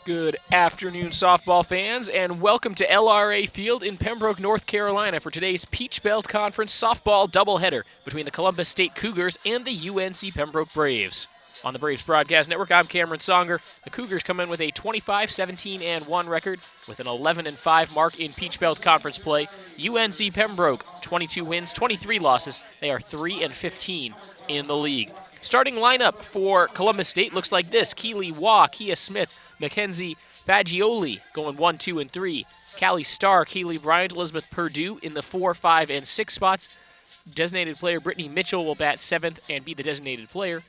Good afternoon, softball fans, and welcome to LRA Field in Pembroke, North Carolina for today's Peach Belt Conference softball doubleheader between the Columbus State Cougars and the UNC Pembroke Braves. On the Braves Broadcast Network, I'm Cameron Songer. The Cougars come in with a 25-17-1 record with an 11-5 mark in Peach Belt Conference play. UNC Pembroke, 22 wins, 23 losses. They are 3-15 in the league. Starting lineup for Columbus State looks like this: Keely Waugh, Kia Smith, Mackenzie Fagioli going 1, 2, and 3. Callie Starr, Kaylee Bryant, Elizabeth Purdue in the 4, 5, and 6 spots. Designated player Brittany Mitchell will bat 7th and be the designated player.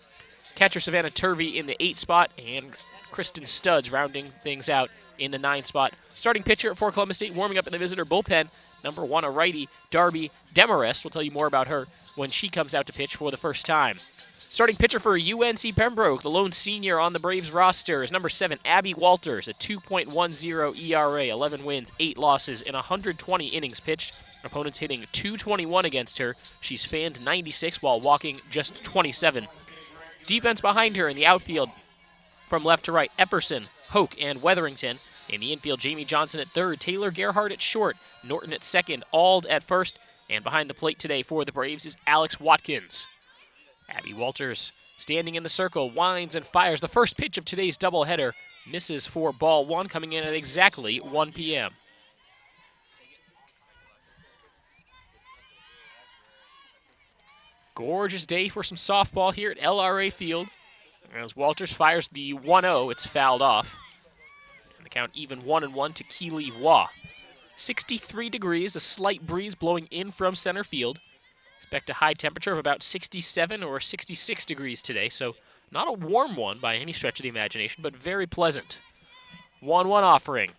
Catcher Savannah Turvey in the 8 spot, and Kristen Studs rounding things out in the 9 spot. Starting pitcher for Columbus State warming up in the visitor bullpen, number 1, a righty, Darby Demarest. We'll tell you more about her when she comes out to pitch for the first time. Starting pitcher for UNC Pembroke, the lone senior on the Braves roster, is number 7, Abby Walters, a 2.10 ERA, 11 wins, 8 losses in 120 innings pitched. Opponents hitting .221 against her. She's fanned 96 while walking just 27. Defense behind her in the outfield, from left to right, Epperson, Hoke, and Wetherington. In the infield, Jamie Johnson at third, Taylor Gerhardt at short, Norton at second, Ald at first, and behind the plate today for the Braves is Alex Watkins. Abby Walters standing in the circle, winds and fires. The first pitch of today's doubleheader misses for ball 1, coming in at exactly 1 p.m. Gorgeous day for some softball here at LRA Field. As Walters fires the 1-0, it's fouled off. And the count even 1-1 to Keely Waugh. 63 degrees, a slight breeze blowing in from center field. Expect a high temperature of about 67 or 66 degrees today, so not a warm one by any stretch of the imagination, but very pleasant. 1-1 offering.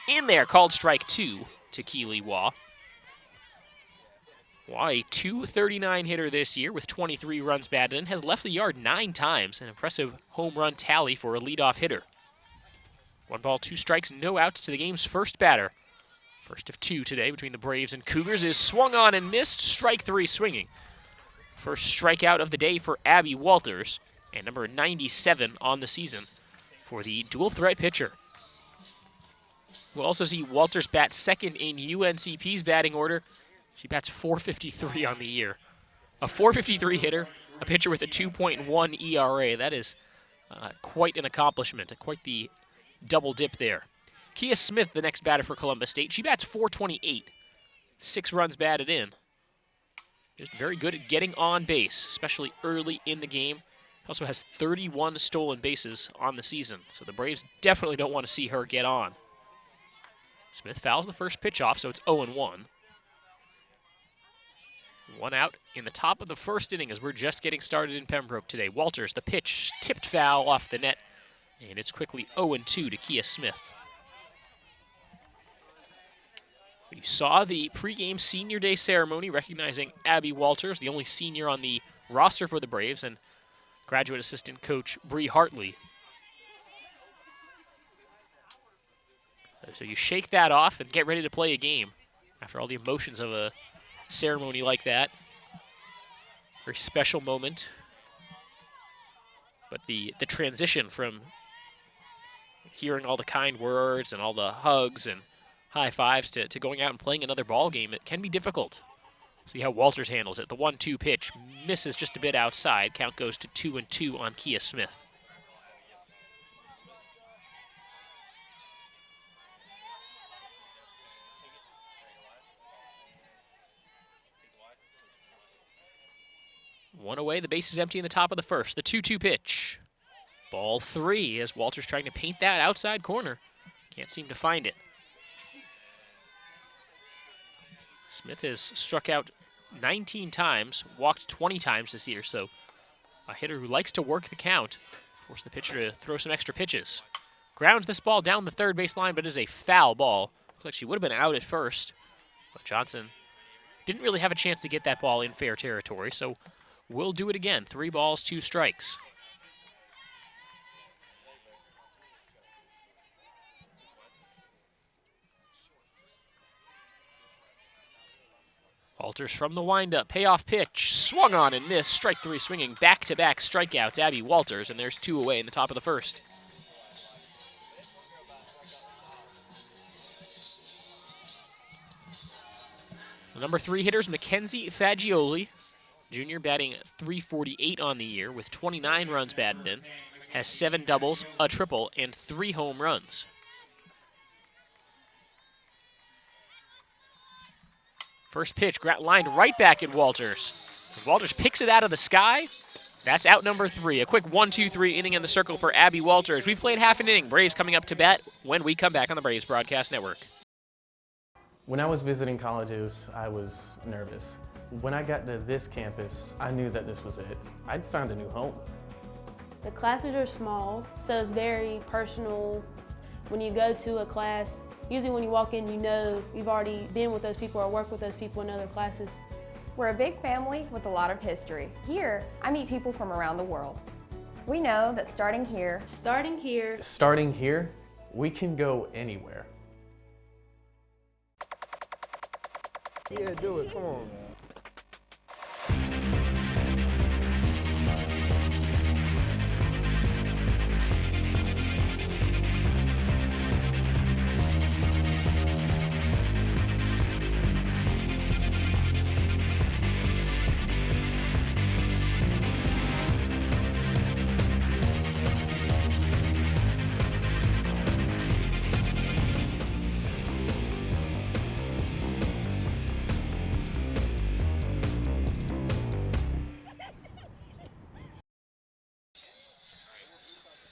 In there, called strike 2 to Keely Waugh. Waugh, a .239 hitter this year with 23 runs batted in, has left the yard 9 times, an impressive home run tally for a leadoff hitter. 1 ball, 2 strikes, no outs to the game's first batter. First of 2 today between the Braves and Cougars is swung on and missed, strike 3 swinging. First strikeout of the day for Abby Walters, and number 97 on the season for the dual threat pitcher. We'll also see Walters bat second in UNCP's batting order. She bats .453 on the year. A .453 hitter, a pitcher with a 2.1 ERA. That is quite an accomplishment, quite the double dip there. Kia Smith, the next batter for Columbus State. She bats .428, 6 runs batted in. Just very good at getting on base, especially early in the game. Also has 31 stolen bases on the season, so the Braves definitely don't want to see her get on. Smith fouls the first pitch off, so it's 0-1. 1 out in the top of the first inning as we're just getting started in Pembroke today. Walters, the pitch, tipped foul off the net, and it's quickly 0-2 to Kia Smith. So you saw the pregame senior day ceremony recognizing Abby Walters, the only senior on the roster for the Braves, and graduate assistant coach Bree Hartley. So you shake that off and get ready to play a game after all the emotions of a ceremony like that. Very special moment. But the transition from hearing all the kind words and all the hugs and high fives to going out and playing another ball game, it can be difficult. See how Walters handles it. The 1-2 pitch misses just a bit outside. Count goes to 2-2 on Kia Smith. One away, the base is empty in the top of the first. The 2-2 pitch. Ball 3 as Walters trying to paint that outside corner. Can't seem to find it. Smith has struck out 19 times, walked 20 times this year, so a hitter who likes to work the count. Force the pitcher to throw some extra pitches. Grounds this ball down the third base line, but it is a foul ball. Looks like she would have been out at first, but Johnson didn't really have a chance to get that ball in fair territory, so we'll do it again. 3 balls, 2 strikes. Walters from the windup, payoff pitch, swung on and missed, strike 3 swinging, back-to-back strikeouts, Abby Walters, and there's 2 away in the top of the first. The number 3 hitters, Mackenzie Fagioli, junior, batting .348 on the year with 29 runs batted in, has 7 doubles, a triple, and 3 home runs. First pitch, lined right back at Walters. Walters picks it out of the sky. That's out number 3. A quick 1-2-3 inning in the circle for Abby Walters. We've played half an inning. Braves coming up to bat when we come back on the Braves Broadcast Network. When I was visiting colleges, I was nervous. When I got to this campus, I knew that this was it. I'd found a new home. The classes are small, so it's very personal. When you go to a class, usually when you walk in, you know you've already been with those people or worked with those people in other classes. We're a big family with a lot of history. Here, I meet people from around the world. We know that starting here, we can go anywhere. Yeah, do it, come on.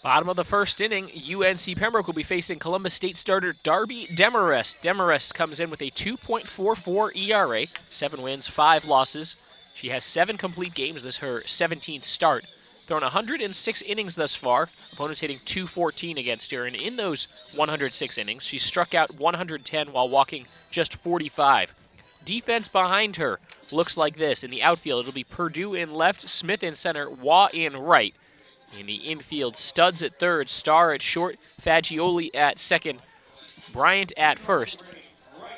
Bottom of the first inning, UNC Pembroke will be facing Columbus State starter Darby Demarest. Demarest comes in with a 2.44 ERA, 7 wins, 5 losses. She has 7 complete games. This is her 17th start. Thrown 106 innings thus far. Opponents hitting .214 against her, and in those 106 innings, she struck out 110 while walking just 45. Defense behind her looks like this. In the outfield, it'll be Purdue in left, Smith in center, Waugh in right. In the infield, Studs at third, Starr at short, Fagioli at second, Bryant at first.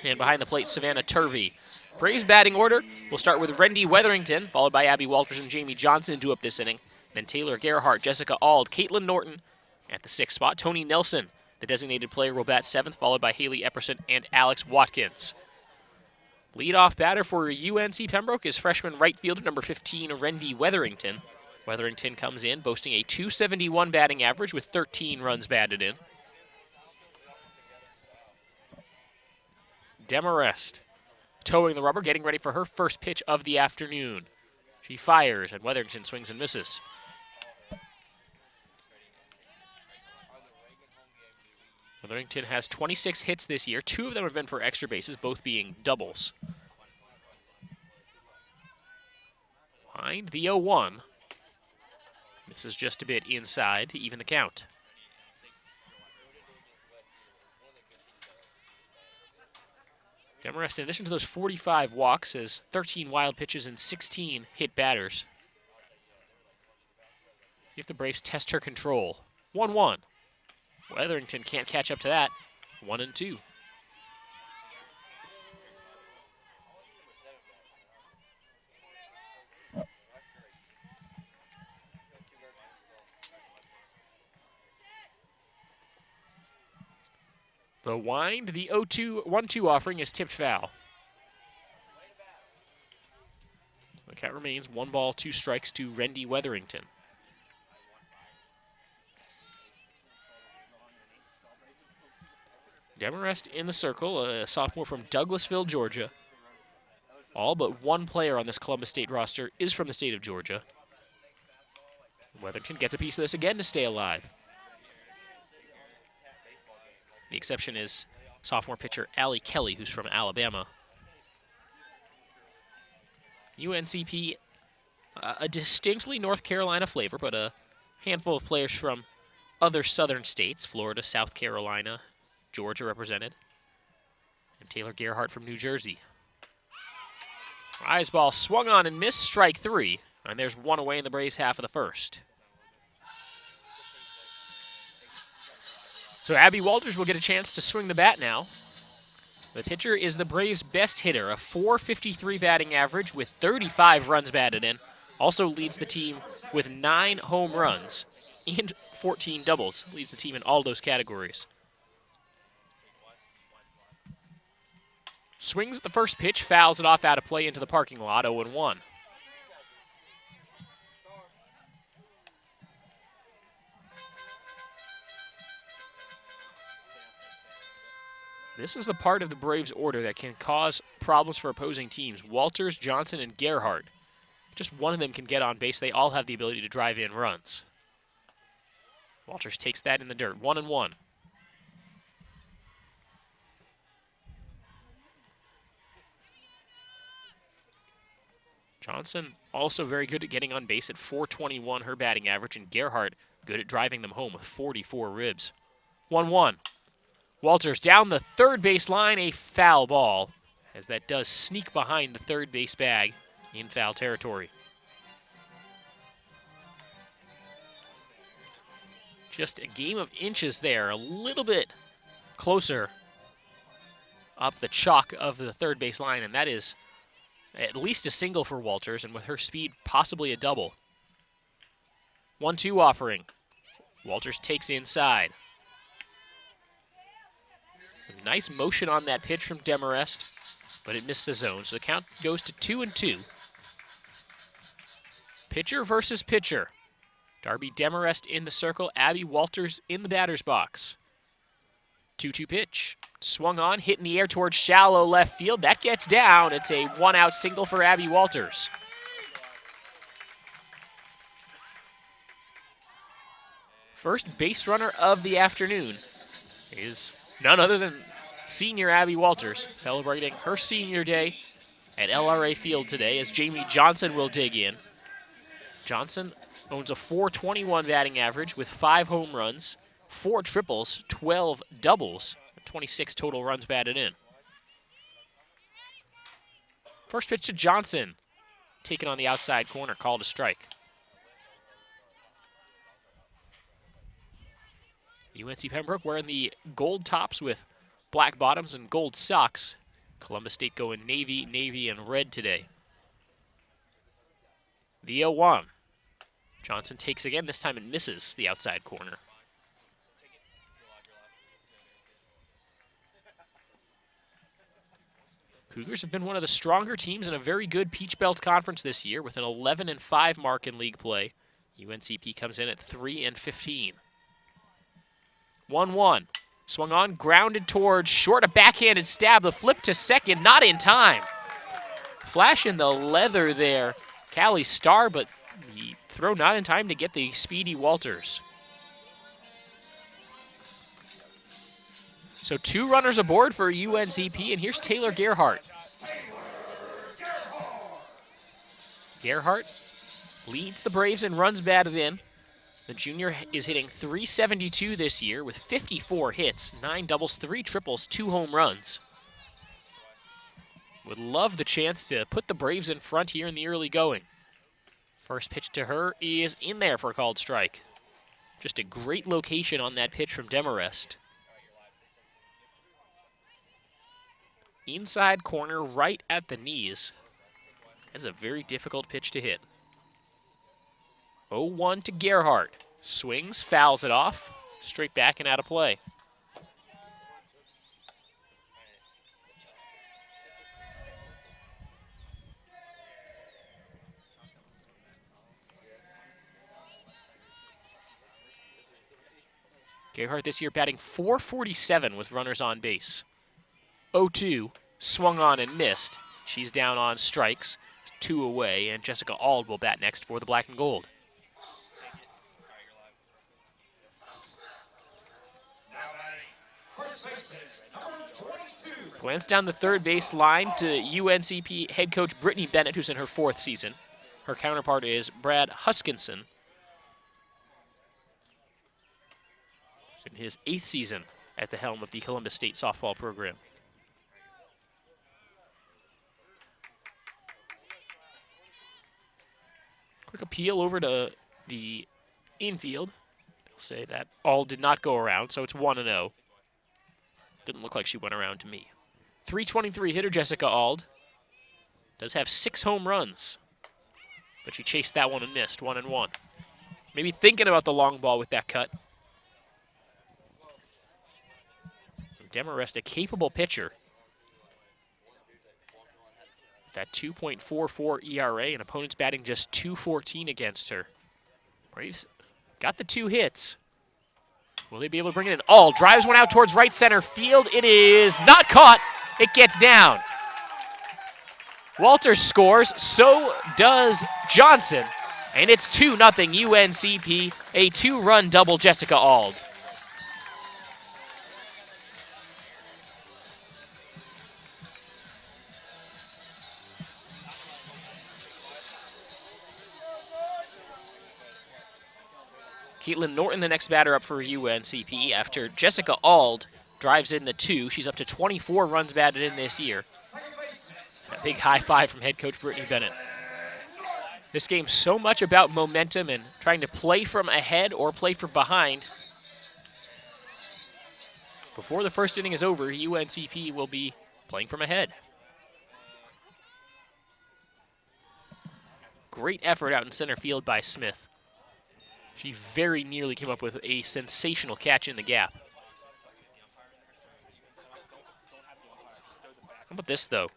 And behind the plate, Savannah Turvey. Braves batting order, we'll start with Rendy Weatherington, followed by Abby Walters and Jamie Johnson to up this inning. Then Taylor Gerhardt, Jessica Auld, Caitlin Norton at the 6th spot. Tony Nelson, the designated player, will bat 7th, followed by Haley Epperson and Alex Watkins. Leadoff batter for UNC Pembroke is freshman right fielder number 15, Rendy Weatherington. Weatherington comes in boasting a .271 batting average with 13 runs batted in. Demarest towing the rubber, getting ready for her first pitch of the afternoon. She fires, and Weatherington swings and misses. Weatherington has 26 hits this year. 2 of them have been for extra bases, both being doubles. Behind the 0-1. This is just a bit inside to even the count. Demarest, in addition to those 45 walks, has 13 wild pitches and 16 hit batters. See if the Braves test her control. 1-1. Weatherington can't catch up to that. 1-2. The wind, the 0-1-2 offering is tipped foul. The count remains 1 ball, 2 strikes to Rendy Weatherington. Demarest in the circle, a sophomore from Douglasville, Georgia. All but 1 player on this Columbus State roster is from the state of Georgia. Weatherington gets a piece of this again to stay alive. The exception is sophomore pitcher Allie Kelly, who's from Alabama. UNCP, a distinctly North Carolina flavor, but a handful of players from other southern states, Florida, South Carolina, Georgia represented, and Taylor Gerhardt from New Jersey. Rise ball swung on and missed, strike 3, and there's 1 away in the Braves half of the first. So Abby Walters will get a chance to swing the bat now. The pitcher is the Braves' best hitter, a .453 batting average with 35 runs batted in. Also leads the team with 9 home runs and 14 doubles. Leads the team in all those categories. Swings at the first pitch, fouls it off out of play into the parking lot, 0-1. This is the part of the Braves' order that can cause problems for opposing teams. Walters, Johnson, and Gerhardt. Just one of them can get on base. They all have the ability to drive in runs. Walters takes that in the dirt, 1-1. Johnson also very good at getting on base at .421, her batting average, and Gerhardt good at driving them home with 44 ribs. 1-1. Walters down the third base line, a foul ball, as that does sneak behind the third base bag in foul territory. Just a game of inches there, a little bit closer up the chalk of the third base line, and that is at least a single for Walters, and with her speed, possibly a double. 1-2 offering. Walters takes inside. Some nice motion on that pitch from Demarest, but it missed the zone, so the count goes to 2-2. Pitcher versus pitcher. Darby Demarest in the circle, Abby Walters in the batter's box. 2-2 pitch. Swung on, hit in the air towards shallow left field. That gets down. It's a one-out single for Abby Walters. First base runner of the afternoon is none other than senior Abby Walters, celebrating her senior day at LRA Field today as Jamie Johnson will dig in. Johnson owns a .421 batting average with 5 home runs, 4 triples, 12 doubles, 26 total runs batted in. First pitch to Johnson, taken on the outside corner, called a strike. UNC Pembroke wearing the gold tops with black bottoms and gold socks. Columbus State going navy, navy, and red today. The 0-1. Johnson takes again, this time it misses the outside corner. Cougars have been one of the stronger teams in a very good Peach Belt Conference this year with an 11-5 mark in league play. UNCP comes in at 3-15. 1-1. Swung on, grounded towards short, a backhanded stab, the flip to second, not in time. Flash in the leather there, Callie Starr, but the throw not in time to get the speedy Walters. So 2 runners aboard for UNCP, and here's Taylor Gerhardt. Gerhardt leads the Braves in runs batted in. The junior is hitting .372 this year with 54 hits, 9 doubles, 3 triples, 2 home runs. Would love the chance to put the Braves in front here in the early going. First pitch to her is in there for a called strike. Just a great location on that pitch from Demarest. Inside corner, right at the knees. That's a very difficult pitch to hit. 0-1 to Gerhardt. Swings, fouls it off. Straight back and out of play. Gerhardt this year batting .447 with runners on base. 0-2, swung on and missed. She's down on strikes, 2 away, and Jessica Auld will bat next for the black and gold. Glance down the third base line to UNCP head coach Brittany Bennett, who's in her 4th season. Her counterpart is Brad Huskinson, in his 8th season at the helm of the Columbus State softball program. Quick appeal over to the infield. They'll say that all did not go around, so it's 1-0. Didn't look like she went around to me. .323 hitter Jessica Auld. Does have 6 home runs, but she chased that one and missed, 1-1. Maybe thinking about the long ball with that cut. Demarest, a capable pitcher. That 2.44 ERA, and opponents batting just .214 against her. Braves got the 2 hits. Will they be able to bring it in? All drives one out towards right center field. It is not caught. It gets down. Walters scores, so does Johnson. And it's 2-0 UNCP, a 2-run double Jessica Auld. Caitlin Norton, the next batter up for UNCP after Jessica Auld drives in the 2. She's up to 24 runs batted in this year. A big high five from head coach Brittany Bennett. This game's so much about momentum and trying to play from ahead or play from behind. Before the first inning is over, UNCP will be playing from ahead. Great effort out in center field by Smith. She very nearly came up with a sensational catch in the gap. How about this, though?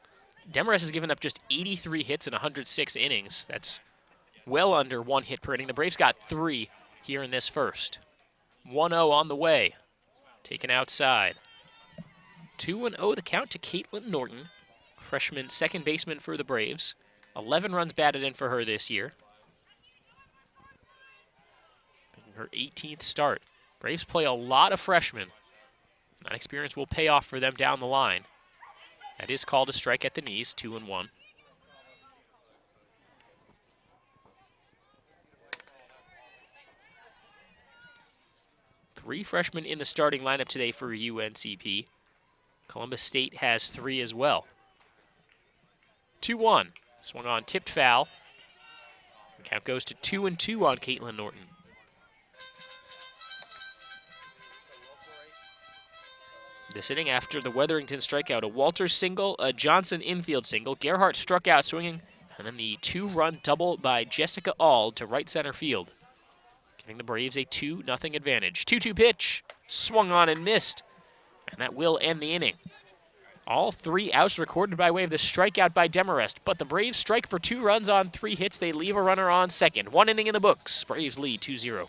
Demarest has given up just 83 hits in 106 innings. That's well under 1 hit per inning. The Braves got 3 here in this first. 1-0 on the way. Taken outside. 2-0 the count to Caitlin Norton, freshman second baseman for the Braves. 11 runs batted in for her this year. Her 18th start. Braves play a lot of freshmen. That experience will pay off for them down the line. That is called a strike at the knees, 2-1. Three freshmen in the starting lineup today for UNCP. Columbus State has 3 as well. 2-1. Swung on, tipped foul. The count goes to 2-2 on Caitlin Norton. This inning, after the Wetherington strikeout, a Walters single, a Johnson infield single. Gerhardt struck out swinging, and then the 2-run double by Jessica Auld to right center field, giving the Braves a 2-0 advantage. 2-2 pitch, swung on and missed, and that will end the inning. All 3 outs recorded by way of the strikeout by Demarest, but the Braves strike for 2 runs on 3 hits. They leave a runner on second. 1 inning in the books. Braves lead 2-0.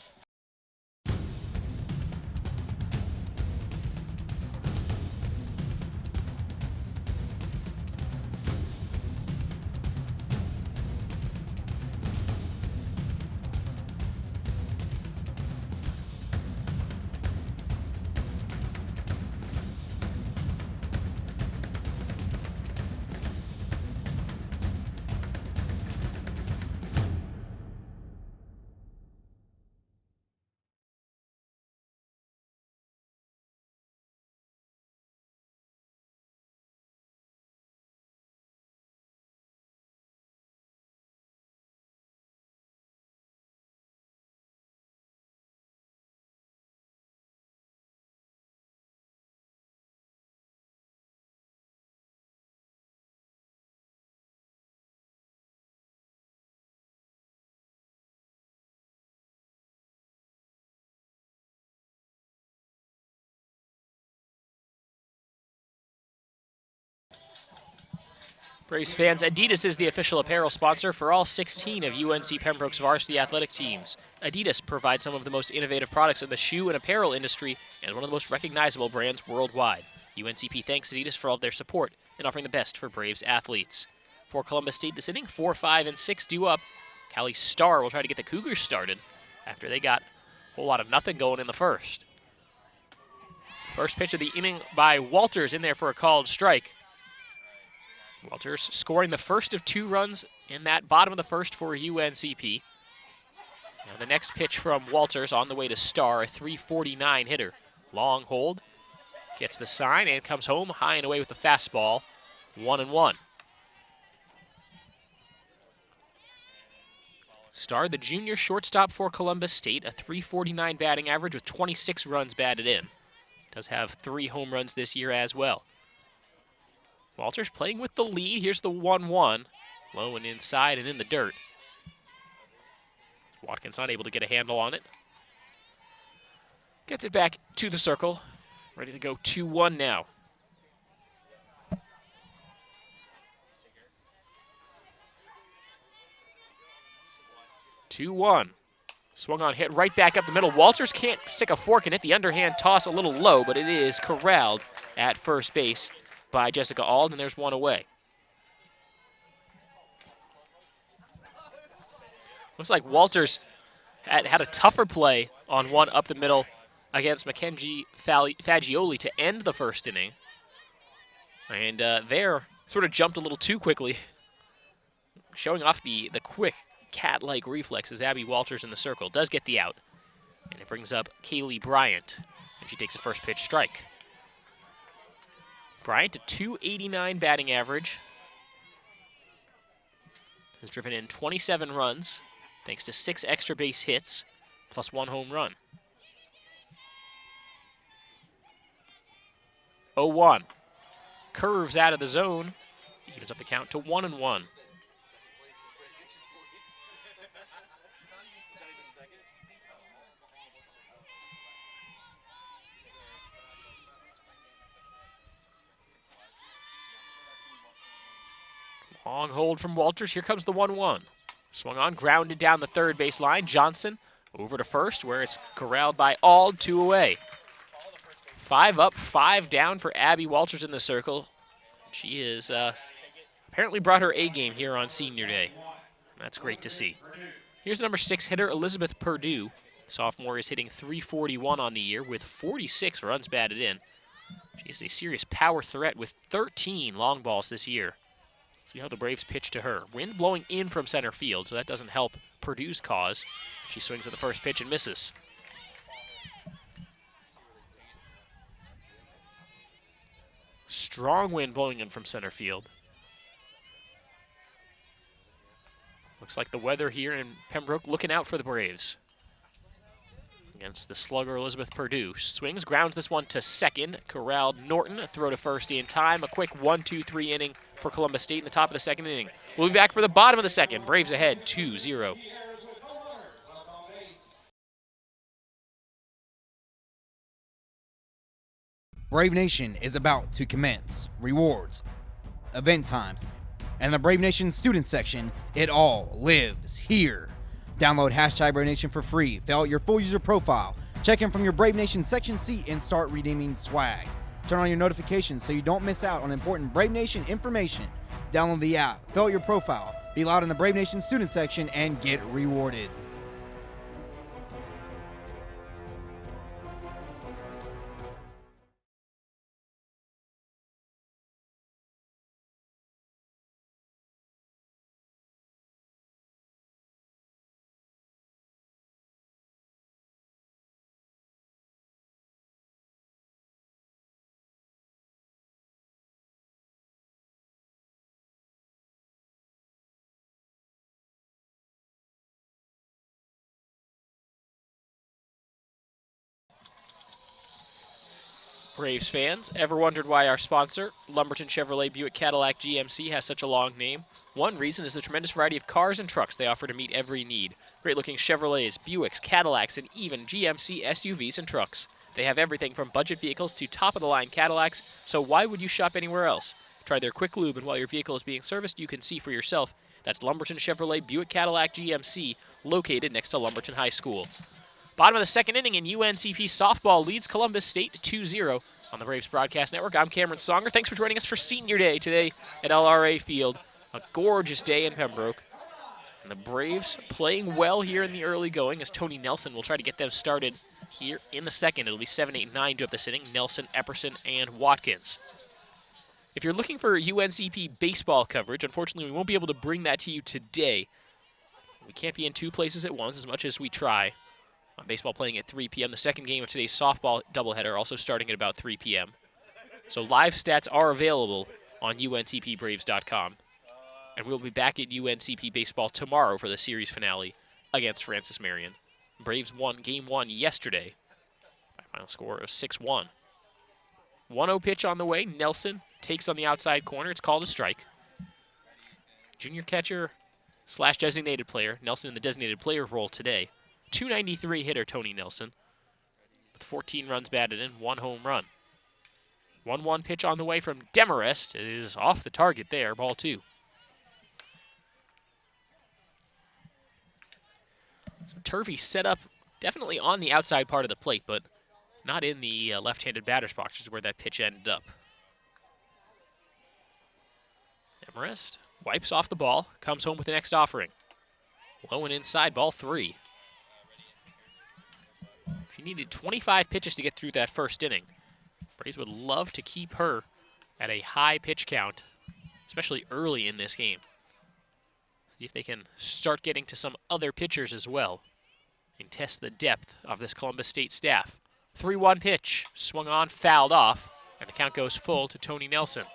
Braves fans, Adidas is the official apparel sponsor for all 16 of UNC Pembroke's varsity athletic teams. Adidas provides some of the most innovative products in the shoe and apparel industry and one of the most recognizable brands worldwide. UNCP thanks Adidas for all of their support in offering the best for Braves athletes. For Columbus State this inning, 4, 5, and 6 due up. Callie Starr will try to get the Cougars started after they got a whole lot of nothing going in the first. First pitch of the inning by Walters in there for a called strike. Walters scoring the first of 2 runs in that bottom of the first for UNCP. Now the next pitch from Walters on the way to Starr, a 349 hitter. Long hold, gets the sign and comes home high and away with the fastball, 1-1. Starr, the junior shortstop for Columbus State, a 349 batting average with 26 runs batted in. Does have 3 home runs this year as well. Walters playing with the lead. Here's the 1-1. Low and inside and in the dirt. Watkins not able to get a handle on it. Gets it back to the circle. Ready to go 2-1 now. 2-1. Swung on, hit right back up the middle. Walters can't stick a fork in it. The underhand toss a little low, but it is corralled at first base by Jessica Ald, and there's one away. Looks like Walters had a tougher play on one up the middle against Mackenzie Fagioli to end the first inning. And there sort of jumped a little too quickly, showing off the quick cat-like reflexes. Abby Walters in the circle does get the out. And it brings up Kaylee Bryant, and she takes a first pitch strike. Bryant, a .289 batting average, has driven in 27 runs, thanks to 6 extra base hits, plus 1 home run. 0-1. Curves out of the zone, evens up the count to 1-1. Long hold from Walters. Here comes the 1-1. Swung on, grounded down the third base line. Johnson over to first, where it's corralled by Ald, 2 away. 5 up, 5 down for Abby Walters in the circle. She is apparently brought her A game here on senior day. That's great to see. Here's number 6 hitter Elizabeth Perdue. Sophomore is hitting .341 on the year with 46 runs batted in. She is a serious power threat with 13 long balls this year. See how the Braves pitch to her. Wind blowing in from center field, so that doesn't help Perdue's cause. She swings at the first pitch and misses. Strong wind blowing in from center field. Looks like the weather here in Pembroke looking out for the Braves. Against the slugger Elizabeth Perdue. Swings, grounds this one to second. Corralled Norton, a throw to first in time. A quick 1-2-3 inning for Columbus State in the top of the second inning. We'll be back for the bottom of the second. Braves ahead 2-0. Brave Nation is about to commence. Rewards, event times, and the Brave Nation student section, it all lives here. Download hashtag Brave Nation for free, fill out your full user profile, check in from your Brave Nation section seat, and start redeeming swag. Turn on your notifications so you don't miss out on important Brave Nation information. Download the app, fill out your profile, be loud in the Brave Nation student section, and get rewarded. Braves fans, ever wondered why our sponsor, Lumberton Chevrolet Buick Cadillac GMC, has such a long name? One reason is the tremendous variety of cars and trucks they offer to meet every need. Great-looking Chevrolets, Buicks, Cadillacs, and even GMC SUVs and trucks. They have everything from budget vehicles to top-of-the-line Cadillacs, so why would you shop anywhere else? Try their quick lube, and while your vehicle is being serviced, you can see for yourself. That's Lumberton Chevrolet Buick Cadillac GMC, located next to Lumberton High School. Bottom of the second inning, and UNCP softball leads Columbus State 2-0 on the Braves Broadcast Network. I'm Cameron Songer. Thanks for joining us for Senior Day today at LRA Field. A gorgeous day in Pembroke. And the Braves playing well here in the early going as Tony Nelson will try to get them started here in the second. It'll be 7, 8, 9 to up this inning. Nelson, Epperson, and Watkins. If you're looking for UNCP baseball coverage, unfortunately we won't be able to bring that to you today. We can't be in 2 places at once as much as we try. Baseball playing at 3 p.m. The second game of today's softball doubleheader also starting at about 3 p.m. So live stats are available on uncpbraves.com. And we'll be back at UNCP baseball tomorrow for the series finale against Francis Marion. Braves won Game 1 yesterday by a final score of 6-1. 1-0 pitch on the way. Nelson takes on the outside corner. It's called a strike. Junior catcher / designated player. Nelson in the designated player role today. .293 hitter Tony Nelson with 14 runs batted in, 1 home run. 1-1 pitch on the way from Demarest. It is off the target there, ball 2. So Turvey set up definitely on the outside part of the plate, but not in the left-handed batter's box, which is where that pitch ended up. Demarest wipes off the ball, comes home with the next offering. Low and inside, ball 3. She needed 25 pitches to get through that first inning. Braves would love to keep her at a high pitch count, especially early in this game. See if they can start getting to some other pitchers as well and test the depth of this Columbus State staff. 3-1 pitch, swung on, fouled off, and the count goes full to Tony Nelson.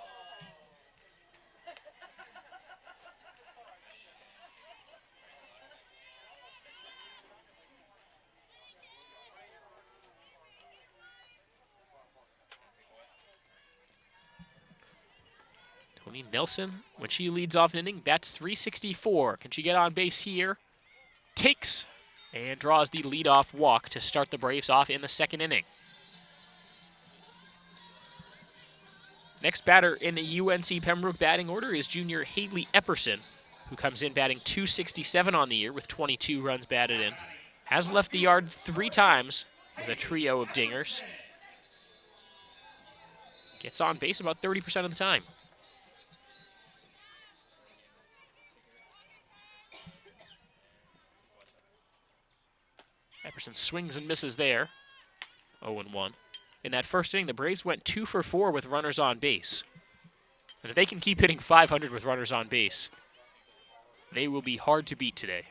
Tony Nelson, when she leads off an inning, bats .364. Can she get on base here? Takes and draws the leadoff walk to start the Braves off in the second inning. Next batter in the UNC Pembroke batting order is junior Haley Epperson, who comes in batting .267 on the year with 22 runs batted in. Has left the yard 3 times with a trio of dingers. Gets on base about 30% of the time. Epperson swings and misses there. 0-1. In that first inning, the Braves went 2 for 4 with runners on base. And if they can keep hitting .500 with runners on base, they will be hard to beat today.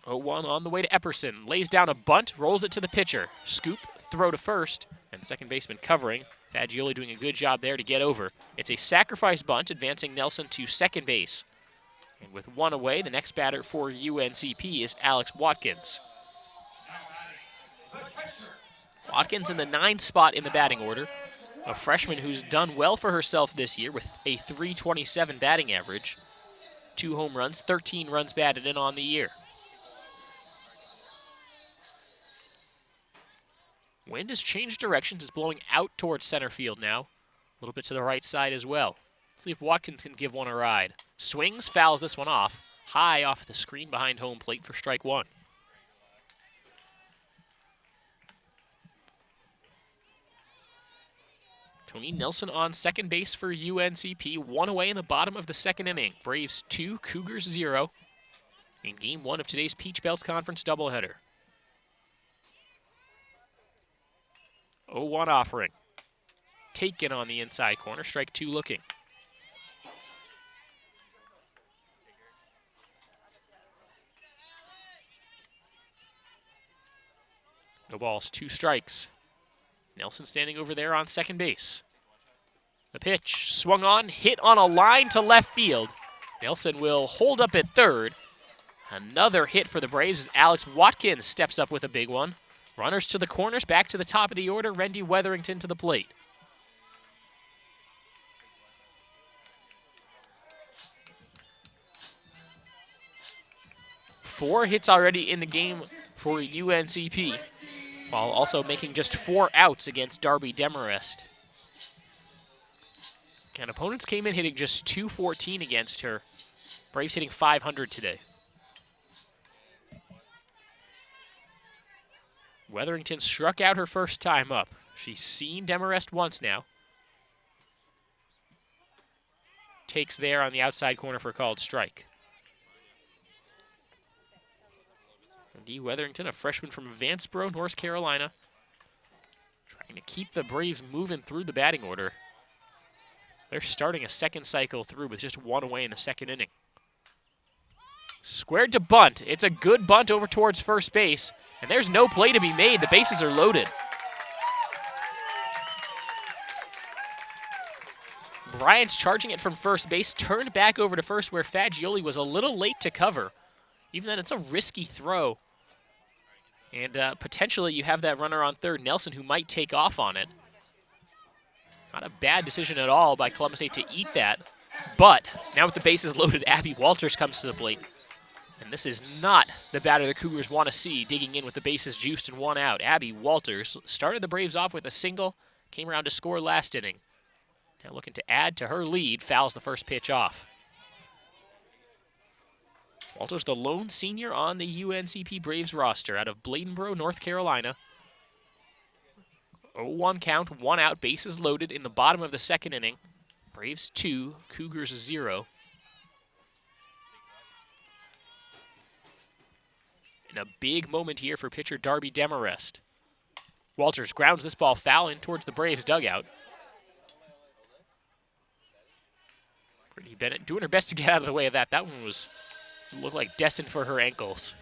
0-1 on the way to Epperson. Lays down a bunt, rolls it to the pitcher. Scoop, throw to first, and the second baseman covering. Fagioli doing a good job there to get over. It's a sacrifice bunt, advancing Nelson to second base. And with 1 away, the next batter for UNCP is Alex Watkins. Watkins in the 9th spot in the batting order. A freshman who's done well for herself this year with a .327 batting average. 2 home runs, 13 runs batted in on the year. Wind has changed directions. It's blowing out towards center field now. A little bit to the right side as well. Let's see if Watkins can give one a ride. Swings, fouls this one off. High off the screen behind home plate for strike 1. Tony Nelson on second base for UNCP. 1 away in the bottom of the second inning. Braves 2, Cougars 0 in game 1 of today's Peach Belt Conference doubleheader. 0-1 offering. Taken on the inside corner. Strike 2 looking. No balls, 2 strikes. Nelson standing over there on second base. The pitch swung on, hit on a line to left field. Nelson will hold up at third. Another hit for the Braves as Alex Watkins steps up with a big one. Runners to the corners, back to the top of the order. Randy Weatherington to the plate. Four hits already in the game for UNCP, while also making just 4 outs against Darby Demarest. And opponents came in hitting just .214 against her. Braves hitting .500 today. Weatherington struck out her first time up. She's seen Demarest once now. Takes there on the outside corner for a called strike. D. Weatherington, a freshman from Vanceboro, North Carolina, trying to keep the Braves moving through the batting order. They're starting a second cycle through with just 1 away in the second inning. Squared to bunt. It's a good bunt over towards first base, and there's no play to be made. The bases are loaded. Bryant's charging it from first base, turned back over to first where Fagioli was a little late to cover. Even then, it's a risky throw. And potentially you have that runner on third, Nelson, who might take off on it. Not a bad decision at all by Columbus State to eat that. But now with the bases loaded, Abby Walters comes to the plate. And this is not the batter the Cougars want to see, digging in with the bases juiced and 1 out. Abby Walters started the Braves off with a single, came around to score last inning. Now looking to add to her lead, fouls the first pitch off. Walters, the lone senior on the UNCP Braves roster out of Bladenboro, North Carolina. 0-1 count, 1 out, bases loaded in the bottom of the second inning. Braves 2, Cougars 0. And a big moment here for pitcher Darby Demarest. Walters grounds this ball foul in towards the Braves dugout. Brittany Bennett doing her best to get out of the way of that. That one looked like destined for her ankles.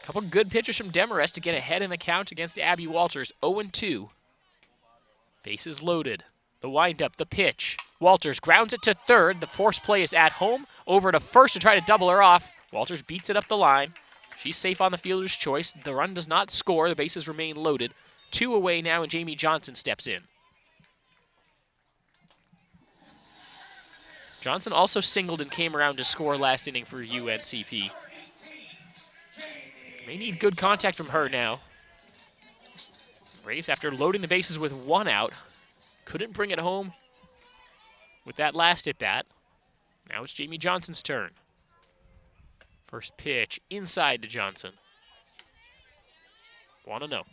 A couple good pitches from Demarest to get ahead in the count against Abby Walters. 0-2. Bases loaded. The windup, the pitch. Walters grounds it to third. The force play is at home. Over to first to try to double her off. Walters beats it up the line. She's safe on the fielder's choice. The run does not score. The bases remain loaded. 2 away now, and Jamie Johnson steps in. Johnson also singled and came around to score last inning for UNCP. May need good contact from her now. Braves, after loading the bases with 1 out, couldn't bring it home with that last at-bat. Now it's Jamie Johnson's turn. First pitch inside to Johnson. 1-0.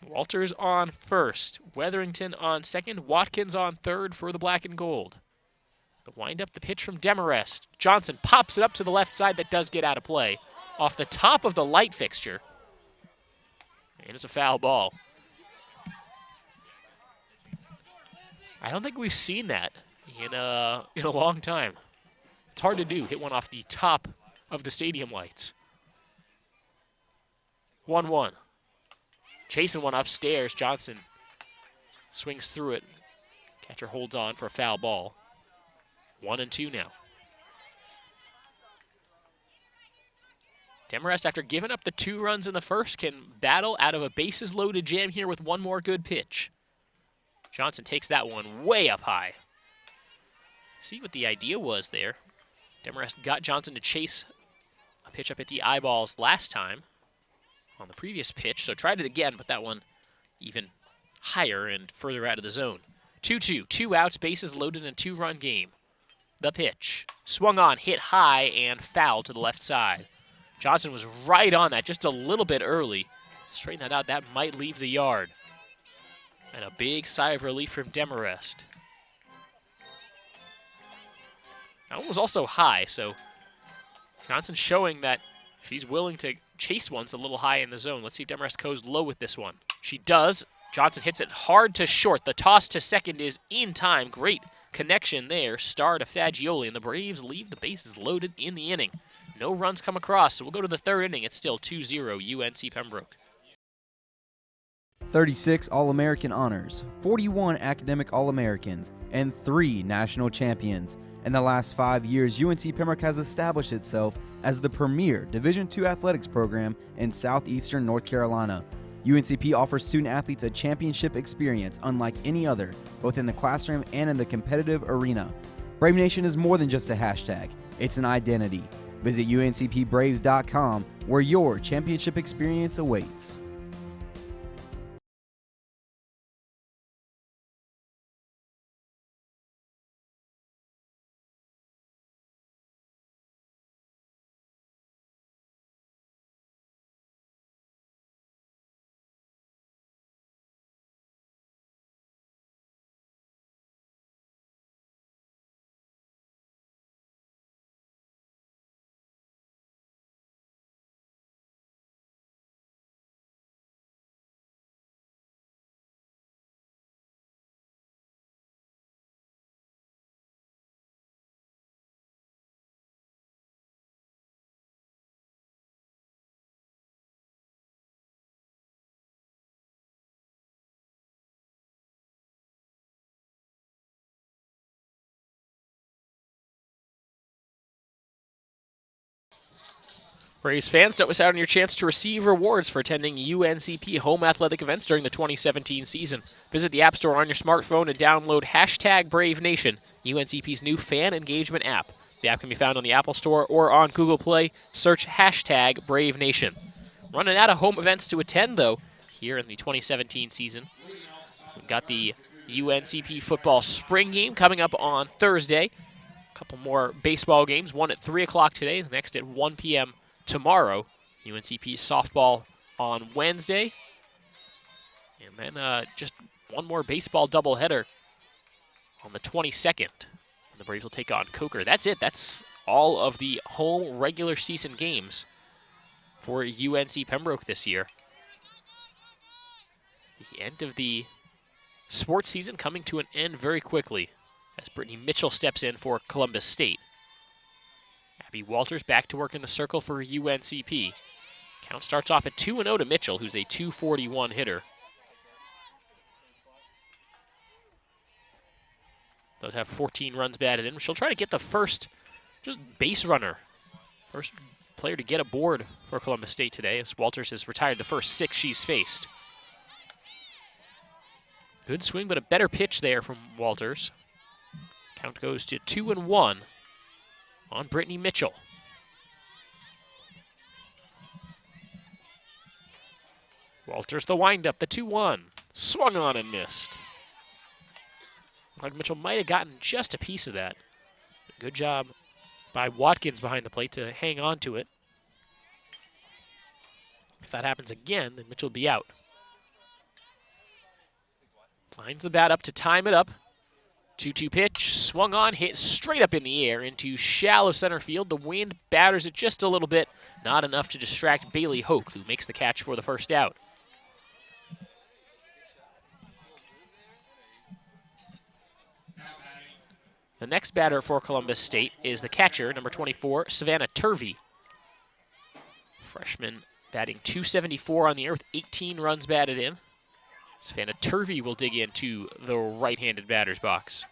Walters on first. Weatherington on second. Watkins on third for the black and gold. The windup, the pitch from Demarest. Johnson pops it up to the left side. That does get out of play. Off the top of the light fixture. And it's a foul ball. I don't think we've seen that in a long time. It's hard to do, hit one off the top of the stadium lights. 1-1. Chasing one upstairs. Johnson swings through it. Catcher holds on for a foul ball. 1-2 now. Demarest, after giving up the 2 runs in the first, can battle out of a bases-loaded jam here with one more good pitch. Johnson takes that one way up high. See what the idea was there. Demarest got Johnson to chase a pitch up at the eyeballs last time on the previous pitch, so tried it again, but that one even higher and further out of the zone. 2-2, 2 outs, bases loaded in a 2-run game. The pitch, swung on, hit high, and foul to the left side. Johnson was right on that just a little bit early. Straighten that out, that might leave the yard. And a big sigh of relief from Demarest. That one was also high, so Johnson showing that she's willing to chase ones a little high in the zone. Let's see if Demarest goes low with this one. She does. Johnson hits it hard to short. The toss to second is in time. Great connection there. Star to Fagioli, and the Braves leave the bases loaded in the inning. No runs come across, so we'll go to the third inning. It's still 2-0 UNC Pembroke. 36 All-American honors, 41 academic All-Americans, and 3 national champions. In the last 5 years, UNC Pembroke has established itself as the premier Division II athletics program in southeastern North Carolina. UNCP offers student athletes a championship experience unlike any other, both in the classroom and in the competitive arena. Brave Nation is more than just a hashtag, it's an identity. Visit uncpbraves.com, where your championship experience awaits. Braves fans, don't miss out on your chance to receive rewards for attending UNCP home athletic events during the 2017 season. Visit the App Store on your smartphone and download #BraveNation, UNCP's new fan engagement app. The app can be found on the Apple Store or on Google Play. Search hashtag Brave Nation. Running out of home events to attend, though, here in the 2017 season. We've got the UNCP football spring game coming up on Thursday. A couple more baseball games, one at 3 o'clock today, the next at 1 p.m. tomorrow. UNCP softball on Wednesday. And then just one more baseball doubleheader on the 22nd. And the Braves will take on Cougars. That's it. That's all of the home regular season games for UNC Pembroke this year. The end of the sports season coming to an end very quickly as Brittany Mitchell steps in for Columbus State. Abby Walters back to work in the circle for UNCP. Count starts off at 2-0 to Mitchell, who's a .241 hitter. Does have 14 runs batted in. She'll try to get the first just base runner. First player to get aboard for Columbus State today, as Walters has retired the first 6 she's faced. Good swing, but a better pitch there from Walters. Count goes to 2-1 on Brittany Mitchell. Walters the windup, the 2-1. Swung on and missed. Like Mitchell might have gotten just a piece of that. Good job by Watkins behind the plate to hang on to it. If that happens again, then Mitchell will be out. Lines the bat up to time it up. 2-2 pitch, swung on, hit straight up in the air into shallow center field. The wind batters it just a little bit, not enough to distract Bailey Hoke, who makes the catch for the first out. The next batter for Columbus State is the catcher, number 24, Savannah Turvey. Freshman batting .274 on the year with 18 runs batted in. Savannah Turvey will dig into the right-handed batter's box.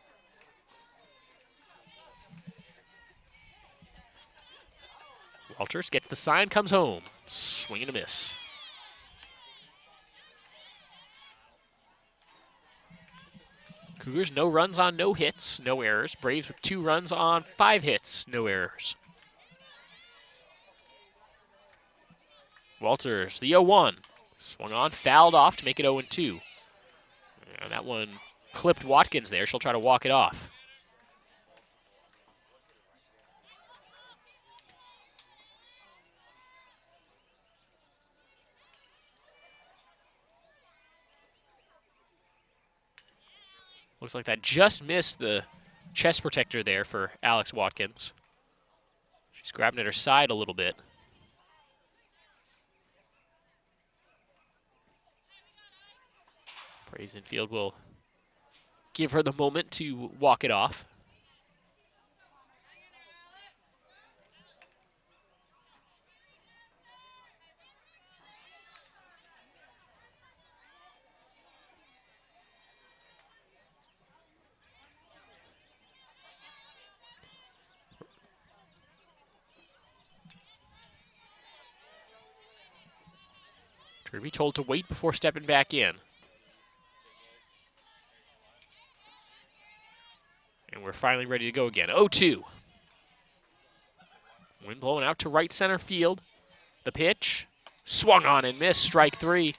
Walters gets the sign, comes home. Swing and a miss. Cougars, no runs on no hits, no errors. Braves with 2 runs on 5 hits, no errors. Walters, the 0-1. Swung on, fouled off to make it 0-2. And that one clipped Watkins there. She'll try to walk it off. Looks like that just missed the chest protector there for Alex Watkins. She's grabbing at her side a little bit. Braves infield will give her the moment to walk it off. Turvey told to wait before stepping back in. And we're finally ready to go again. 0-2. Wind blowing out to right center field. The pitch. Swung on and missed. Strike 3.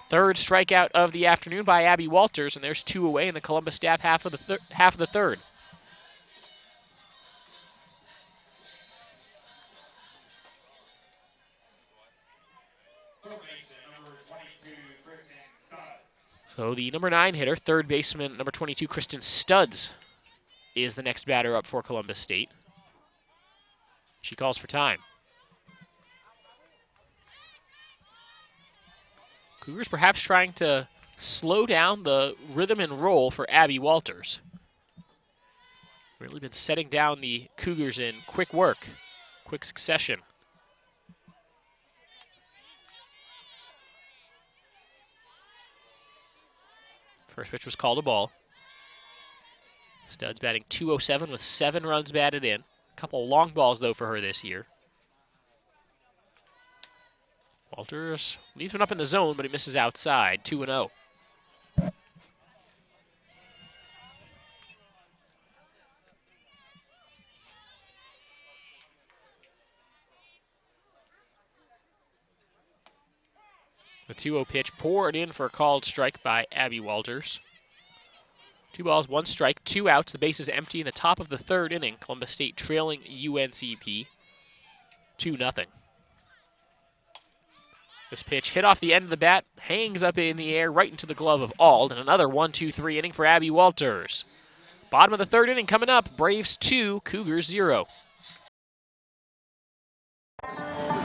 Third strikeout of the afternoon by Abby Walters, and there's 2 away in the Columbus staff half of the third. So the number 9 hitter, third baseman, number 22, Kristen Studs, is the next batter up for Columbus State. She calls for time. Cougars perhaps trying to slow down the rhythm and roll for Abby Walters. Really been setting down the Cougars in quick work, quick succession. First pitch was called a ball. Studs batting .207 with 7 runs batted in. A couple long balls, though, for her this year. Walters leaves one up in the zone, but he misses outside. 2-0. The 2-0 pitch poured in for a called strike by Abby Walters. 2 balls, 1 strike, 2 outs. The base is empty in the top of the 3rd inning. Columbus State trailing UNCP 2-0. This pitch hit off the end of the bat, hangs up in the air right into the glove of Ald, and another 1-2-3 inning for Abby Walters. Bottom of the 3rd inning coming up. Braves 2, Cougars 0.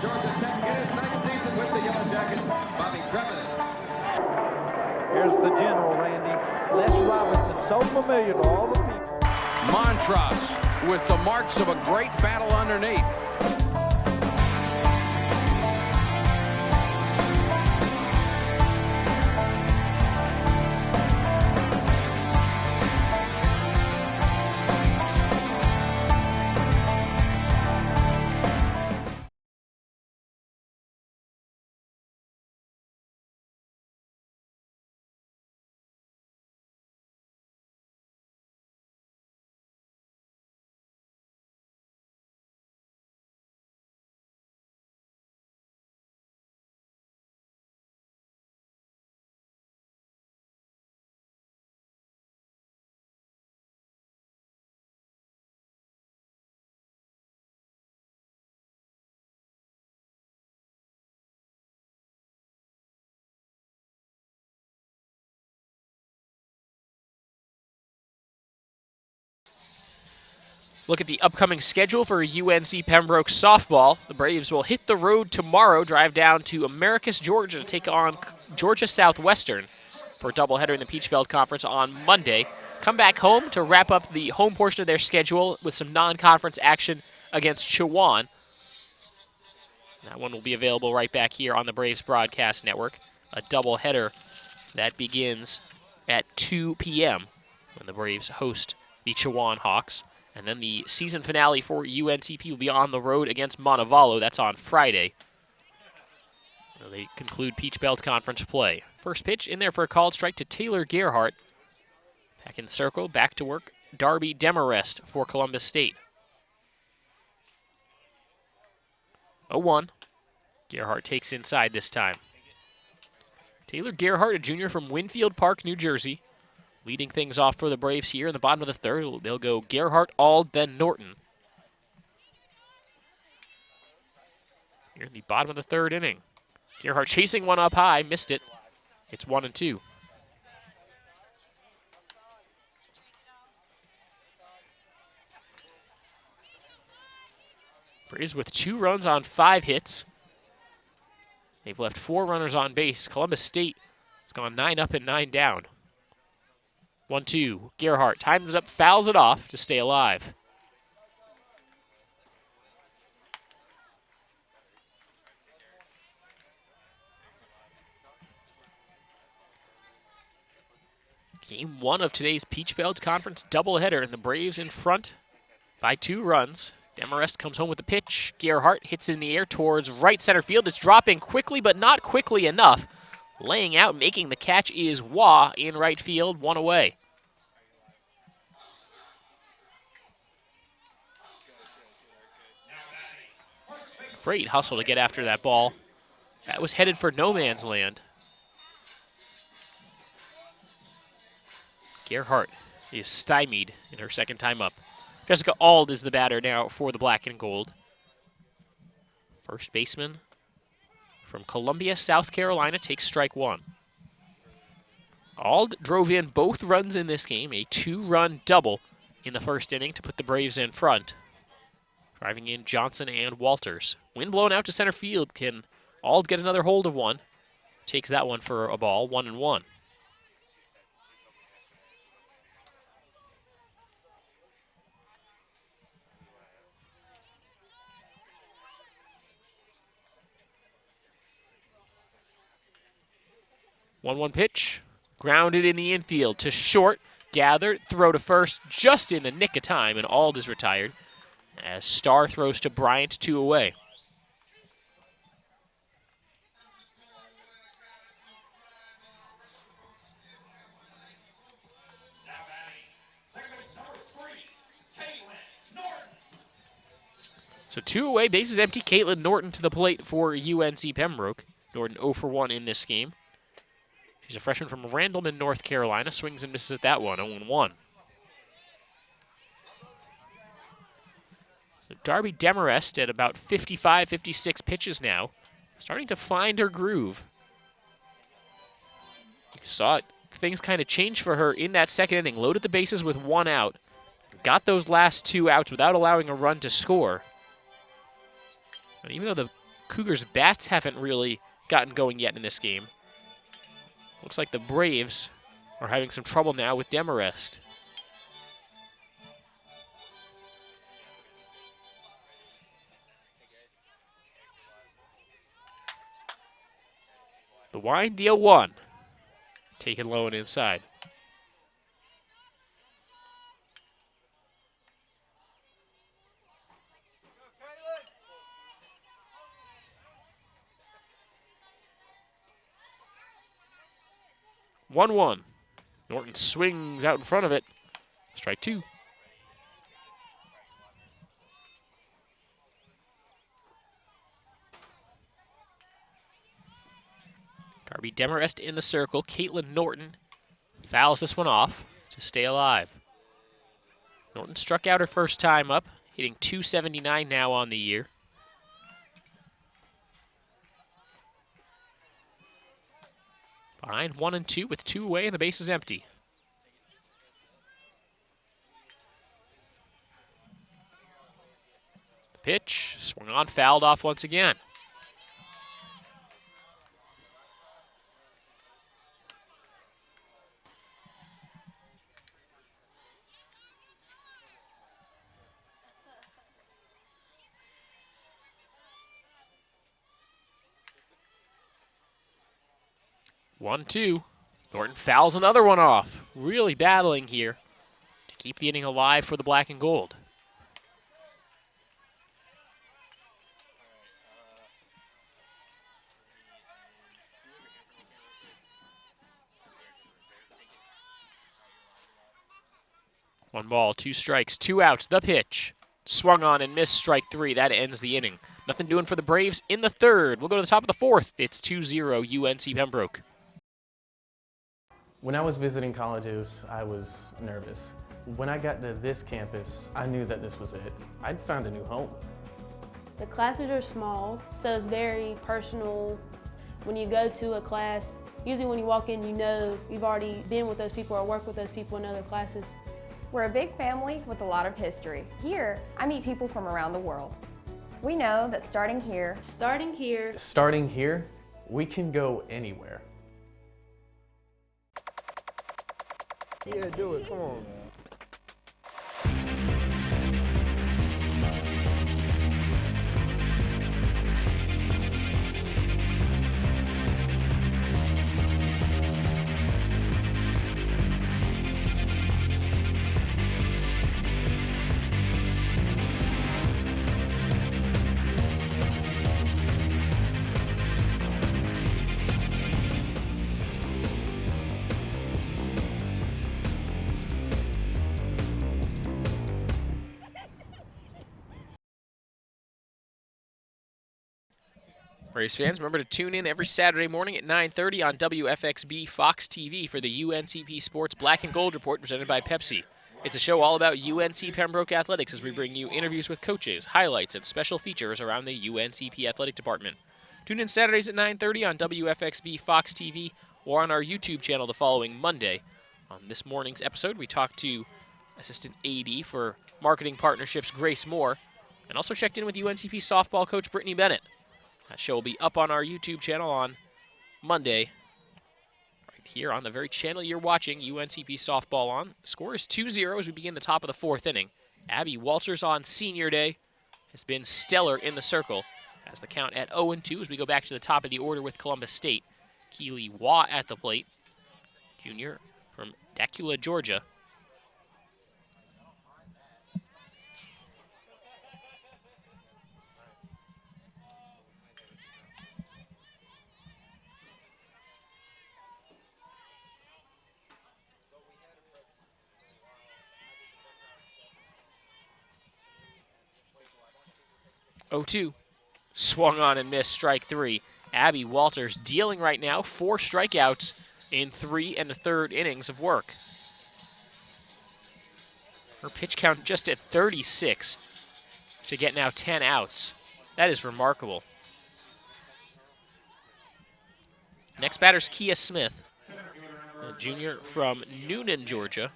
Georgia Tech in his 9th season with the Yellow Jackets, Bobby Kremens. Here's the general, Randy. Les Robinson, so familiar to all the people. Montross with the marks of a great battle underneath. Look at the upcoming schedule for UNC Pembroke softball. The Braves will hit the road tomorrow, drive down to Americus, Georgia to take on Georgia Southwestern for a doubleheader in the Peach Belt Conference on Monday. Come back home to wrap up the home portion of their schedule with some non-conference action against Chowan. That one will be available right back here on the Braves Broadcast Network. A doubleheader that begins at 2 p.m. when the Braves host the Chowan Hawks. And then the season finale for UNCP will be on the road against Montevallo. That's on Friday. They conclude Peach Belt Conference play. First pitch in there for a called strike to Taylor Gerhardt. Back in the circle, back to work, Darby Demarest for Columbus State. 0-1. Gerhardt takes inside this time. Taylor Gerhardt, a junior from Winfield Park, New Jersey. Leading things off for the Braves here in the bottom of the 3rd. They'll go Gerhardt, Ald, then Norton. Here in the bottom of the 3rd inning. Gerhardt chasing one up high, missed it. It's 1-2. Braves with 2 runs on 5 hits. They've left 4 runners on base. Columbus State has gone 9 up and 9 down. 1-2. Gerhardt times it up, fouls it off to stay alive. Game 1 of today's Peach Belt Conference doubleheader, and the Braves in front by 2 runs. Demarest comes home with the pitch. Gerhardt hits it in the air towards right center field. It's dropping quickly, but not quickly enough. Laying out, making the catch is Waugh in right field, 1 away. Great hustle to get after that ball. That was headed for no man's land. Gerhardt is stymied in her 2nd time up. Jessica Ald is the batter now for the black and gold. First baseman from Columbia, South Carolina, takes strike 1. Ald drove in both runs in this game, a 2-run double in the 1st inning to put the Braves in front. Driving in Johnson and Walters. Wind blown out to center field. Can Ald get another hold of one? Takes that one for a ball, 1-1. One pitch, grounded in the infield to short, gathered, throw to first just in the nick of time, and Ald is retired as Starr throws to Bryant, 2 away. So 2 away, bases empty. Caitlin Norton to the plate for UNC Pembroke. Norton 0 for 1 in this game. She's a freshman from Randleman, North Carolina. Swings and misses at that one, 0-1. So Darby Demarest at about 55, 56 pitches now, starting to find her groove. You saw it, things kind of change for her in that second inning. Loaded the bases with 1 out. Got those last 2 outs without allowing a run to score. And even though the Cougars' bats haven't really gotten going yet in this game, looks like the Braves are having some trouble now with Demarest. The wind, the 0-1. Taken low and inside. One. Norton swings out in front of it. Strike 2. Darby Demarest in the circle. Caitlin Norton fouls this one off to stay alive. Norton struck out her first time up, hitting .279 now on the year. Behind 1 and 2 with 2 away and the base is empty. The pitch, swung on, fouled off once again. One, 2. Norton fouls another one off. Really battling here to keep the inning alive for the black and gold. One ball, 2 strikes, 2 outs. The pitch. Swung on and missed, strike 3. That ends the inning. Nothing doing for the Braves in the third. We'll go to the top of the fourth. It's 2-0 UNC Pembroke. When I was visiting colleges, I was nervous. When I got to this campus, I knew that this was it. I'd found a new home. The classes are small, so it's very personal. When you go to a class, usually when you walk in, you know you've already been with those people or worked with those people in other classes. We're a big family with a lot of history. Here, I meet people from around the world. We know that starting here, Starting here, we can go anywhere. Yeah, do it. Come on. Braves fans, remember to tune in every Saturday morning at 9:30 on WFXB Fox TV for the UNCP Sports Black and Gold Report presented by Pepsi. It's a show all about UNC Pembroke athletics as we bring you interviews with coaches, highlights, and special features around the UNCP athletic department. Tune in Saturdays at 9:30 on WFXB Fox TV or on our YouTube channel the following Monday. On this morning's episode, we talked to Assistant AD for Marketing Partnerships Grace Moore and also checked in with UNCP softball coach Brittany Bennett. That show will be up on our YouTube channel on Monday, right here on the very channel you're watching UNCP softball on. The score is 2-0 as we begin the top of the fourth inning. Abby Walters on senior day has been stellar in the circle. Has the count at 0-2 as we go back to the top of the order with Columbus State. Keely Waugh at the plate, junior from Dacula, Georgia. Oh, 2. Swung on and missed, strike 3. Abby Walters dealing right now 4 strikeouts in 3 1/3 innings of work. Her pitch count just at 36 to get now 10 outs. That is remarkable. Next batter's Kia Smith, a junior from Noonan, Georgia.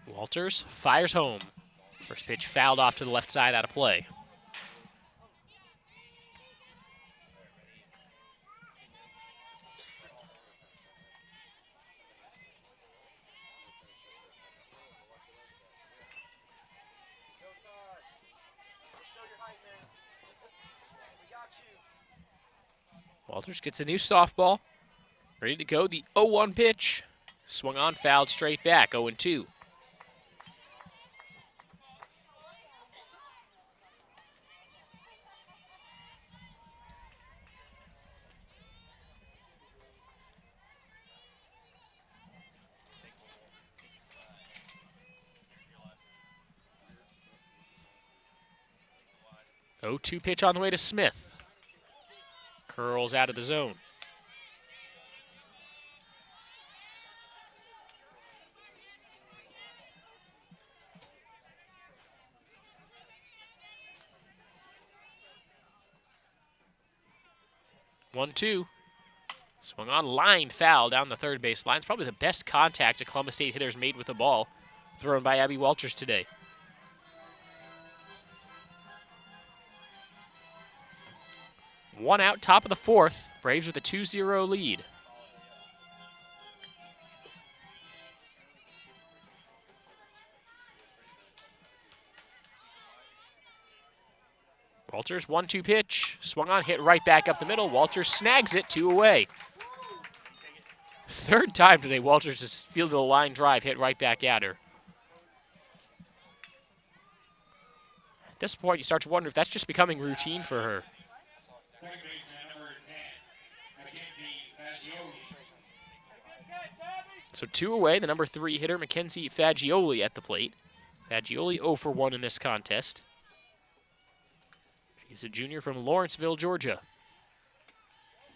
Walters fires home. First pitch fouled off to the left side, out of play. Walters gets a new softball. Ready to go. The 0-1 pitch. Swung on, fouled straight back. 0-2. Oh, 2 pitch on the way to Smith. Curls out of the zone. One, 2. Swung on, line foul down the third base line. It's probably the best contact a Columbus State hitter's made with the ball thrown by Abby Walters today. One out, top of the 4th. Braves with a 2-0 lead. Walters, 1-2 pitch. Swung on, hit right back up the middle. Walters snags it, 2 away. Third time today, Walters has fielded a line drive, hit right back at her. At this point, you start to wonder if that's just becoming routine for her. So 2 away, the number 3 hitter, Mackenzie Fagioli at the plate. Fagioli 0 for 1 in this contest. She's a junior from Lawrenceville, Georgia.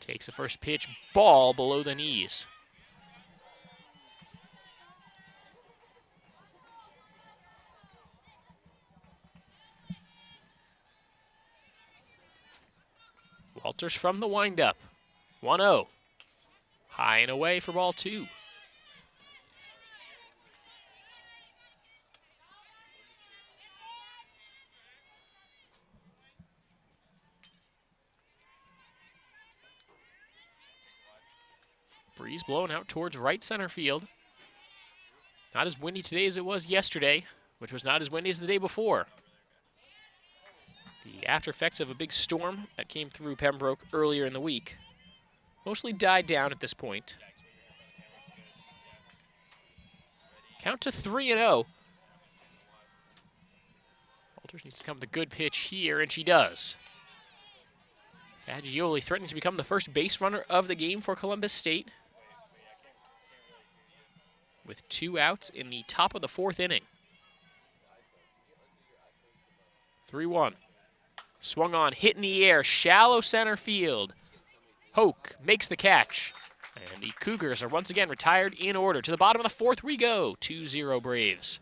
Takes the first pitch, ball below the knees. Walters from the windup. 1-0. High and away for ball 2. Breeze blowing out towards right center field. Not as windy today as it was yesterday, which was not as windy as the day before. The after effects of a big storm that came through Pembroke earlier in the week mostly died down at this point. Count to 3-0. Walters needs to come with a good pitch here, and she does. Fagioli threatening to become the first base runner of the game for Columbus State, with 2 outs in the top of the 4th inning. 3-1. Swung on, hit in the air, shallow center field. Hoke makes the catch. And the Cougars are once again retired in order. To the bottom of the 4th we go. 2-0 Braves.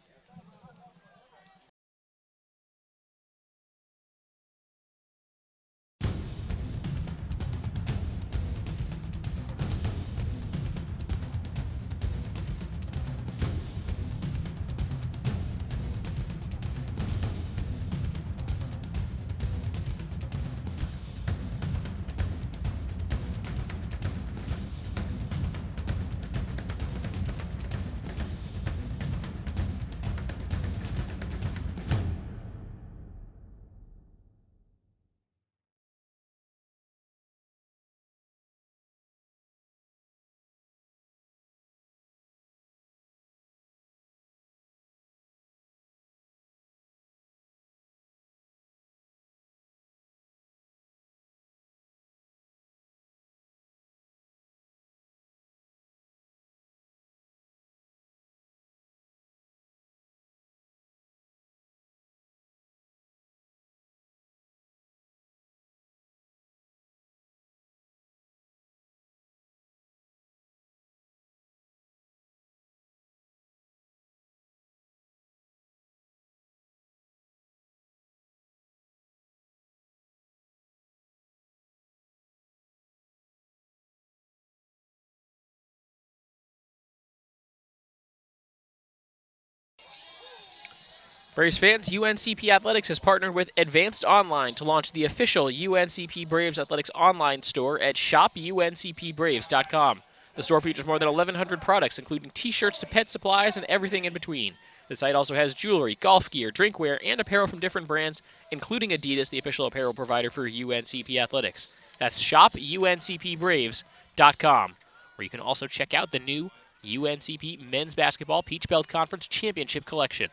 Braves fans, UNCP Athletics has partnered with Advanced Online to launch the official UNCP Braves Athletics online store at shopuncpbraves.com. The store features more than 1,100 products, including t-shirts to pet supplies and everything in between. The site also has jewelry, golf gear, drinkware, and apparel from different brands, including Adidas, the official apparel provider for UNCP Athletics. That's shopuncpbraves.com, where you can also check out the new UNCP Men's Basketball Peach Belt Conference Championship Collection.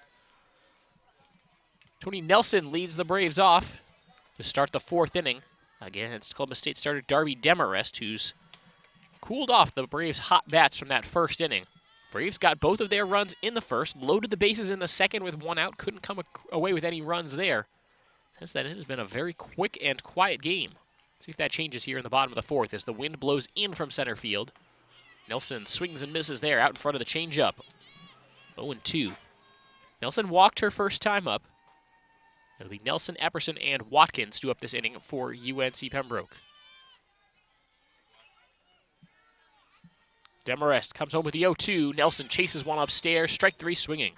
Tony Nelson leads the Braves off to start the fourth inning against Columbus State starter Darby Demarest, who's cooled off the Braves' hot bats from that first inning. Braves got both of their runs in the first, loaded the bases in the second with one out, couldn't come away with any runs there. Since then, it has been a very quick and quiet game. See if that changes here in the bottom of the fourth as the wind blows in from center field. Nelson swings and misses there out in front of the changeup. 0-2. Nelson walked her first time up. It'll be Nelson, Epperson, and Watkins to up this inning for UNC Pembroke. Demarest comes home with the 0-2. Nelson chases one upstairs. Strike three swinging.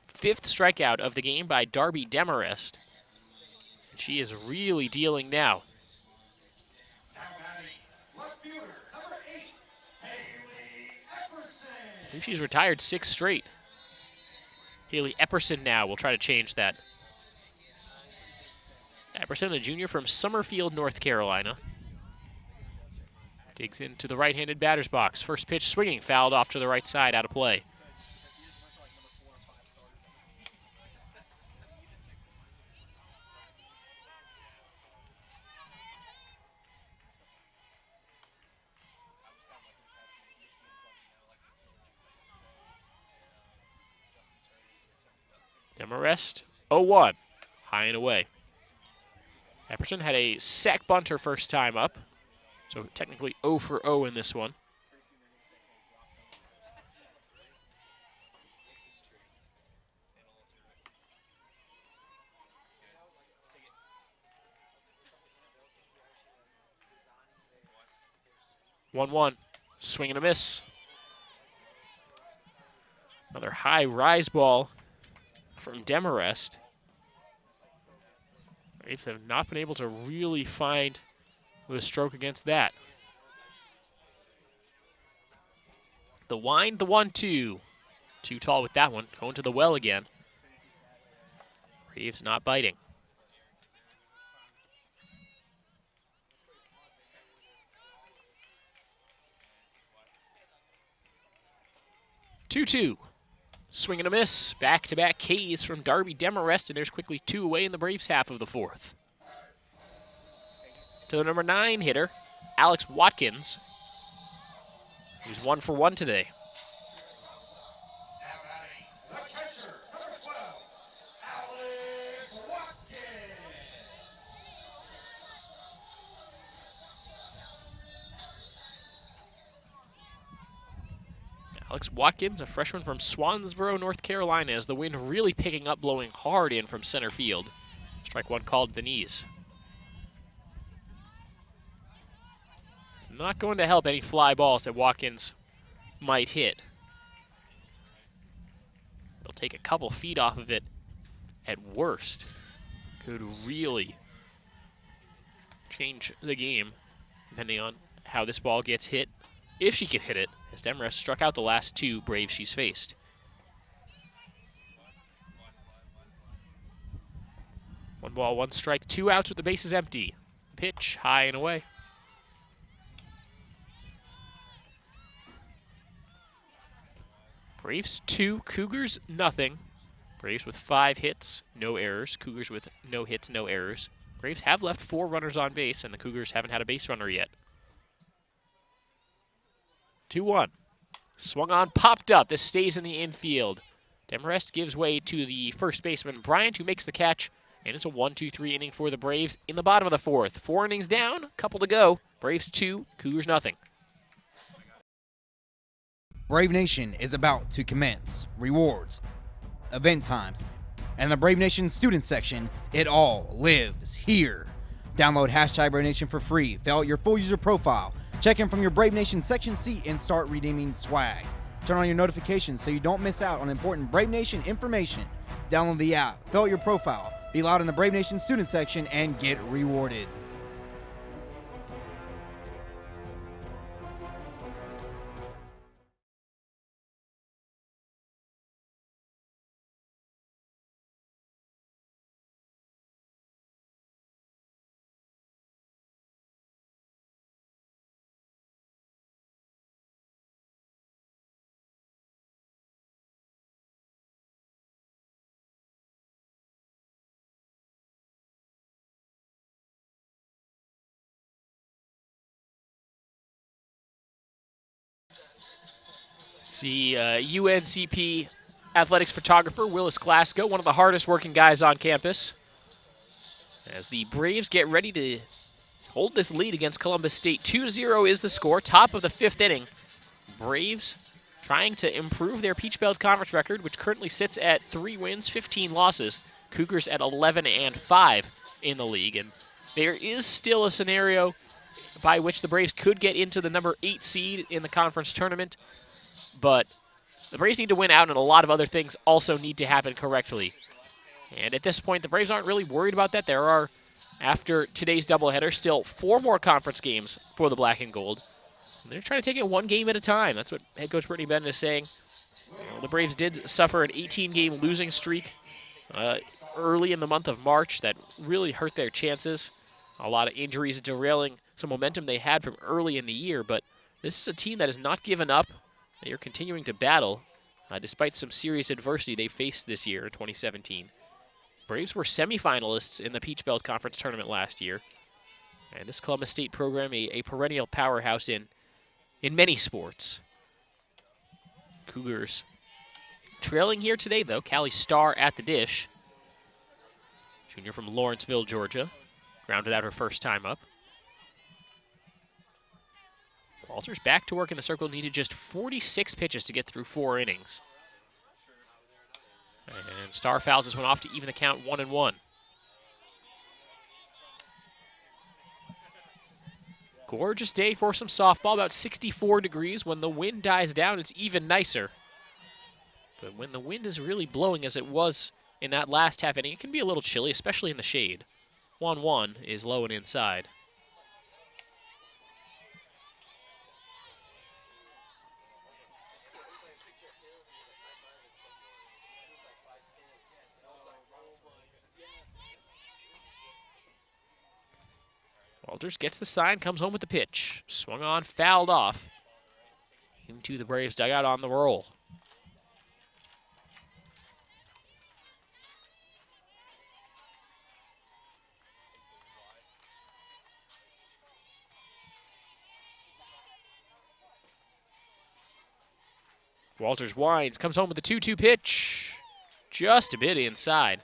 Fifth strikeout of the game by Darby Demarest. And she is really dealing now. I think she's retired 6 straight. Haley Epperson now will try to change that. Epperson, a junior from Summerfield, North Carolina. Digs into the right-handed batter's box. First pitch swinging, fouled off to the right side, out of play. Demarest, 0-1, high and away. Epperson had a sac bunt her first time up, so technically 0 for 0 in this one. One, swing and a miss. Another high rise ball from Demarest. Braves have not been able to really find the stroke against that. The wind, the 1-2. Too tall with that one. Going to the well again. Braves not biting. Two. Swing and a miss. Back-to-back Ks from Darby Demarest, and there's quickly 2 away in the Braves' half of the fourth. To the number 9 hitter, Alex Watkins, who's 1 for 1 today. Alex Watkins, a freshman from Swansboro, North Carolina, as the wind really picking up, blowing hard in from center field. Strike one called to the knees. It's not going to help any fly balls that Watkins might hit. They'll take a couple feet off of it at worst. Could really change the game, depending on how this ball gets hit, if she can hit it, as Demarest struck out the last 2 Braves she's faced. One ball, 1 strike, 2 outs with the bases empty. Pitch, high and away. Braves 2, Cougars nothing. Braves with 5 hits, no errors. Cougars with no hits, no errors. Braves have left 4 runners on base, and the Cougars haven't had a base runner yet. 2-1. Swung on, popped up. This stays in the infield. Demarest gives way to the first baseman, Bryant, who makes the catch. And it's a 1-2-3 inning for the Braves in the bottom of the fourth. 4 innings down, a couple to go. Braves 2, Cougars nothing. Brave Nation is about to commence. Rewards, event times, and the Brave Nation student section, it all lives here. Download #BraveNation for free. Fill out your full user profile. Check in from your Brave Nation section seat and start redeeming swag. Turn on your notifications so you don't miss out on important Brave Nation information. Download the app, fill out your profile, be loud in the Brave Nation student section, and get rewarded. See UNCP athletics photographer Willis Glasgow, one of the hardest working guys on campus, as the Braves get ready to hold this lead against Columbus State. 2-0 is the score, top of the 5th inning. Braves trying to improve their Peach Belt Conference record, which currently sits at 3 wins, 15 losses. Cougars at 11-5 in the league, and there is still a scenario by which the Braves could get into the number 8 seed in the conference tournament, but the Braves need to win out, and a lot of other things also need to happen correctly. And at this point, the Braves aren't really worried about that. There are, after today's doubleheader, still 4 more conference games for the Black and Gold. And they're trying to take it one game at a time. That's what head coach Brittany Bennett is saying. Well, the Braves did suffer an 18-game losing streak early in the month of March that really hurt their chances. A lot of injuries derailing some momentum they had from early in the year, but this is a team that has not given up. They are continuing to battle despite some serious adversity they faced this year in 2017. Braves were semifinalists in the Peach Belt Conference tournament last year. And this Columbus State program, a perennial powerhouse in many sports. Cougars trailing here today, though. Callie Starr at the dish. Junior from Lawrenceville, Georgia. Grounded out her first time up. Walters back to work in the circle, needed just 46 pitches to get through 4 innings. And Starr fouls this one off to even the count 1-1. Gorgeous day for some softball, about 64 degrees. When the wind dies down, it's even nicer. But when the wind is really blowing as it was in that last half inning, it can be a little chilly, especially in the shade. 1-1 is low and inside. Walters gets the sign, comes home with the pitch. Swung on, fouled off. Into the Braves dugout on the roll. Walters winds, comes home with the 2-2 pitch. Just a bit inside.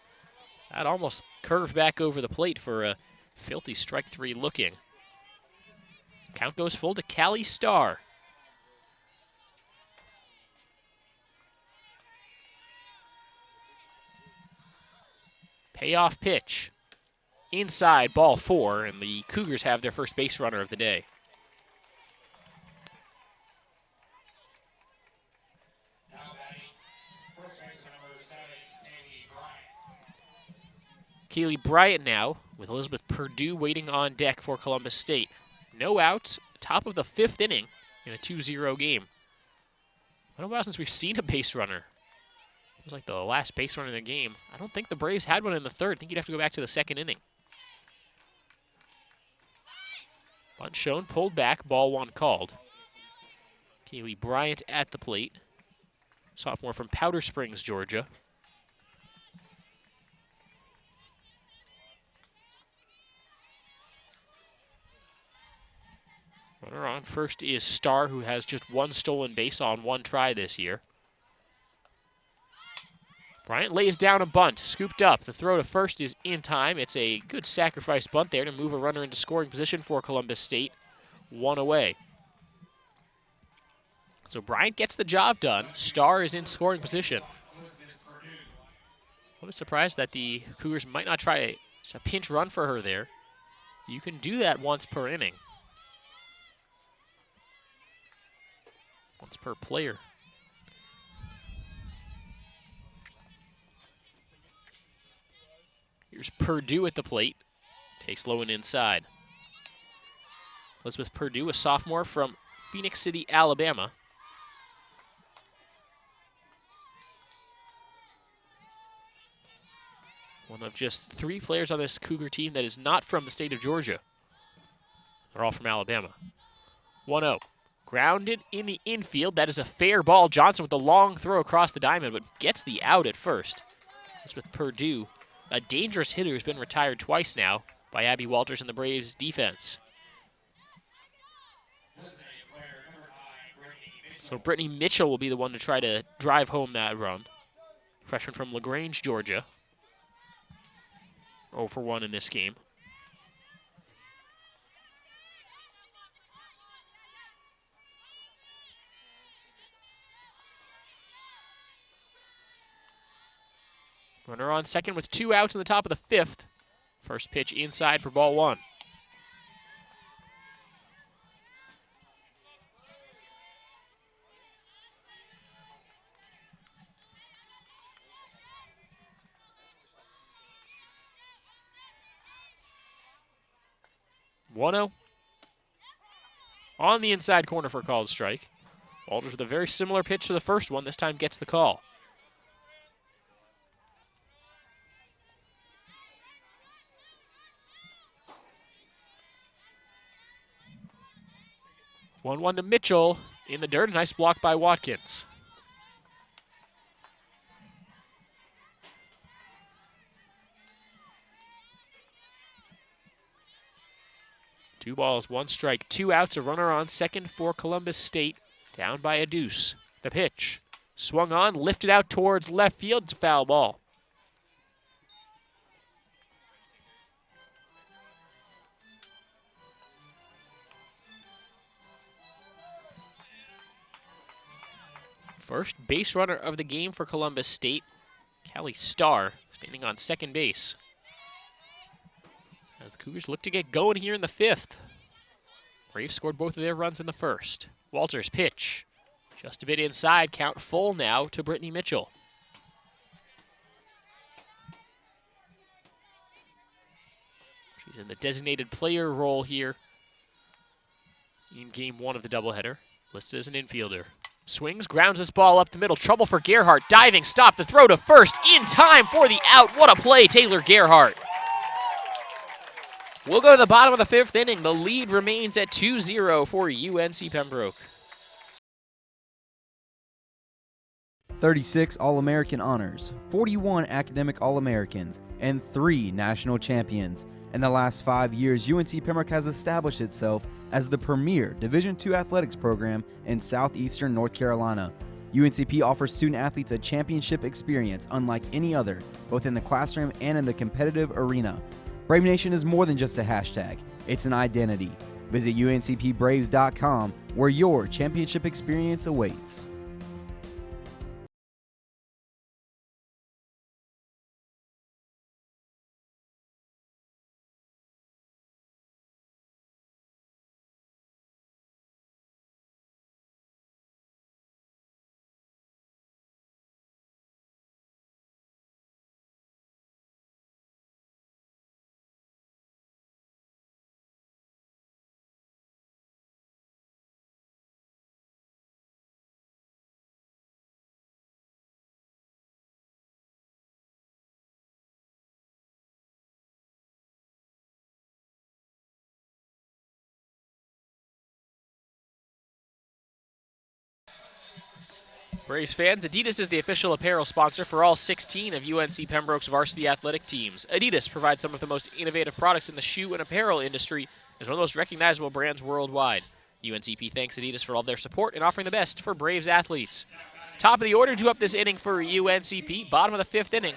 That almost curved back over the plate for a filthy strike 3 looking. Count goes full to Callie Starr. Payoff pitch. Inside, ball 4, and the Cougars have their first base runner of the day. Kaylee Bryant now, with Elizabeth Purdue waiting on deck for Columbus State. No outs, top of the 5th inning in a 2-0 game. Been a while since we've seen a base runner. It was like the last base runner in the game. I don't think the Braves had one in the 3rd. I think you'd have to go back to the 2nd inning. Bunt shown, pulled back, ball 1 called. Kaylee Bryant at the plate. Sophomore from Powder Springs, Georgia. Runner on first is Starr, who has just 1 stolen base on 1 try this year. Bryant lays down a bunt, scooped up. The throw to first is in time. It's a good sacrifice bunt there to move a runner into scoring position for Columbus State. 1 away. So Bryant gets the job done. Starr is in scoring position. What a surprise that the Cougars might not try a pinch run for her there. You can do that once per inning. Once per player. Here's Purdue at the plate. Takes low and inside. Elizabeth Purdue, a sophomore from Phoenix City, Alabama. One of just 3 players on this Cougar team that is not from the state of Georgia. They're all from Alabama. 1-0. Grounded in the infield. That is a fair ball. Johnson with the long throw across the diamond, but gets the out at first. That's with Purdue. A dangerous hitter who's been retired twice now by Abby Walters and the Braves defense. So Brittany Mitchell will be the one to try to drive home that run. Freshman from LaGrange, Georgia. 0 for 1 in this game. Runner on second with 2 outs in the top of the 5th. First pitch inside for ball 1. On the inside corner for a called strike. Walters with a very similar pitch to the first one. This time gets the call. One to Mitchell in the dirt. A nice block by Watkins. Two balls, 1 strike, 2 outs. A runner on second for Columbus State. Down by a deuce. The pitch. Swung on, lifted out towards left field. It's a foul ball. First base runner of the game for Columbus State, Callie Starr, standing on second base. As the Cougars look to get going here in the 5th. Braves scored both of their runs in the first. Walters pitch. Just a bit inside, count full now to Brittany Mitchell. She's in the designated player role here in game 1 of the doubleheader, listed as an infielder. Swings, grounds this ball up the middle. Trouble for Gerhardt. Diving stop. The throw to first. In time for the out. What a play, Taylor Gerhardt. We'll go to the bottom of the 5th inning. The lead remains at 2-0 for UNC Pembroke. 36 All-American honors, 41 academic All-Americans, and 3 national champions. In the last 5 years, UNC Pembroke has established itself as the premier Division II athletics program in southeastern North Carolina. UNCP offers student athletes a championship experience unlike any other, both in the classroom and in the competitive arena. Brave Nation is more than just a hashtag, it's an identity. Visit uncpbraves.com where your championship experience awaits. Braves fans, Adidas is the official apparel sponsor for all 16 of UNC Pembroke's varsity athletic teams. Adidas provides some of the most innovative products in the shoe and apparel industry as one of the most recognizable brands worldwide. UNCP thanks Adidas for all their support and offering the best for Braves athletes. Top of the order to up this inning for UNCP, bottom of the 5th inning.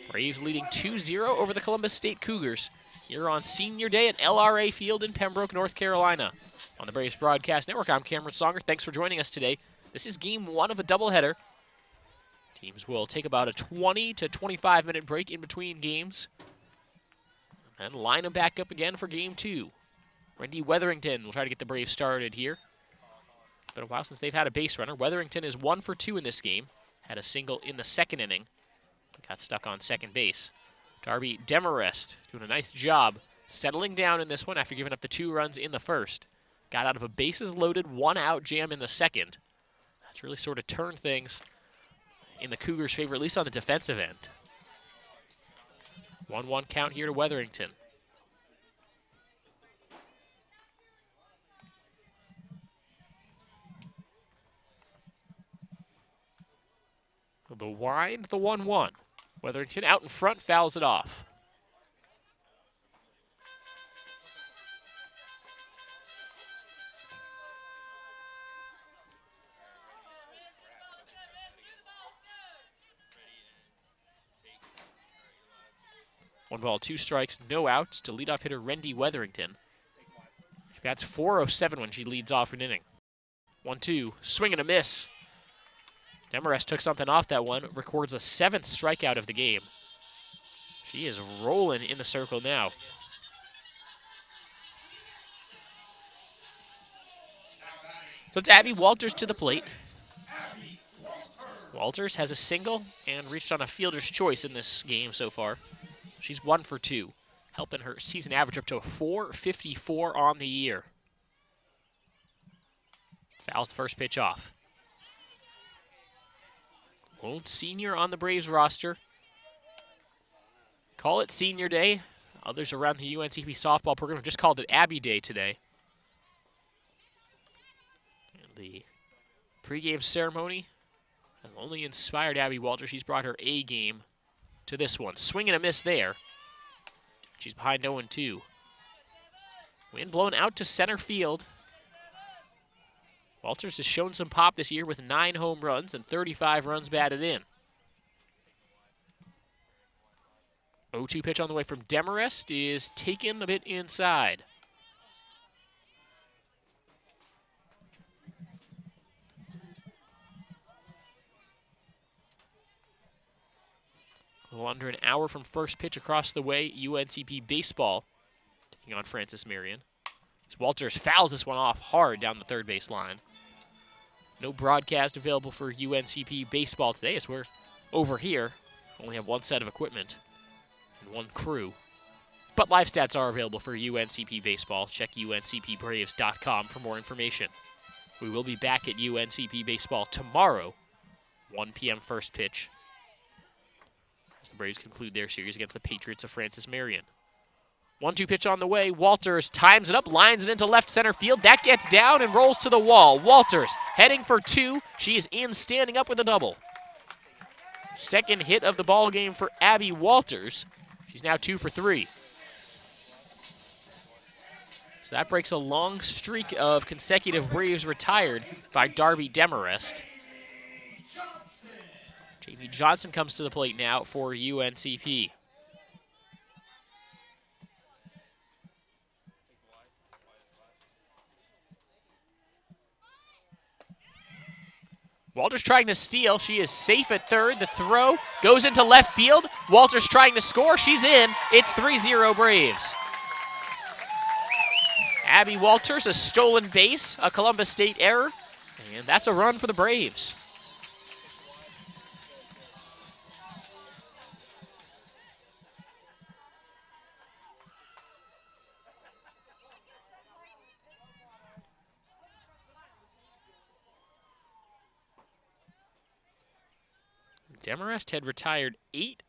Braves leading 2-0 over the Columbus State Cougars here on Senior Day at LRA Field in Pembroke, North Carolina. On the Braves Broadcast Network, I'm Cameron Songer. Thanks for joining us today. This is game 1 of a doubleheader. Teams will take about a 20 to 25-minute break in between games and line them back up again for game 2. Randy Wetherington will try to get the Braves started here. It's been a while since they've had a base runner. Wetherington is 1 for 2 in this game. Had a single in the 2nd inning, but got stuck on second base. Darby Demarest doing a nice job settling down in this one after giving up the 2 runs in the first. Got out of a bases-loaded 1-out jam in the second. That's really sort of turned things in the Cougars' favor, at least on the defensive end. 1-1 count here to Wetherington. The wind, the 1-1. Wetherington out in front, fouls it off. One ball, 2 strikes, no outs to leadoff hitter Rendy Wetherington. She bats .407 when she leads off an inning. 1-2, swing and a miss. Demarest took something off that one, records a 7th strikeout of the game. She is rolling in the circle now. So it's Abby Walters to the plate. Walters has a single and reached on a fielder's choice in this game so far. She's 1 for 2, helping her season average up to a .454 on the year. Fouls the first pitch off. Lone senior on the Braves roster. Call it Senior Day. Others around the UNCP softball program have just called it Abby Day today. And the pregame ceremony has only inspired Abby Walters. She's brought her A game to this one. Swing and a miss there. She's behind 0-2. Wind blown out to center field. Walters has shown some pop this year with 9 home runs and 35 runs batted in. 0-2 pitch on the way from Demarest is taken a bit inside. A little under an hour from first pitch across the way, UNCP baseball taking on Francis Marion. As Walters fouls this one off hard down the third base line. No broadcast available for UNCP baseball today as we're over here. Only have 1 set of equipment and 1 crew. But live stats are available for UNCP baseball. Check uncpbraves.com for more information. We will be back at UNCP baseball tomorrow, 1 p.m. first pitch, as the Braves conclude their series against the Patriots of Francis Marion. 1-2 pitch on the way. Walters times it up, lines it into left center field. That gets down and rolls to the wall. Walters heading for 2. She is in, standing up with a double. Second hit of the ball game for Abby Walters. She's now 2 for 3. So that breaks a long streak of consecutive Braves retired by Darby Demarest. Jamie Johnson comes to the plate now for UNCP. Walters trying to steal. She is safe at third. The throw goes into left field. Walters trying to score. She's in. It's 3-0 Braves. Abby Walters, a stolen base, a Columbus State error, and that's a run for the Braves. Demarest had retired 8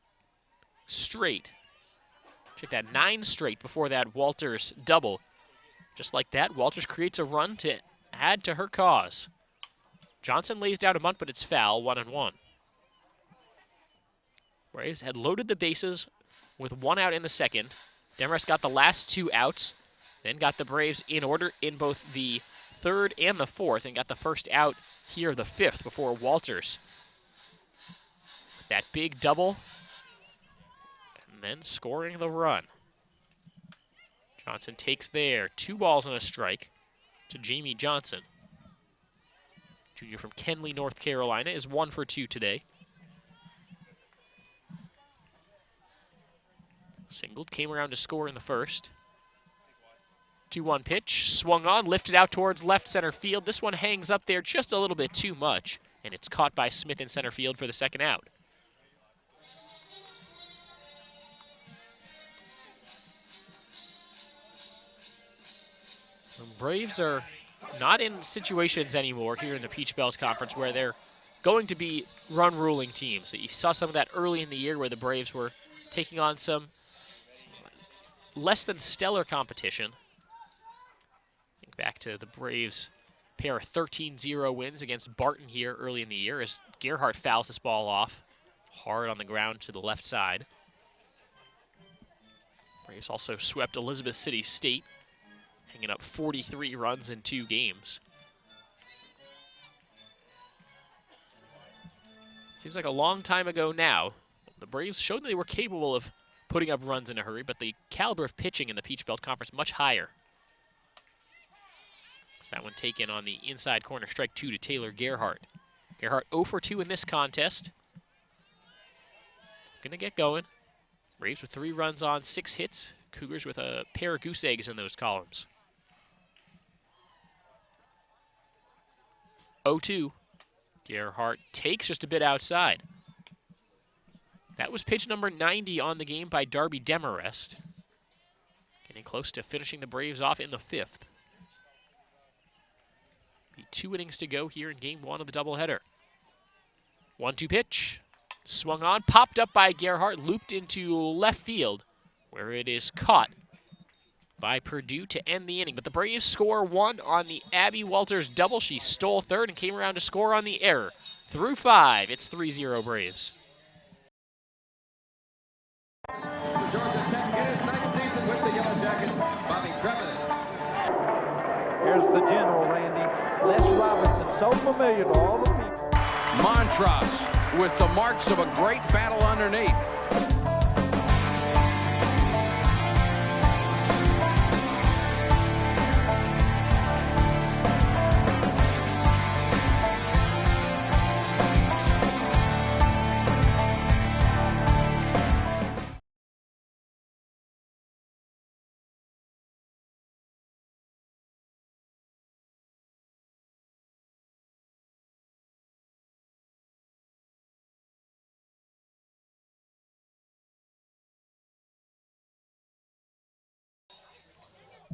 straight. Check that, 9 straight before that Walters double. Just like that, Walters creates a run to add to her cause. Johnson lays down a bunt, but it's foul, 1-1. Braves had loaded the bases with 1 out in the second. Demarest got the last 2 outs, then got the Braves in order in both the third and the fourth, and got the first out here of the 5th before Walters. That big double, and then scoring the run. Johnson takes there. 2 balls and a strike to Jamie Johnson. Junior from Kenly, North Carolina, is 1 for 2 today. Singled, came around to score in the first. 2-1 pitch, swung on, lifted out towards left center field. This one hangs up there just a little bit too much, and it's caught by Smith in center field for the second out. The Braves are not in situations anymore here in the Peach Belt Conference where they're going to be run-ruling teams. You saw some of that early in the year where the Braves were taking on some less than stellar competition. Think back to the Braves' pair of 13-0 wins against Barton here early in the year as Gerhardt fouls this ball off hard on the ground to the left side. Braves also swept Elizabeth City State, hanging up 43 runs in 2 games. Seems like a long time ago now. The Braves showed they were capable of putting up runs in a hurry, but the caliber of pitching in the Peach Belt Conference much higher. So that one taken on the inside corner, strike 2 to Taylor Gerhardt. Gerhardt 0 for 2 in this contest. Gonna get going. Braves with 3 runs on 6 hits. Cougars with a pair of goose eggs in those columns. 0-2. Gerhardt takes just a bit outside. That was pitch number 90 on the game by Darby Demarest. Getting close to finishing the Braves off in the 5th. Be 2 innings to go here in game 1 of the doubleheader. 1-2 pitch. Swung on, popped up by Gerhardt, looped into left field, where it is caught by Purdue to end the inning. But the Braves score 1 on the Abby Walters double. She stole third and came around to score on the error. Through 5, it's 3-0 Braves. Georgia Tech in his 9th season with the Yellow Jackets, Bobby Cremens. Here's the general, Randy. Les Robinson, so familiar to all the people. Montross with the marks of a great battle underneath.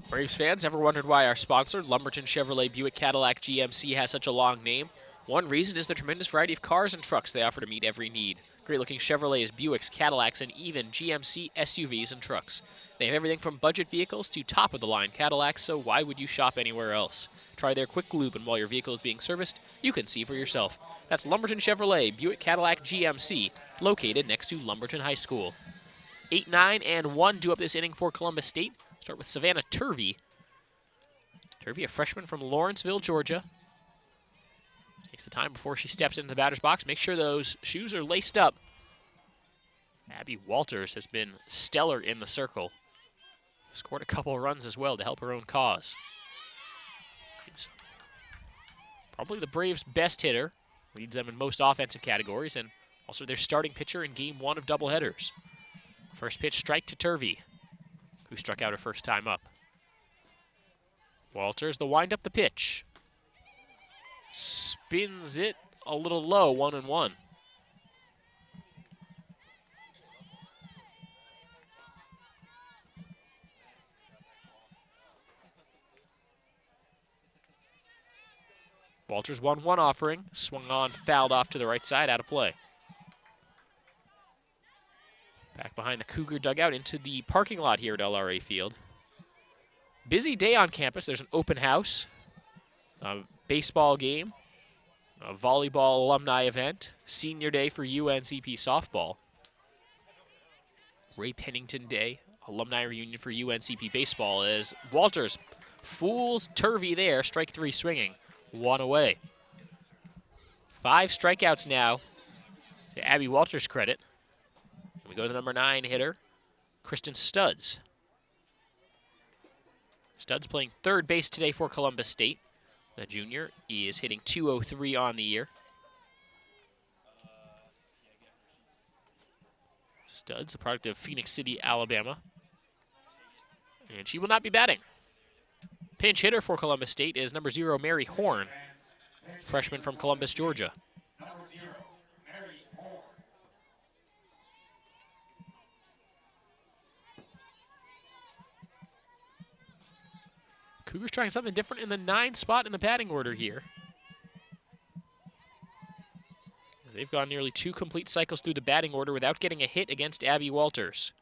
Braves fans, ever wondered why our sponsor, Lumberton Chevrolet Buick Cadillac GMC, has such a long name? One reason is the tremendous variety of cars and trucks they offer to meet every need. Great-looking Chevrolets, Buicks, Cadillacs, and even GMC SUVs and trucks. They have everything from budget vehicles to top-of-the-line Cadillacs, so why would you shop anywhere else? Try their quick lube, and while your vehicle is being serviced, you can see for yourself. That's Lumberton Chevrolet Buick Cadillac GMC, located next to Lumberton High School. 8, 9, and 1 due up this inning for Columbus State. Start with Savannah Turvey. Turvey, a freshman from Lawrenceville, Georgia. Takes the time before she steps into the batter's box. Make sure those shoes are laced up. Abby Walters has been stellar in the circle. Scored a couple of runs as well to help her own cause. She's probably the Braves' best hitter. Leads them in most offensive categories, and also their starting pitcher in game 1 of doubleheaders. First pitch strike to Turvey, who struck out her first time up. Walters, the wind up the pitch. Spins it a little low, 1-1. Walters 1-1 offering, swung on, fouled off to the right side, out of play. Back behind the Cougar dugout into the parking lot here at LRA Field. Busy day on campus. There's an open house, a baseball game, a volleyball alumni event, senior day for UNCP softball. Ray Pennington Day, alumni reunion for UNCP baseball as Walters fools Turvey there, strike 3 swinging, 1 away. 5 strikeouts now to Abby Walters' credit. We go to the number 9 hitter, Kristen Studds. Studds playing third base today for Columbus State. The junior is hitting .203 on the year. Studds, a product of Phoenix City, Alabama. And she will not be batting. Pinch hitter for Columbus State is number 0, Mary Horn, freshman from Columbus, Georgia. Cougars trying something different in the 9 spot in the batting order here. They've gone nearly 2 complete cycles through the batting order without getting a hit against Abby Walters.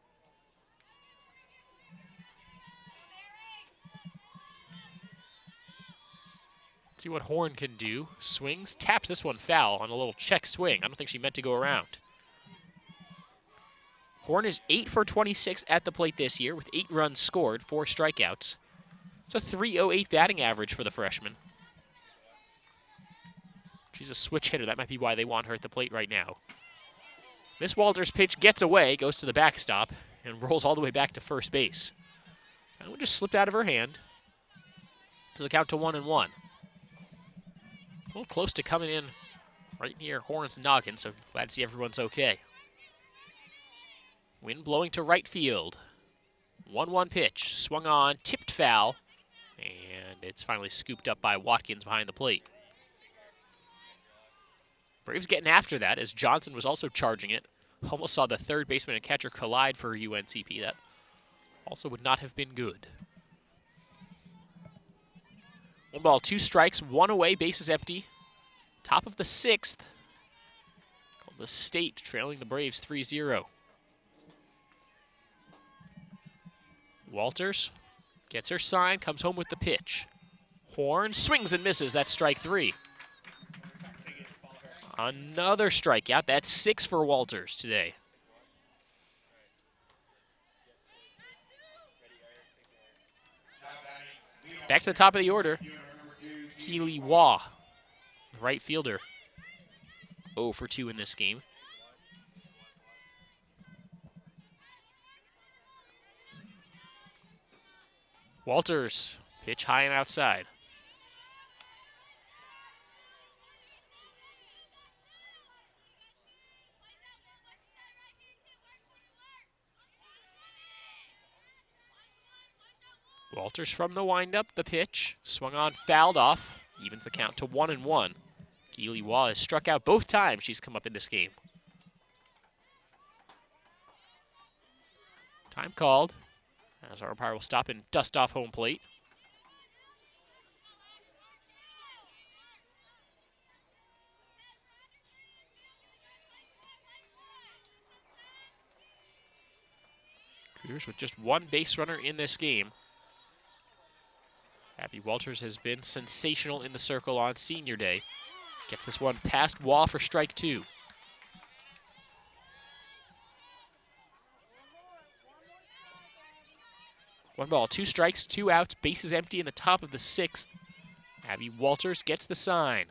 Let's see what Horn can do. Swings, taps this one foul on a little check swing. I don't think she meant to go around. Horn is 8 for 26 at the plate this year with 8 runs scored, 4 strikeouts. It's a .308 batting average for the freshman. She's a switch hitter. That might be why they want her at the plate right now. Miss Walters' pitch gets away, goes to the backstop, and rolls all the way back to first base. That one just slipped out of her hand. So the count to 1-1. A little close to coming in right near Horn's noggin, so glad to see everyone's okay. Wind blowing to right field. 1-1 pitch, swung on, tipped foul, and it's finally scooped up by Watkins behind the plate. Braves getting after that as Johnson was also charging it. Almost saw the third baseman and catcher collide for UNCP. That also would not have been good. 1 ball, 2 strikes, 1 away, bases empty. Top of the 6th. The State trailing the Braves 3-0. Walters gets her sign, comes home with the pitch. Horn swings and misses. That's strike 3. Another strikeout. That's 6 for Walters today. Back to the top of the order. Keely Waugh, right fielder. 0 for 2 in this game. Walters, pitch high and outside. Walters from the windup, the pitch, swung on, fouled off, evens the count to 1-1. Keely Waugh has struck out both times she's come up in this game. Time called, as our umpire will stop and dust off home plate. Cougars with just 1 base runner in this game. Abby Walters has been sensational in the circle on senior day. Gets this one past Waugh for strike 2. One ball, 2 strikes, 2 outs, bases empty in the top of the 6th. Abby Walters gets the sign.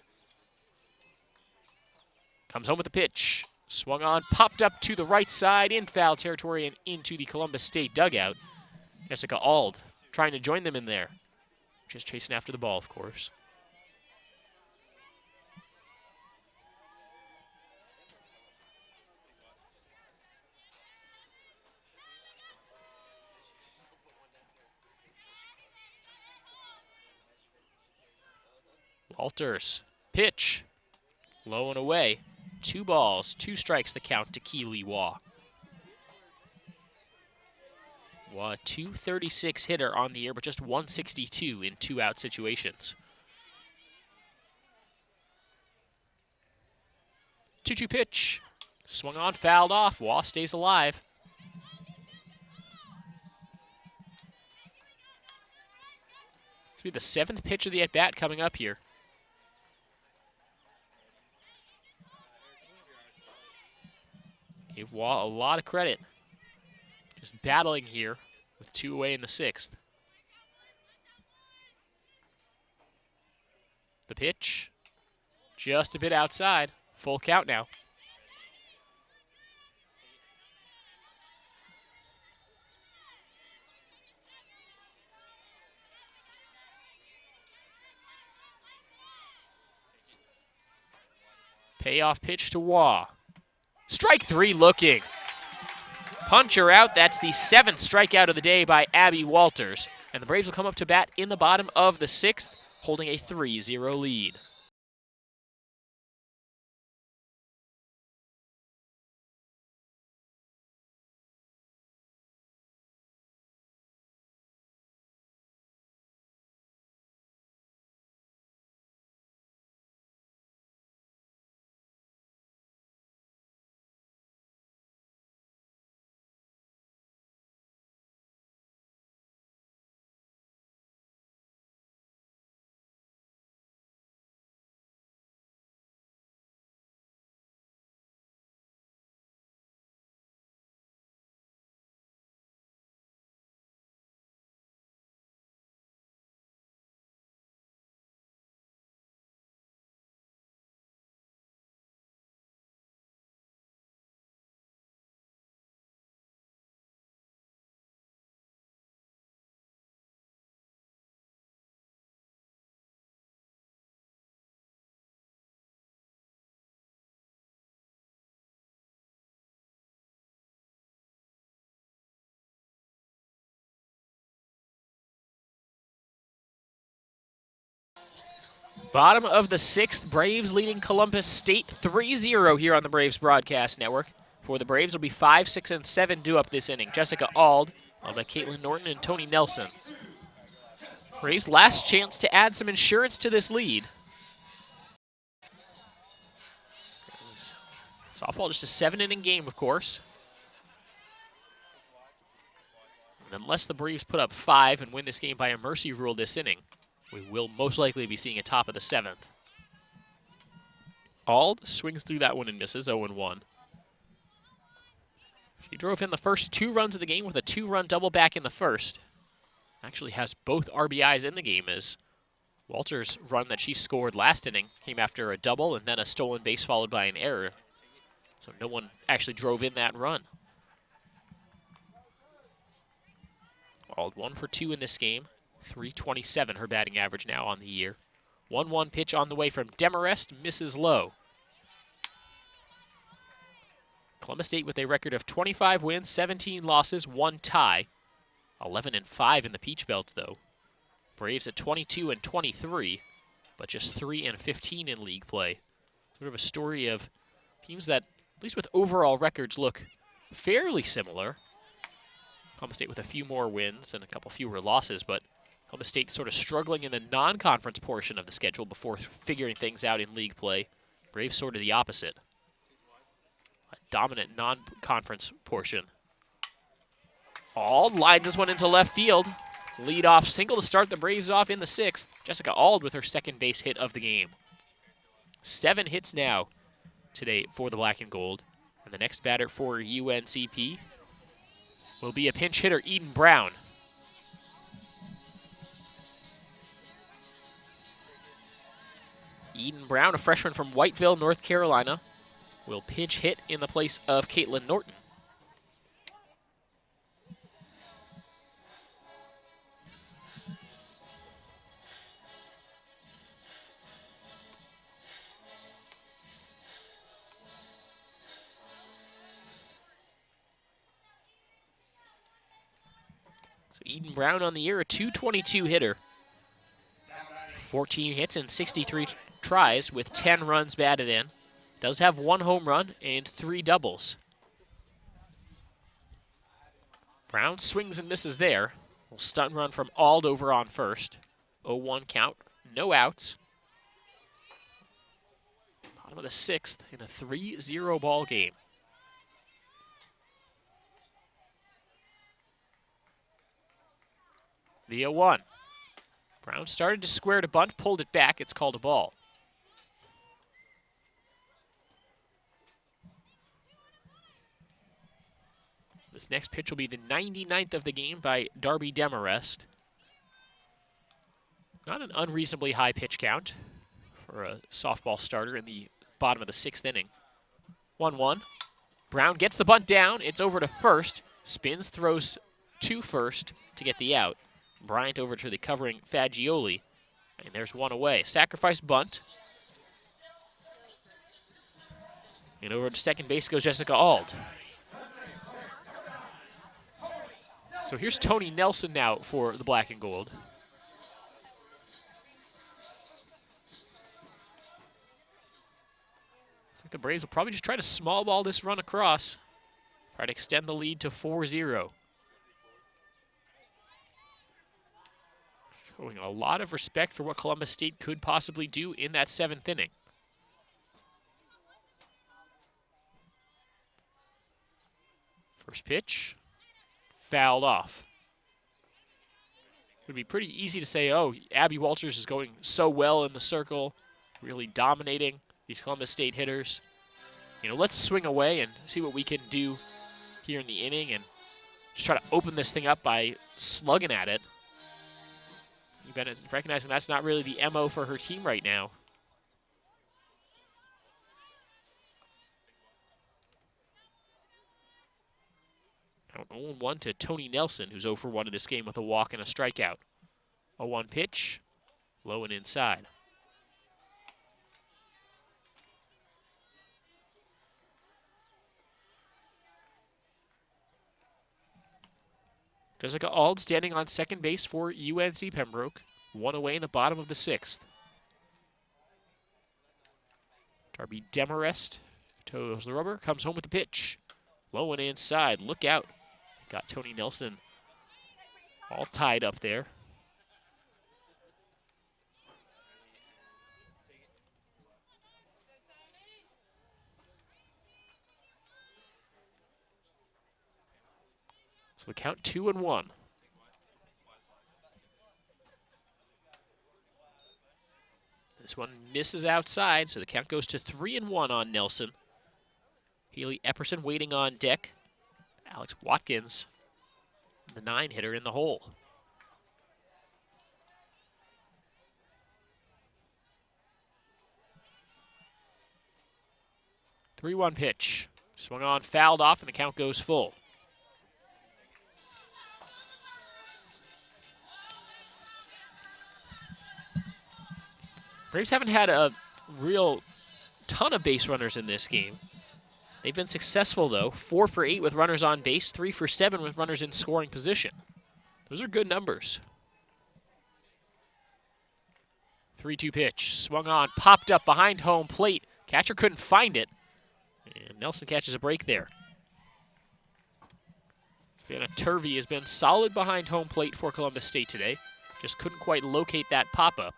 Comes home with the pitch. Swung on, popped up to the right side in foul territory and into the Columbus State dugout. Jessica Auld trying to join them in there. Just chasing after the ball, of course. Walters, pitch, low and away. 2 balls, 2 strikes, the count to Keely Waugh. Waugh, 236 hitter on the year, but just 162 in 2-out situations. 2-2 pitch, swung on, fouled off. Waugh stays alive. This will be the 7th pitch of the at-bat coming up here. Give Waugh a lot of credit. Just battling here with 2 away in the 6th. The pitch, just a bit outside. Full count now. Payoff pitch to Waugh. Strike 3 looking. Punch her out. That's the 7th strikeout of the day by Abby Walters. And the Braves will come up to bat in the bottom of the 6th, holding a 3-0 lead. Bottom of the 6th, Braves leading Columbus State 3-0 here on the Braves Broadcast Network. For the Braves, it'll be 5, 6, and 7 due up this inning. Jessica Auld, followed by Caitlin Norton and Tony Nelson. Braves' last chance to add some insurance to this lead. Softball just a 7-inning game, of course. And unless the Braves put up 5 and win this game by a mercy rule this inning, we will most likely be seeing a top of the 7th. Auld swings through that one and misses, 0-1. She drove in the first 2 runs of the game with a 2-run double back in the first. Actually has both RBIs in the game, as Walter's run that she scored last inning came after a double and then a stolen base followed by an error. So no one actually drove in that run. Auld 1 for 2 in this game. .327 her batting average now on the year. 1-1 pitch on the way from Demarest, misses low. Columbus State with a record of 25 wins, 17 losses, 1 tie. 11-5 in the Peach Belt, though. Braves at 22-23, but just 3-15 in league play. Sort of a story of teams that, at least with overall records, look fairly similar. Columbus State with a few more wins and a couple fewer losses, but Columbus State sort of struggling in the non-conference portion of the schedule before figuring things out in league play. Braves sort of the opposite. A dominant non-conference portion. Auld lined this one into left field. Lead-off single to start the Braves off in the 6th. Jessica Auld with her second base hit of the game. 7 hits now today for the Black and Gold. And the next batter for UNCP will be a pinch hitter, Eden Brown. Eden Brown, a freshman from Whiteville, North Carolina, will pinch hit in the place of Caitlin Norton. So Eden Brown on the year, a .222 hitter. 14 hits and 63 tries with 10 runs batted in. Does have 1 home run and 3 doubles. Brown swings and misses there. Will stun run from Auld over on first. 0-1 count, no outs. Bottom of the 6th in a 3-0 ball game. The 0-1. Brown started to square to bunt, pulled it back. It's called a ball. This next pitch will be the 99th of the game by Darby Demarest. Not an unreasonably high pitch count for a softball starter in the bottom of the 6th inning. 1-1. Brown gets the bunt down. It's over to first. Spins, throws to first to get the out. Bryant over to the covering Fagioli. And there's one away. Sacrifice bunt. And over to second base goes Jessica Auld. So here's Tony Nelson now for the Black and Gold. Looks like the Braves will probably just try to small ball this run across. Try to extend the lead to 4-0. Showing a lot of respect for what Columbus State could possibly do in that 7th inning. First pitch, fouled off. It would be pretty easy to say, oh, Abby Walters is going so well in the circle, really dominating these Columbus State hitters. You know, let's swing away and see what we can do here in the inning and just try to open this thing up by slugging at it. Recognizing that's not really the MO for her team right now. Now 0-1 to Tony Nelson, who's 0 for 1 in this game with a walk and a strikeout. 0-1 pitch, low and inside. Jessica Auld standing on second base for UNC Pembroke. 1 away in the bottom of the 6th. RB Demarest toes the rubber, comes home with the pitch. Low and inside, look out. Got Tony Nelson all tied up there. So the count 2-1. This one misses outside, so the count goes to 3-1 on Nelson. Haley Epperson waiting on deck. Alex Watkins, the 9-hitter in the hole. The 3-1 pitch. Swung on, fouled off, and the count goes full. Braves haven't had a real ton of base runners in this game. They've been successful, though. 4 for 8 with runners on base, 3 for 7 with runners in scoring position. Those are good numbers. 3-2 pitch. Swung on, popped up behind home plate. Catcher couldn't find it. And Nelson catches a break there. Savannah Turvey has been solid behind home plate for Columbus State today. Just couldn't quite locate that pop-up.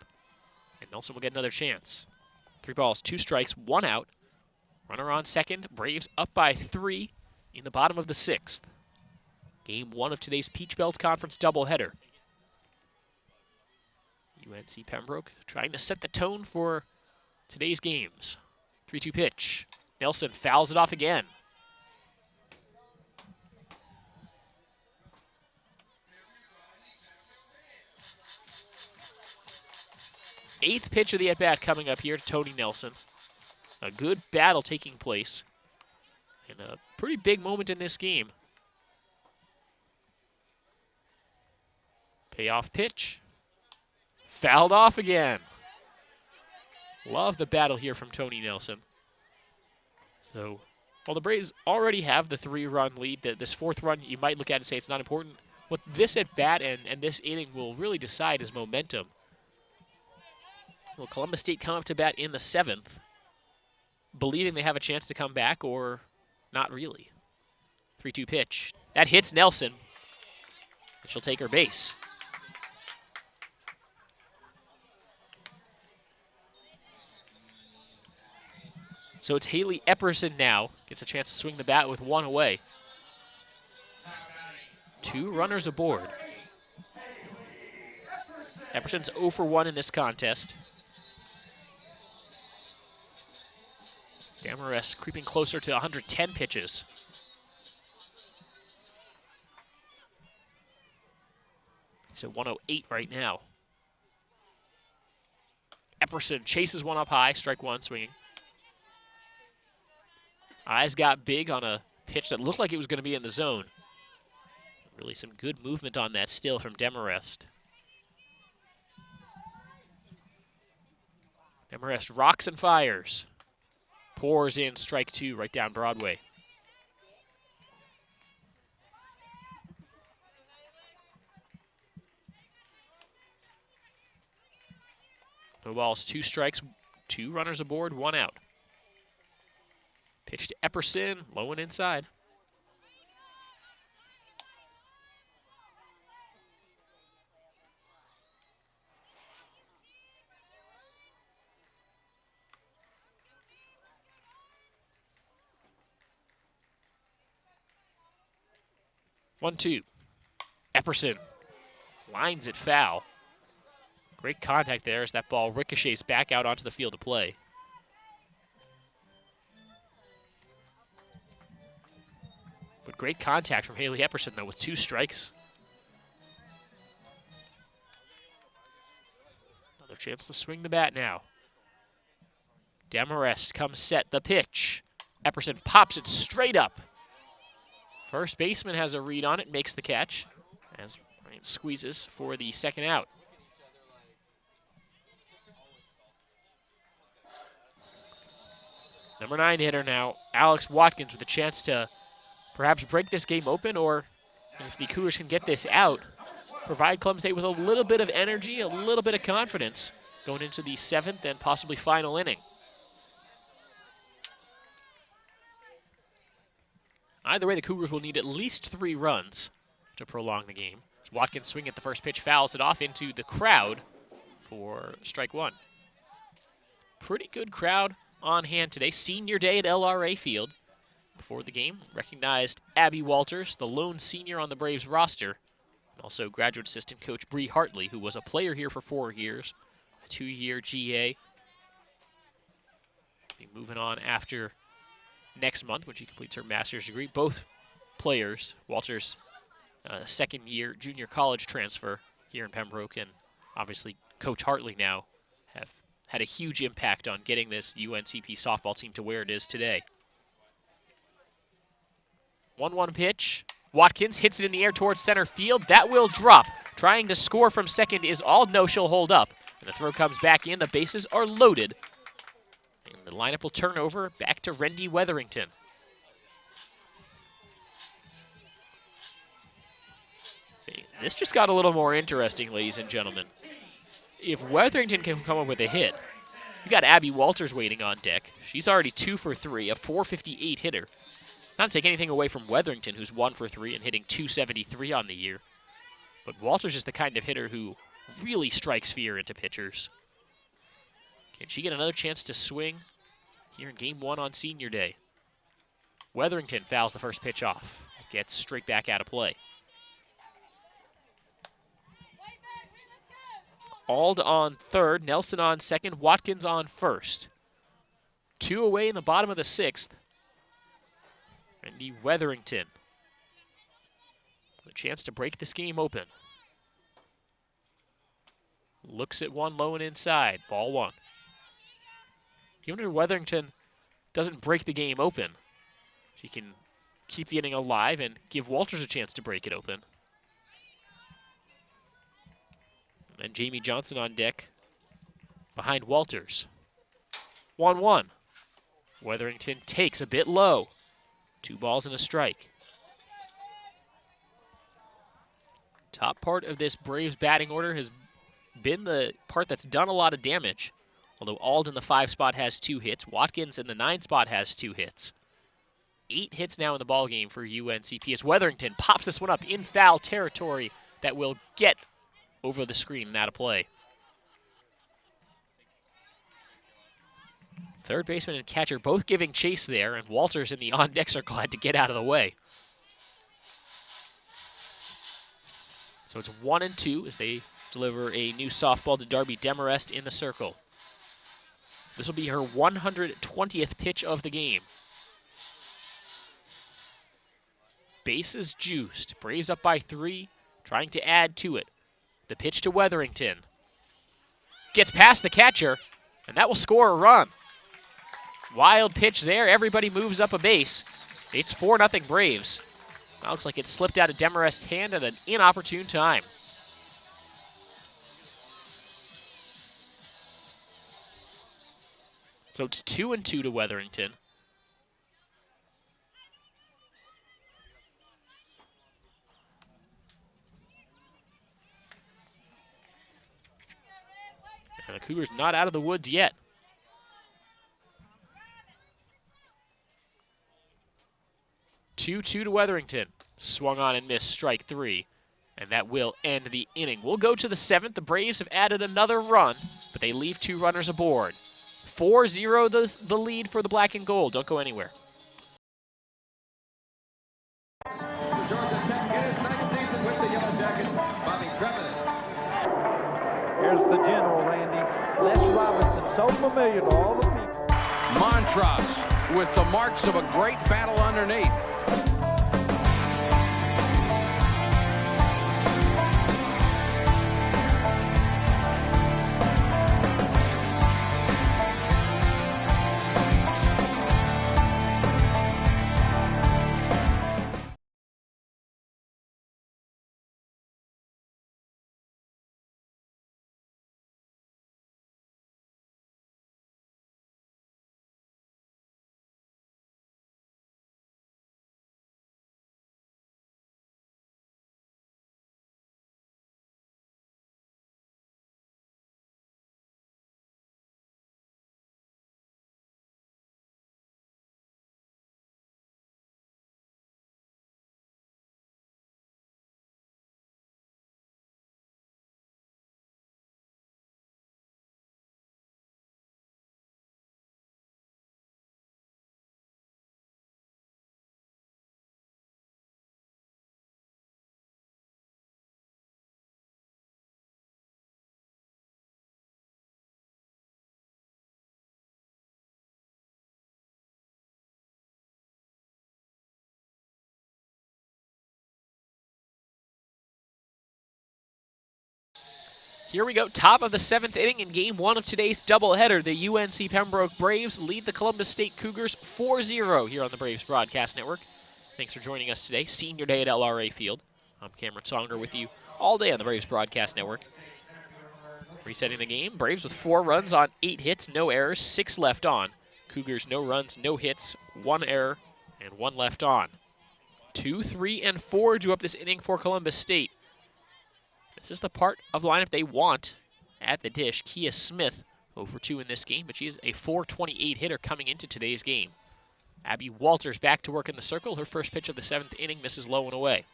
And Nelson will get another chance. 3 balls, 2 strikes, 1 out. Runner on second. Braves up by 3 in the bottom of the 6th. Game 1 of today's Peach Belt Conference doubleheader. UNC Pembroke trying to set the tone for today's games. 3-2 pitch. Nelson fouls it off again. Eighth pitch of the at-bat coming up here to Tony Nelson. A good battle taking place. And a pretty big moment in this game. Payoff pitch. Fouled off again. Love the battle here from Tony Nelson. So, while the Braves already have the 3-run lead, this 4th run you might look at and say it's not important. What this at-bat and this inning will really decide is momentum. Will Columbus State come up to bat in the 7th, believing they have a chance to come back, or not really? 3-2 pitch. That hits Nelson. And she'll take her base. So it's Haley Epperson now. Gets a chance to swing the bat with 1 away. 2 runners aboard. Epperson's 0 for 1 in this contest. Demarest creeping closer to 110 pitches. He's at 108 right now. Epperson chases one up high, strike 1, swinging. Eyes got big on a pitch that looked like it was going to be in the zone. Really some good movement on that still from Demarest. Demarest rocks and fires. Pours in strike 2 right down Broadway. No balls, 2 strikes, 2 runners aboard, 1 out. Pitch to Epperson, low and inside. One, 2. Epperson lines it foul. Great contact there as that ball ricochets back out onto the field of play. But great contact from Haley Epperson, though, with 2 strikes. Another chance to swing the bat now. Demarest comes set, the pitch. Epperson pops it straight up. First baseman has a read on it, makes the catch, as Ryan squeezes for the 2nd out. Number 9 hitter now, Alex Watkins, with a chance to perhaps break this game open, or if the Cougars can get this out, provide Columbus State with a little bit of energy, a little bit of confidence going into the 7th and possibly final inning. Either way, the Cougars will need at least 3 runs to prolong the game. Watkins swing at the first pitch, fouls it off into the crowd for strike 1. Pretty good crowd on hand today. Senior day at LRA Field. Before the game, recognized Abby Walters, the lone senior on the Braves roster, and also graduate assistant coach Bree Hartley, who was a player here for 4 years, a 2-year GA. Be moving on after next month when she completes her master's degree. Both players, Walters, second-year junior college transfer here in Pembroke, and obviously Coach Hartley now have had a huge impact on getting this UNCP softball team to where it is today. 1-1 pitch. Watkins hits it in the air towards center field. That will drop. Trying to score from second is all. No, she'll hold up. And the throw comes back in. The bases are loaded. And the lineup will turn over back to Rendy Wetherington. This just got a little more interesting, ladies and gentlemen. If Wetherington can come up with a hit, you got Abby Walters waiting on deck. She's already 2 for 3, a .458 hitter. Not to take anything away from Wetherington, who's 1 for 3 and hitting .273 on the year. But Walters is the kind of hitter who really strikes fear into pitchers. Can she get another chance to swing here in Game 1 on Senior Day? Wetherington fouls the first pitch off. Gets straight back out of play. Ald on third, Nelson on second, Watkins on first. 2 away in the bottom of the 6th. Rendy Wetherington. A chance to break this game open. Looks at one low and inside. Ball 1. Even if Wetherington doesn't break the game open, she can keep the inning alive and give Walters a chance to break it open. And Jamie Johnson on deck behind Walters. 1-1. Wetherington takes a bit low. 2 balls and a strike. Top part of this Braves batting order has been the part that's done a lot of damage. Although Ald in the 5 spot has 2 hits, Watkins in the 9 spot has 2 hits. 8 hits now in the ballgame for UNCP as Wetherington pops this one up in foul territory that will get over the screen and out of play. Third baseman and catcher both giving chase there, and Walters and the on-decks are glad to get out of the way. So it's 1-2 as they deliver a new softball to Darby Demarest in the circle. This will be her 120th pitch of the game. Bases juiced. Braves up by 3, trying to add to it. The pitch to Wetherington. Gets past the catcher, and that will score a run. Wild pitch there. Everybody moves up a base. It's 4-0 Braves. That looks like it slipped out of Demarest's hand at an inopportune time. So it's 2-2 to Wetherington. And the Cougars not out of the woods yet. Two to Wetherington. Swung on and missed, strike 3. And that will end the inning. We'll go to the 7th. The Braves have added another run, but they leave 2 runners aboard. 4-0 the lead for the black and gold. Don't go anywhere. Georgia Tech in his 9th season with the Yellow Jackets, Bobby Cremon. Here's the general, Randy. Les Robinson, so familiar to all the people. Montross with the marks of a great battle underneath. Here we go, top of the 7th inning in game 1 of today's doubleheader. The UNC Pembroke Braves lead the Columbus State Cougars 4-0 here on the Braves Broadcast Network. Thanks for joining us today, senior day at LRA Field. I'm Cameron Songer with you all day on the Braves Broadcast Network. Resetting the game, Braves with 4 runs on 8 hits, no errors, 6 left on. Cougars no runs, no hits, 1 error, and 1 left on. 2, 3, and 4 drew up this inning for Columbus State. This is the part of the lineup they want at the dish. Kia Smith, 0 for 2 in this game, but she is a .428 hitter coming into today's game. Abby Walters back to work in the circle. Her first pitch of the 7th inning misses low and away.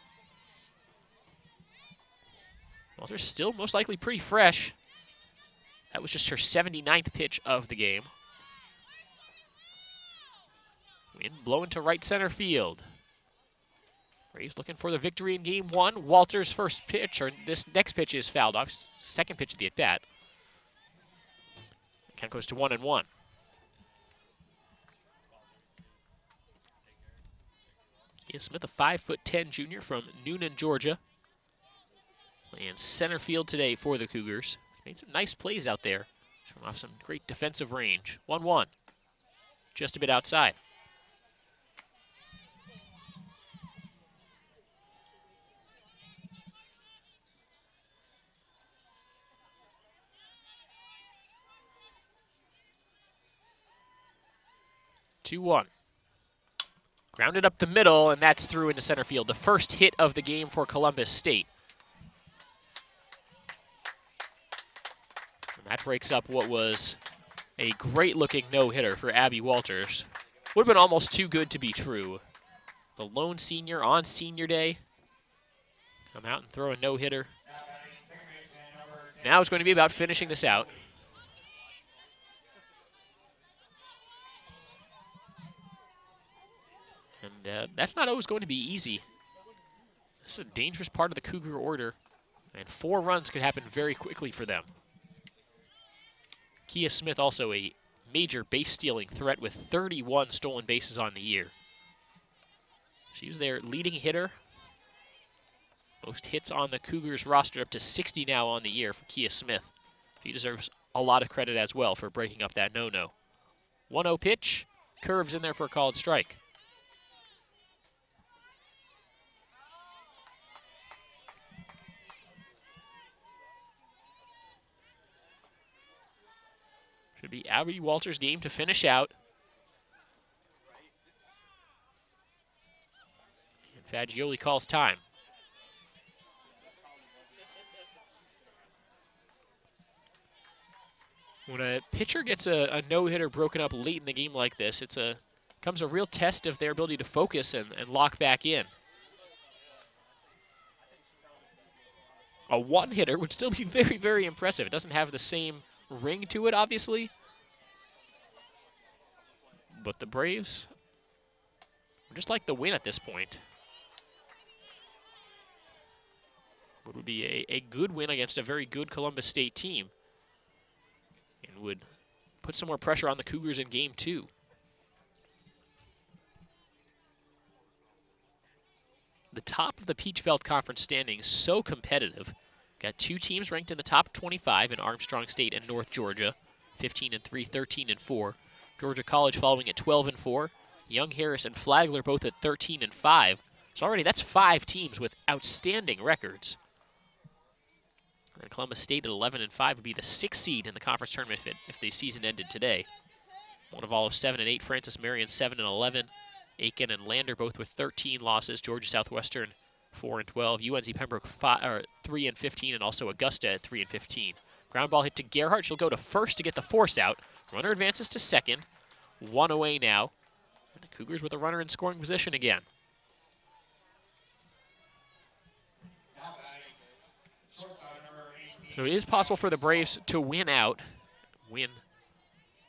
Walters still most likely pretty fresh. That was just her 79th pitch of the game. Wind blowing to right center field. Braves looking for the victory in game 1. Walters' first pitch, or this next pitch is fouled off. Second pitch of the at-bat. Count goes to 1-1. Ian Smith, a 5'10" junior from Noonan, Georgia. Playing center field today for the Cougars. Made some nice plays out there. Showing off some great defensive range. 1-1. Just a bit outside. Grounded up the middle, and that's through into center field. The first hit of the game for Columbus State. And that breaks up what was a great-looking no-hitter for Abby Walters. Would have been almost too good to be true. The lone senior on senior day. Come out and throw a no-hitter. Now it's going to be about finishing this out. And that's not always going to be easy. This is a dangerous part of the Cougar order, and 4 runs could happen very quickly for them. Kia Smith also a major base-stealing threat with 31 stolen bases on the year. She's their leading hitter. Most hits on the Cougars roster, up to 60 now on the year for Kia Smith. She deserves a lot of credit as well for breaking up that no-no. 1-0 pitch, curves in there for a called strike. Should be Abby Walters' game to finish out. And Fagioli calls time. When a pitcher gets a no-hitter broken up late in the game like this, comes a real test of their ability to focus and lock back in. A one-hitter would still be very, very impressive. It doesn't have the same ring to it, obviously. But the Braves would just like the win at this point. It would be a good win against a very good Columbus State team. And would put some more pressure on the Cougars in game 2. The top of the Peach Belt Conference standings so competitive. Got 2 teams ranked in the top 25 in Armstrong State and North Georgia, 15-3, 13-4. Georgia College following at 12-4. Young Harris and Flagler both at 13-5. So already that's 5 teams with outstanding records. And Columbus State at 11-5 would be the 6th seed in the conference tournament if the season ended today. One of all of 7-8. Francis Marion 7-11. Aiken and Lander both with 13 losses. Georgia Southwestern 4-12. UNC Pembroke 3-15, and also Augusta at 3-15. Ground ball hit to Gerhardt. She'll go to first to get the force out. Runner advances to second. 1 away now. And the Cougars with a runner in scoring position again. So it is possible for the Braves to win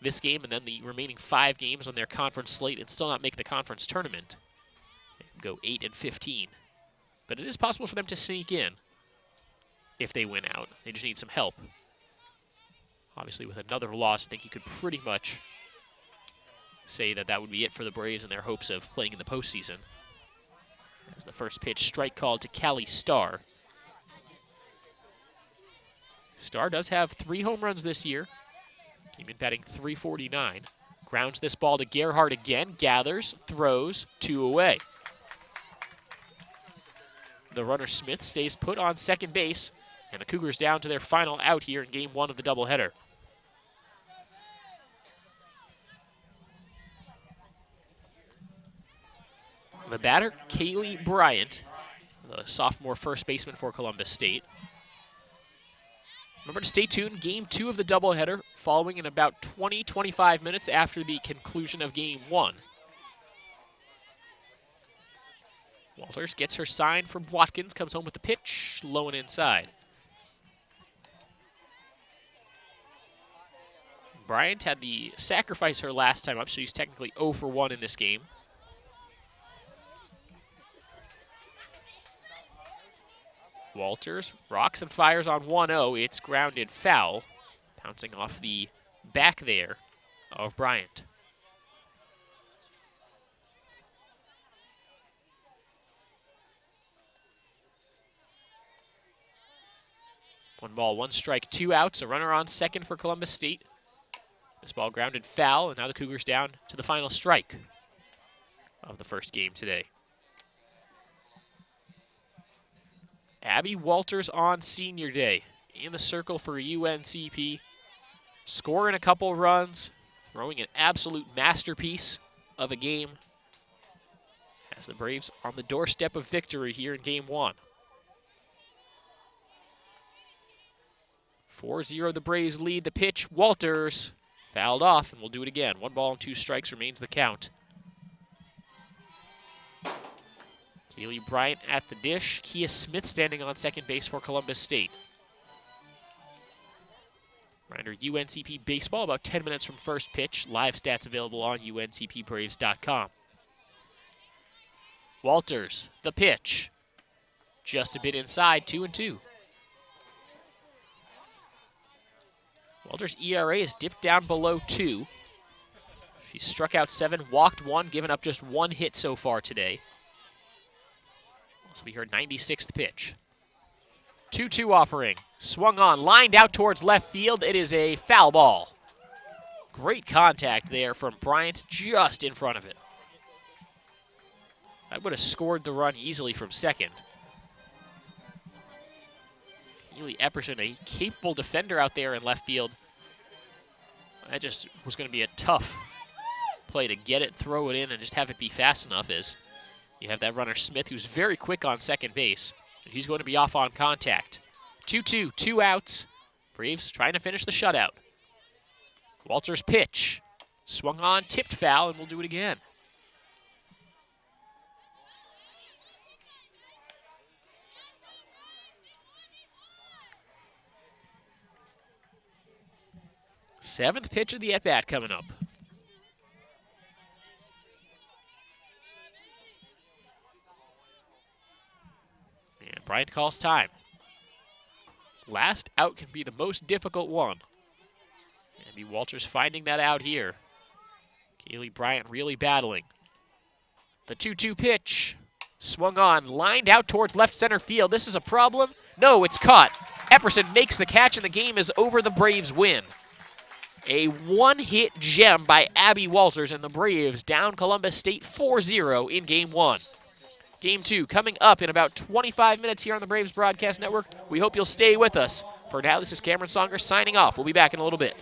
this game and then the remaining 5 games on their conference slate and still not make the conference tournament. They can go 8-15. But it is possible for them to sneak in if they win out. They just need some help. Obviously, with another loss, I think you could pretty much say that would be it for the Braves and their hopes of playing in the postseason. As the first pitch, strike called to Callie Starr. Starr does have 3 home runs this year. Came in batting .349. Grounds this ball to Gerhardt again, gathers, throws, 2 away. The runner Smith stays put on second base, and the Cougars down to their final out here in game 1 of the doubleheader. The batter, Kaylee Bryant, the sophomore first baseman for Columbus State. Remember to stay tuned. Game 2 of the doubleheader following in about 20-25 minutes after the conclusion of game 1. Walters gets her sign from Watkins, comes home with the pitch, low and inside. Bryant had the sacrifice her last time up, so he's technically 0 for 1 in this game. Walters rocks and fires on 1-0. It's grounded foul, bouncing off the back there of Bryant. One ball, 1 strike, 2 outs. A runner on second for Columbus State. This ball grounded foul, and now the Cougars down to the final strike of the first game today. Abby Walters on senior day in the circle for UNCP, scoring a couple runs, throwing an absolute masterpiece of a game as the Braves on the doorstep of victory here in game 1. 4-0 the Braves lead. The pitch, Walters fouled off, and we'll do it again. 1 ball and 2 strikes remains the count. Kaylee Bryant at the dish. Kia Smith standing on second base for Columbus State. Reminder, UNCP baseball about 10 minutes from first pitch. Live stats available on uncpbraves.com. Walters, the pitch. Just a bit inside, 2-2. Walters' ERA is dipped down below 2. She's struck out 7, walked 1, given up just 1 hit so far today. This will be her 96th pitch. 2-2 offering. Swung on, lined out towards left field. It is a foul ball. Great contact there from Bryant just in front of it. That would have scored the run easily from second. Keely Epperson, a capable defender out there in left field. That just was going to be a tough play to get it, throw it in, and just have it be fast enough as you have that runner Smith, who's very quick on second base, and he's going to be off on contact. 2-2, 2 outs. Braves trying to finish the shutout. Walters' pitch. Swung on, tipped foul, and we'll do it again. Seventh pitch of the at-bat coming up. And Bryant calls time. Last out can be the most difficult one. Abby Walters finding that out here. Kaylee Bryant really battling. The 2-2 pitch. Swung on, lined out towards left center field. This is a problem. No, it's caught. Epperson makes the catch, and the game is over. The Braves win. A one-hit gem by Abby Walters, and the Braves down Columbus State 4-0 in Game 1. Game 2 coming up in about 25 minutes here on the Braves Broadcast Network. We hope you'll stay with us. For now, this is Cameron Songer signing off. We'll be back in a little bit.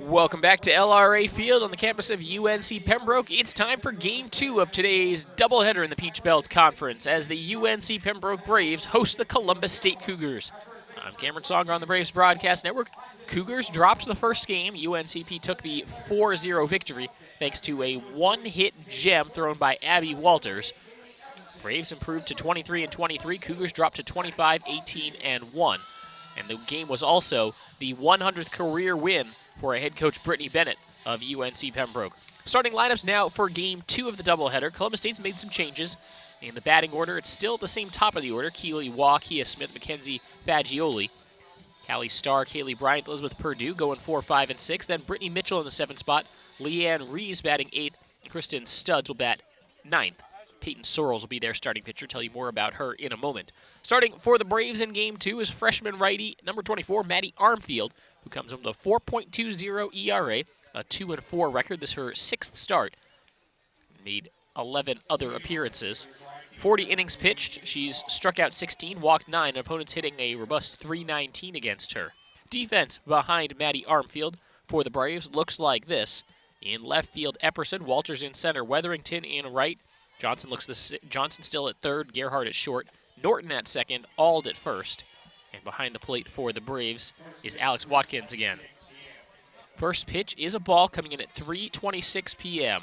Welcome back to LRA Field on the campus of UNC Pembroke. It's time for Game 2 of today's doubleheader in the Peach Belt Conference as the UNC Pembroke Braves host the Columbus State Cougars. I'm Cameron Songer on the Braves Broadcast Network. Cougars dropped the first game. UNCP took the 4-0 victory thanks to a one-hit gem thrown by Abby Walters. Braves improved to 23-23. Cougars dropped to 25-18-1. And the game was also the 100th career win for a head coach Brittany Bennett of UNC Pembroke. Starting lineups now for Game 2 of the doubleheader. Columbus State's made some changes. In the batting order, it's still the same top of the order. Keely Waugh, Kia Smith, Mackenzie Fagioli. Callie Starr, Kaylee Bryant, Elizabeth Perdue going 4, 5, and 6. Then Brittany Mitchell in the 7th spot. Leanne Rees batting 8th. And Kristen Studs will bat 9th. Peyton Sorrells will be their starting pitcher. Tell you more about her in a moment. Starting for the Braves in Game 2 is freshman righty number 24, Maddie Armfield, who comes in with a 4.20 ERA, a 2-4 record. This is her 6th start. Made 11 other appearances. 40 innings pitched. She's struck out 16, walked 9. Opponents hitting a robust .319 against her. Defense behind Maddie Armfield for the Braves looks like this. In left field, Epperson. Walters in center. Weatherington in right. Johnson still at third. Gerhardt at short. Norton at second. Ald at first. And behind the plate for the Braves is Alex Watkins again. First pitch is a ball coming in at 3:26 p.m.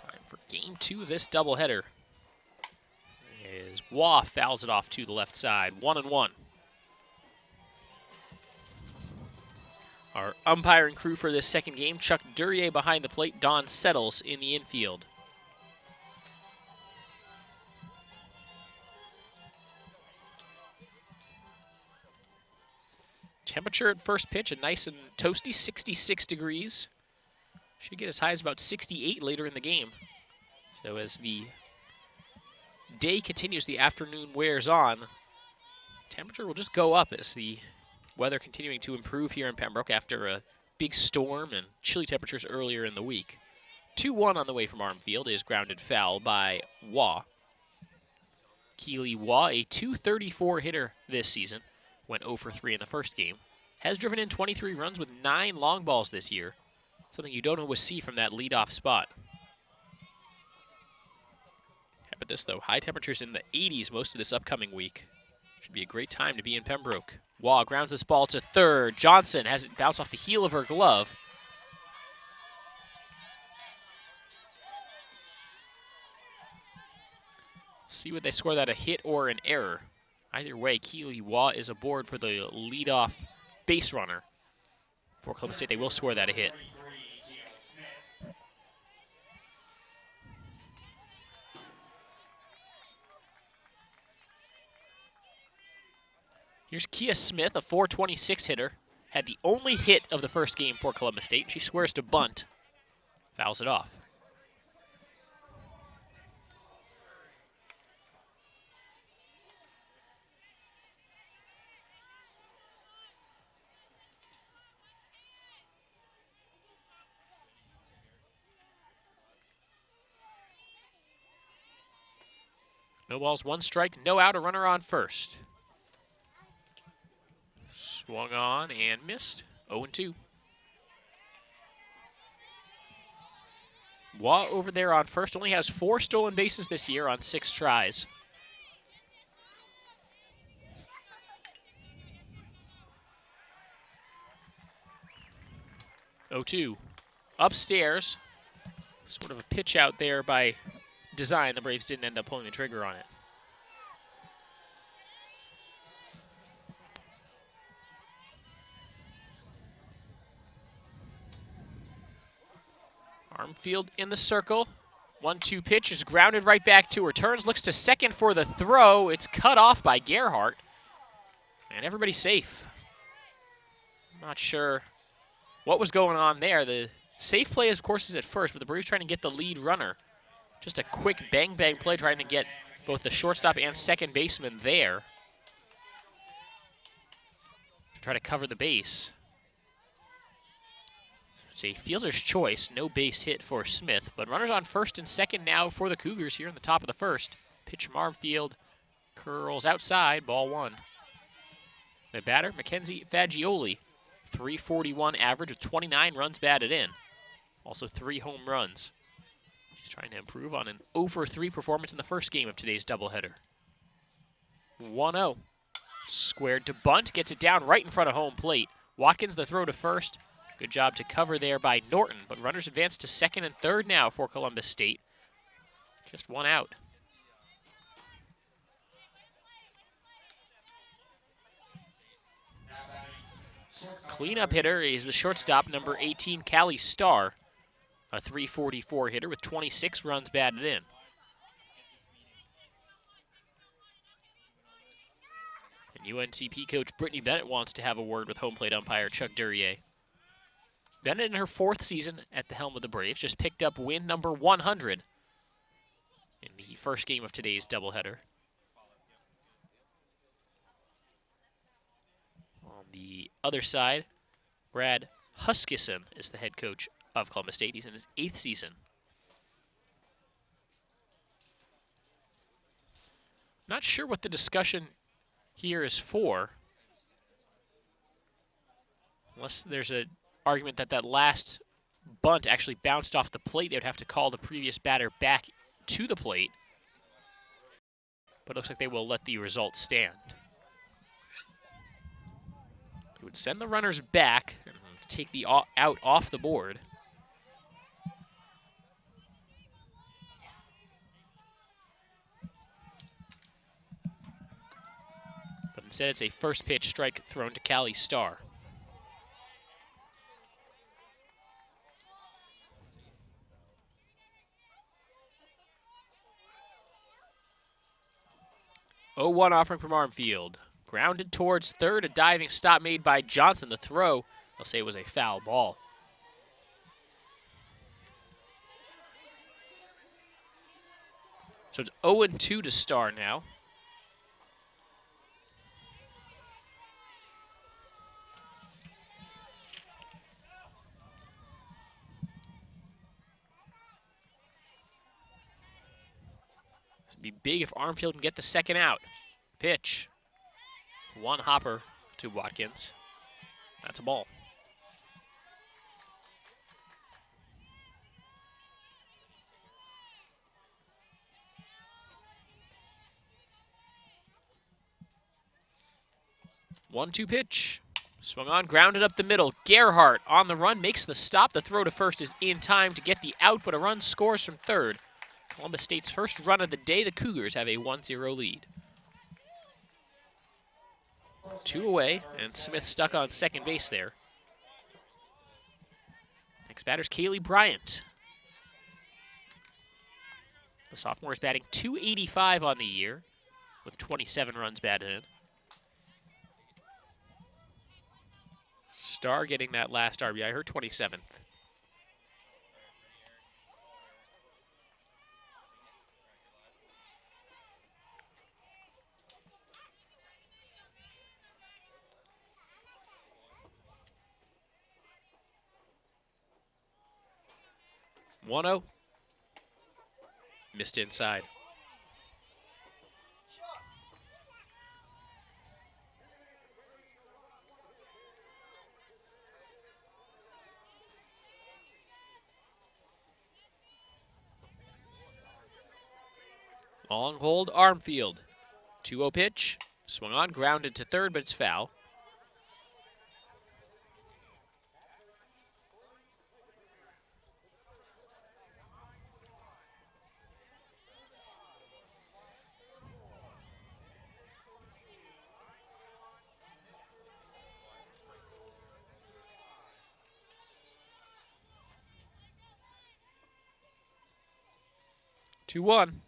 Time for Game 2 of this doubleheader. As Waugh fouls it off to the left side. 1-1. Our umpiring crew for this second game, Chuck Duryea behind the plate, Don Settles in the infield. Temperature at first pitch, a nice and toasty 66 degrees. Should get as high as about 68 later in the game. So as the day continues, the afternoon wears on, temperature will just go up as the weather continuing to improve here in Pembroke after a big storm and chilly temperatures earlier in the week. 2-1 on the way from Armfield is grounded foul by Waugh. Keely Waugh, a .234 hitter this season, went 0 for 3 in the first game. Has driven in 23 runs with 9 long balls this year. Something you don't always see from that leadoff spot. How about this, though? High temperatures in the 80s most of this upcoming week. Should be a great time to be in Pembroke. Waugh grounds this ball to third. Johnson has it bounce off the heel of her glove. See what they score that, a hit or an error. Either way, Keely Waugh is aboard for the leadoff base runner. For Columbus State, they will score that a hit. Here's Kia Smith, a .426 hitter. Had the only hit of the first game for Columbus State. She squares to bunt, fouls it off. No balls, 1 strike, no out, a runner on first. Swung on and missed. 0-2. Waugh over there on first only has 4 stolen bases this year on 6 tries. Upstairs. Sort of a pitch out there by design. The Braves didn't end up pulling the trigger on it. Armfield in the circle. 1-2 pitch is grounded right back to her. Turns, looks to second for the throw. It's cut off by Gerhardt. And everybody's safe. Not sure what was going on there. The safe play, of course, is at first, but the Braves trying to get the lead runner. Just a quick bang-bang play trying to get both the shortstop and second baseman there. Try to cover the base. It's a fielder's choice, no base hit for Smith, but runners on first and second now for the Cougars here in the top of the first. Pitch from Armfield, curls outside, ball 1. The batter, Mackenzie Fagioli, .341 average with 29 runs batted in. Also 3 home runs. He's trying to improve on an over 3 performance in the first game of today's doubleheader. 1-0. Squared to bunt, gets it down right in front of home plate. Watkins the throw to first. Good job to cover there by Norton, but runners advance to second and third now for Columbus State. Just 1 out. Cleanup hitter is the shortstop, number 18, Callie Starr, a .344 hitter with 26 runs batted in. And UNCP coach Brittany Bennett wants to have a word with home plate umpire Chuck Duryea. Bennett, in her 4th season at the helm of the Braves, just picked up win number 100 in the first game of today's doubleheader. On the other side, Brad Huskisson is the head coach of Columbus State. He's in his 8th season. Not sure what the discussion here is for, unless there's an argument that that last bunt actually bounced off the plate. They would have to call the previous batter back to the plate, but it looks like they will let the result stand. They would send the runners back and take the out off the board. But instead it's a first pitch strike thrown to Callie Starr. Oh, 1 offering from Armfield. Grounded towards third, a diving stop made by Johnson. The throw, they'll say it was a foul ball. So it's 0-2 to Starr now. This would be big if Armfield can get the second out. Pitch. 1 hopper to Watkins. That's a ball. One-two pitch. Swung on, grounded up the middle. Gerhardt on the run, makes the stop. The throw to first is in time to get the out, but a run scores from third. Columbus State's first run of the day. The Cougars have a 1-0 lead. 2 away, and Smith stuck on second base there. Next batter's Kaylee Bryant. The sophomore is batting .285 on the year with 27 runs batted in. Starr getting that last RBI, her 27th. One-0. Missed inside. Long hold, Armfield. 2-0 pitch. Swung on, grounded to third, but it's foul. Two-one.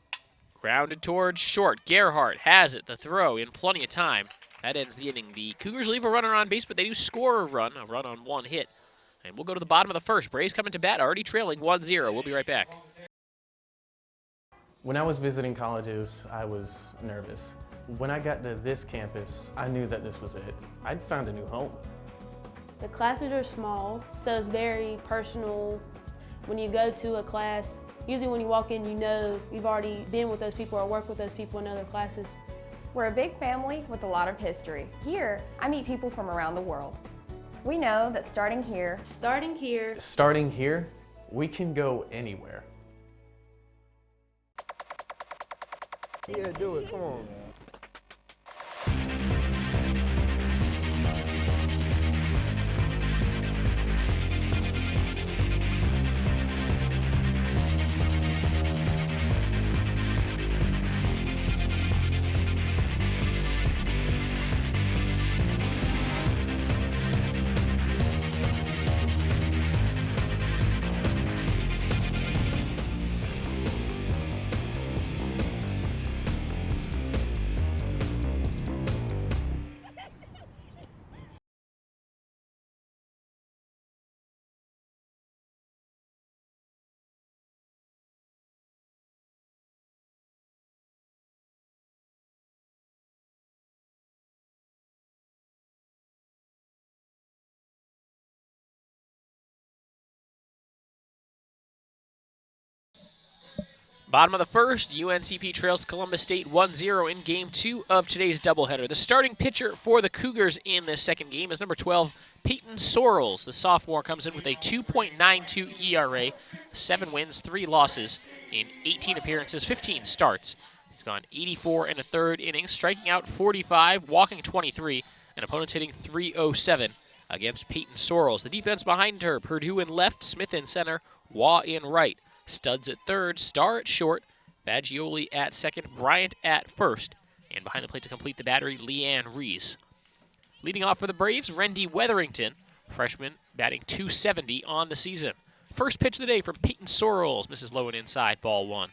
Grounded towards short. Gerhardt has it. The throw in plenty of time. That ends the inning. The Cougars leave a runner on base, but they do score a run on 1 hit. And we'll go to the bottom of the first. Braves coming to bat, already trailing 1-0. We'll be right back. When I was visiting colleges, I was nervous. When I got to this campus, I knew that this was it. I'd found a new home. The classes are small, so it's very personal. When you go to a class, usually when you walk in, you know you've already been with those people or worked with those people in other classes. We're a big family with a lot of history. Here, I meet people from around the world. We know that starting here, Starting here, we can go anywhere. Yeah, do it. Come on. Bottom of the first, UNCP trails Columbus State 1-0 in Game 2 of today's doubleheader. The starting pitcher for the Cougars in this second game is number 12, Peyton Sorrells. The sophomore comes in with a 2.92 ERA, 7 wins, 3 losses in 18 appearances, 15 starts. He's gone 84 and a third innings, striking out 45, walking 23, and opponents hitting .307 against Peyton Sorrells. The defense behind her, Purdue in left, Smith in center, Waugh in right. Studs at third, Starr at short, Fagioli at second, Bryant at first. And behind the plate to complete the battery, Leanne Rees. Leading off for the Braves, Rendy Weatherington, freshman, batting .270 on the season. First pitch of the day from Peyton Sorrells, misses low and inside, ball 1.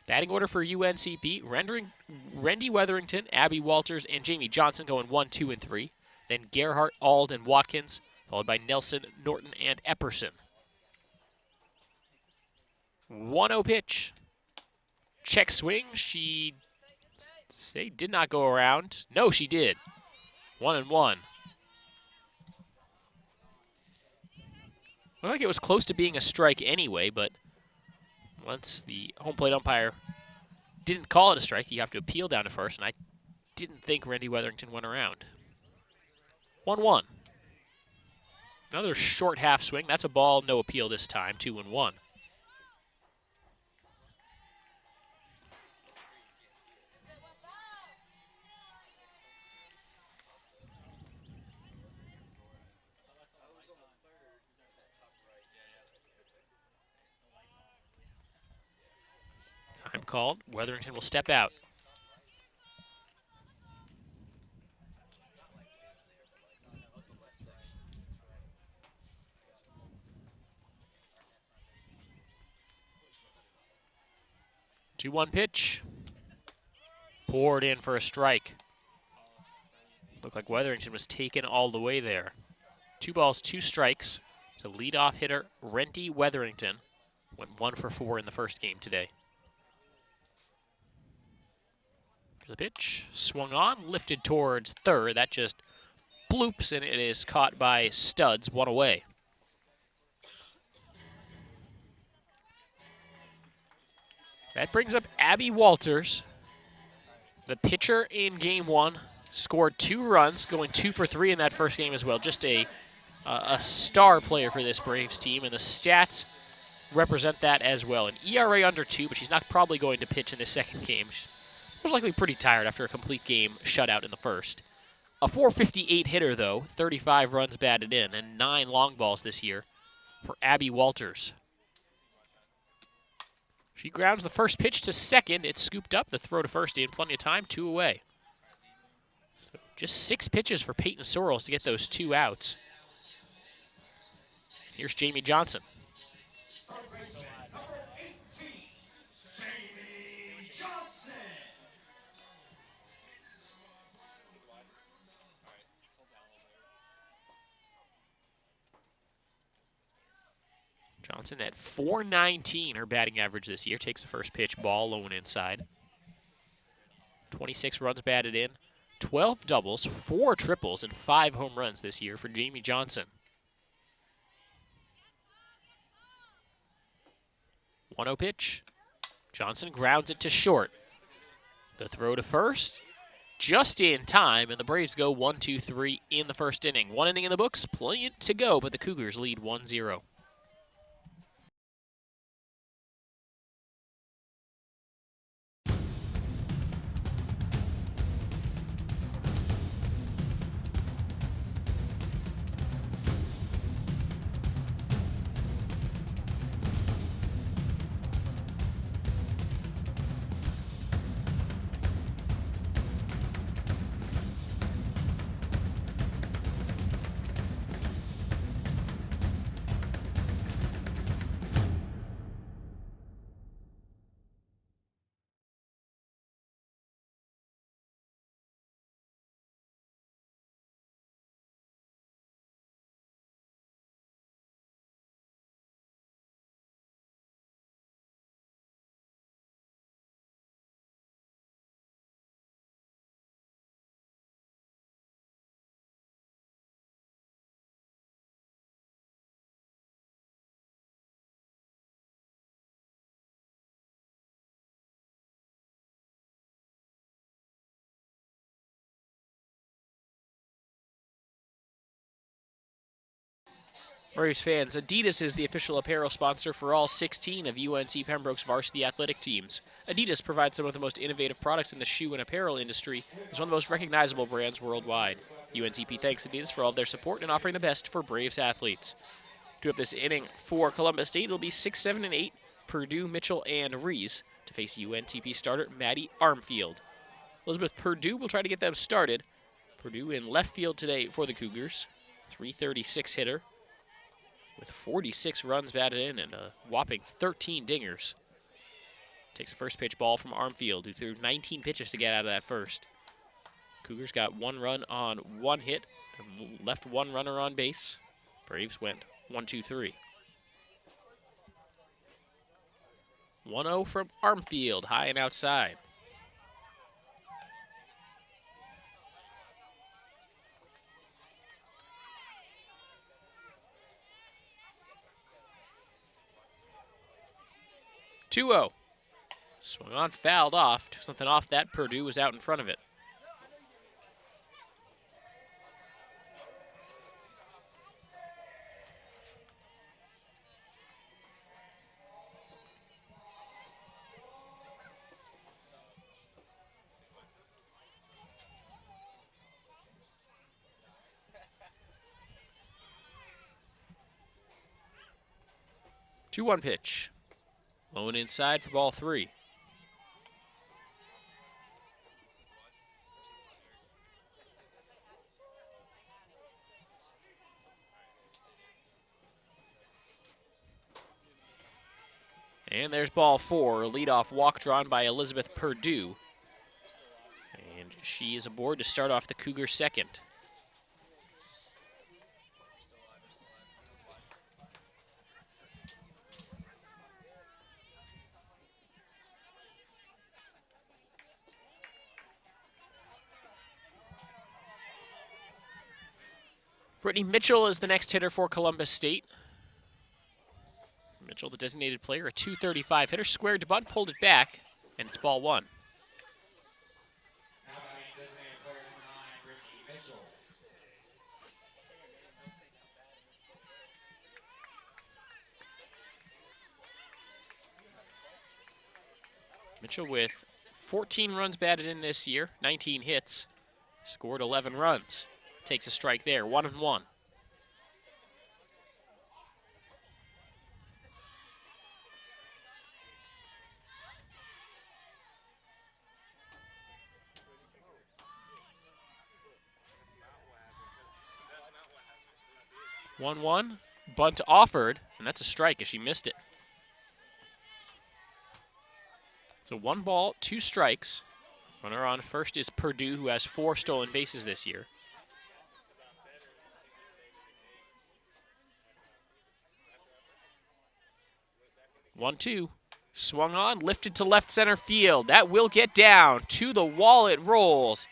Batting order for UNCP, Rendy Weatherington, Abby Walters, and Jamie Johnson going 1, 2, and 3. Then Gerhart, Ald, and Watkins, followed by Nelson, Norton, and Epperson. 1-0 pitch. Check swing. She did not go around. No, she did. 1-1. Looked like it was close to being a strike anyway, but once the home plate umpire didn't call it a strike, you have to appeal down to first, and I didn't think Rendy Weatherington went around. 1-1. Another short half swing. That's a ball, no appeal this time. 2-1. Time called. Weatherington will step out. Two-one pitch. Poured in for a strike. Looked like Weatherington was taken all the way there. 2 balls, 2 strikes to leadoff hitter Rendy Weatherington. Went 1 for 4 in the first game today. The pitch swung on, lifted towards third. That just bloops, and it is caught by Studs, 1 away. That brings up Abby Walters. The pitcher in game 1 scored 2 runs, going 2 for 3 in that first game as well. Just a star player for this Braves team, and the stats represent that as well. An ERA under 2, but she's not probably going to pitch in this second game. She's most likely pretty tired after a complete game shutout in the first. A .458 hitter, though, 35 runs batted in, and 9 long balls this year for Abby Walters. She grounds the first pitch to second. It's scooped up. The throw to first in. Plenty of time. 2 away. So just 6 pitches for Peyton Sorrells to get those 2 outs. Here's Jamie Johnson. Johnson at .419, her batting average this year. Takes the first pitch, ball low and inside. 26 runs batted in, 12 doubles, 4 triples, and 5 home runs this year for Jamie Johnson. 1-0 pitch. Johnson grounds it to short. The throw to first just in time, and the Braves go 1-2-3 in the first inning. 1 inning in the books, plenty to go, but the Cougars lead 1-0. Braves fans, Adidas is the official apparel sponsor for all 16 of UNC Pembroke's varsity athletic teams. Adidas provides some of the most innovative products in the shoe and apparel industry. It's one of the most recognizable brands worldwide. UNCP thanks Adidas for all of their support and offering the best for Braves athletes. To up this inning for Columbus State, it'll be 6, 7, and 8, Purdue, Mitchell, and Reese to face UNCP starter Maddie Armfield. Elizabeth Purdue will try to get them started. Purdue in left field today for the Cougars, .336 hitter, with 46 runs batted in and a whopping 13 dingers. Takes a first pitch ball from Armfield, who threw 19 pitches to get out of that first. Cougars got 1 run on 1 hit, and left 1 runner on base. Braves went 1-2-3. 1-0 from Armfield, high and outside. .2-0. Swung on, fouled off. Took something off that. Purdue was out in front of it. Two-one pitch. Low and inside for ball 3. And there's ball 4, a leadoff walk drawn by Elizabeth Purdue. And she is aboard to start off the Cougars' second. Brittany Mitchell is the next hitter for Columbus State. Mitchell, the designated player, a .235 hitter, squared to bunt, pulled it back, and it's ball 1. Mitchell with 14 runs batted in this year, 19 hits, scored 11 runs. Takes a strike there, 1-1. One, bunt offered, and that's a strike as she missed it. So 1 ball, 2 strikes. Runner on first is Purdue, who has 4 stolen bases this year. One-two, swung on, lifted to left center field. That will get down. To the wall it rolls.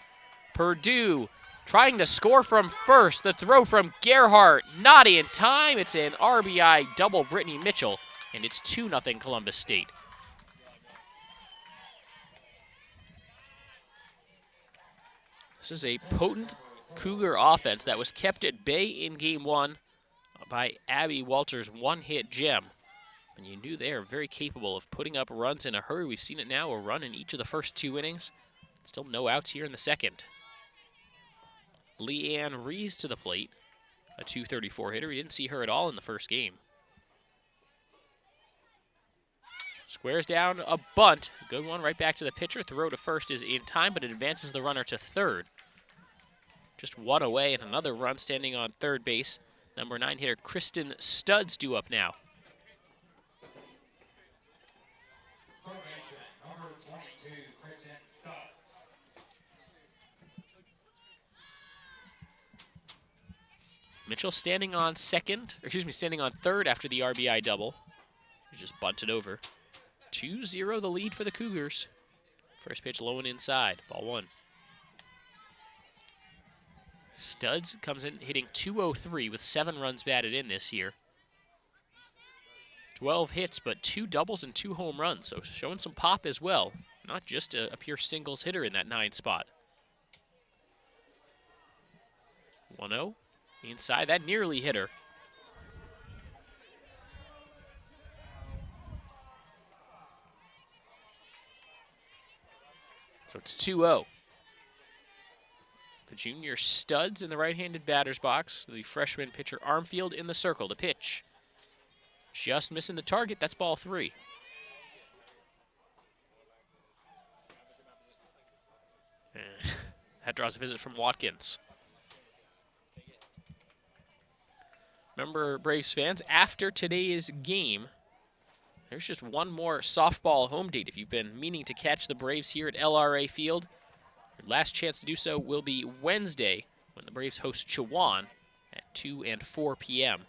Purdue trying to score from first. The throw from Gerhardt, not in time. It's an RBI double Brittany Mitchell, and it's 2-0 Columbus State. This is a potent Cougar offense that was kept at bay in game 1 by Abby Walters' one-hit gem. And you knew they are very capable of putting up runs in a hurry. We've seen it now, a run in each of the first 2 innings. Still no outs here in the second. Leanne Rees to the plate, a .234 hitter. We didn't see her at all in the first game. Squares down a bunt. Good one right back to the pitcher. Throw to first is in time, but it advances the runner to third. Just one away and another run standing on third base. Number 9 hitter Kristen Studs due up now. Mitchell standing on standing on third after the RBI double. He just bunted over. 2-0 the lead for the Cougars. First pitch low and inside, ball 1. Studs comes in hitting .203 with 7 runs batted in this year. 12 hits, but 2 doubles and 2 home runs, so showing some pop as well. Not just a pure singles hitter in that 9 spot. 1-0. Inside, that nearly hit her. So it's 2-0. The junior Studs in the right-handed batter's box. The freshman pitcher Armfield in the circle. The pitch. Just missing the target. That's ball 3. And that draws a visit from Watkins. Remember, Braves fans, after today's game, there's just one more softball home date. If you've been meaning to catch the Braves here at LRA Field, your last chance to do so will be Wednesday when the Braves host Chowan at 2 and 4 p.m.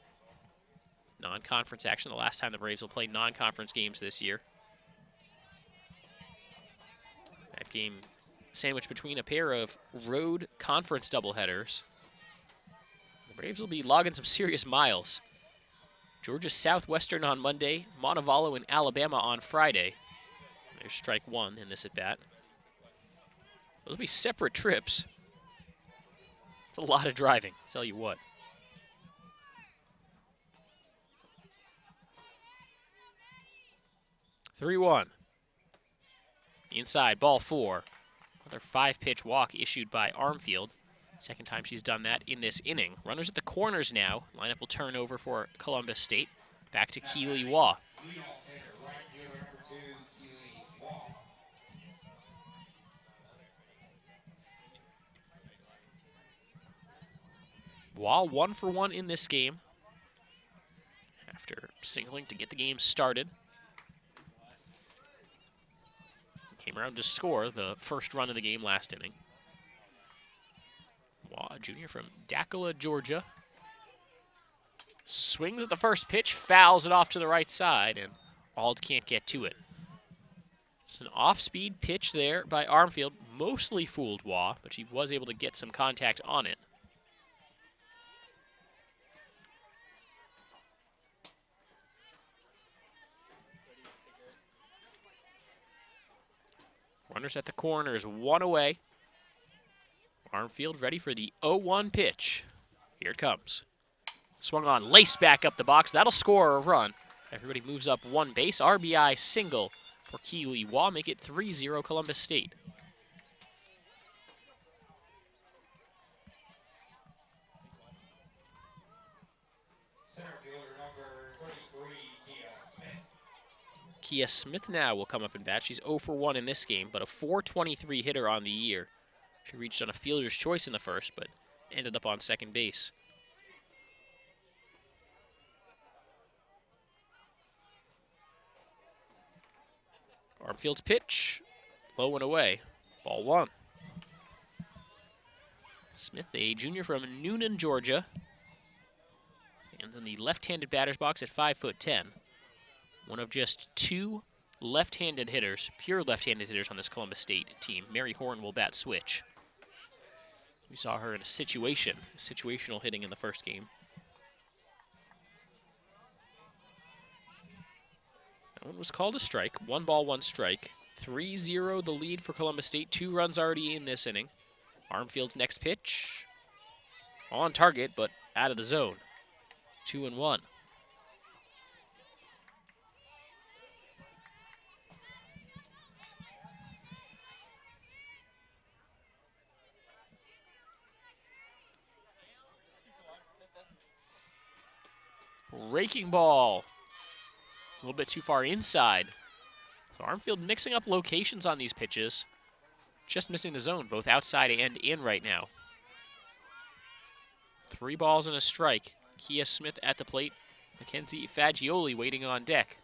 Non-conference action, the last time the Braves will play non-conference games this year. That game sandwiched between a pair of road conference doubleheaders. The Braves will be logging some serious miles. Georgia Southwestern on Monday, Montevallo in Alabama on Friday. There's strike 1 in this at-bat. Those will be separate trips. It's a lot of driving, I'll tell you what. (3-1). Inside, ball 4. Another 5-pitch walk issued by Armfield. Second time she's done that in this inning. Runners at the corners now. Lineup will turn over for Columbus State. Back to Keely Waugh. Waugh 1 for 1 in this game after singling to get the game started. Came around to score the first run of the game last inning. Waugh, junior from Dakila, Georgia. Swings at the first pitch, fouls it off to the right side, and Auld can't get to it. It's an off-speed pitch there by Armfield. Mostly fooled Waugh, but she was able to get some contact on it. Runners at the corners, 1 away. Armfield ready for the 0-1 pitch. Here it comes. Swung on, laced back up the box. That'll score a run. Everybody moves up 1 base. RBI single for Keely Waugh. Make it 3-0 Columbus State. Center fielder number 33, Kia Smith. Kia Smith now will come up and bat. She's 0 for 1 in this game, but a .423 hitter on the year. She reached on a fielder's choice in the first, but ended up on second base. Armfield's pitch, low and away, ball 1. Smith, a junior from Noonan, Georgia, stands in the left-handed batter's box at 5'10". One of just 2 left-handed hitters, pure left-handed hitters on this Columbus State team. Mary Horn will bat switch. We saw her in a situational hitting in the first game. That one was called a strike. 1 ball, 1 strike. 3-0 the lead for Columbus State. 2 runs already in this inning. Armfield's next pitch. On target, but out of the zone. 2-1. Breaking ball. A little bit too far inside. So Armfield mixing up locations on these pitches. Just missing the zone, both outside and in right now. 3 balls and a strike. Kia Smith at the plate. Mackenzie Fagioli waiting on deck.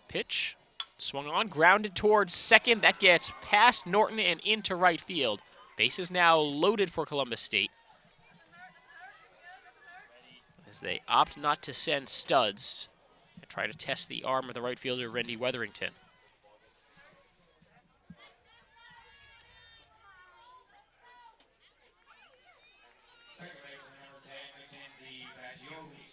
Pitch. Swung on, grounded towards second. That gets past Norton and into right field. Bases now loaded for Columbus State, as they opt not to send Studs and try to test the arm of the right fielder, Randy Wetherington. Second baseman number 10, Mackenzie Fagioli.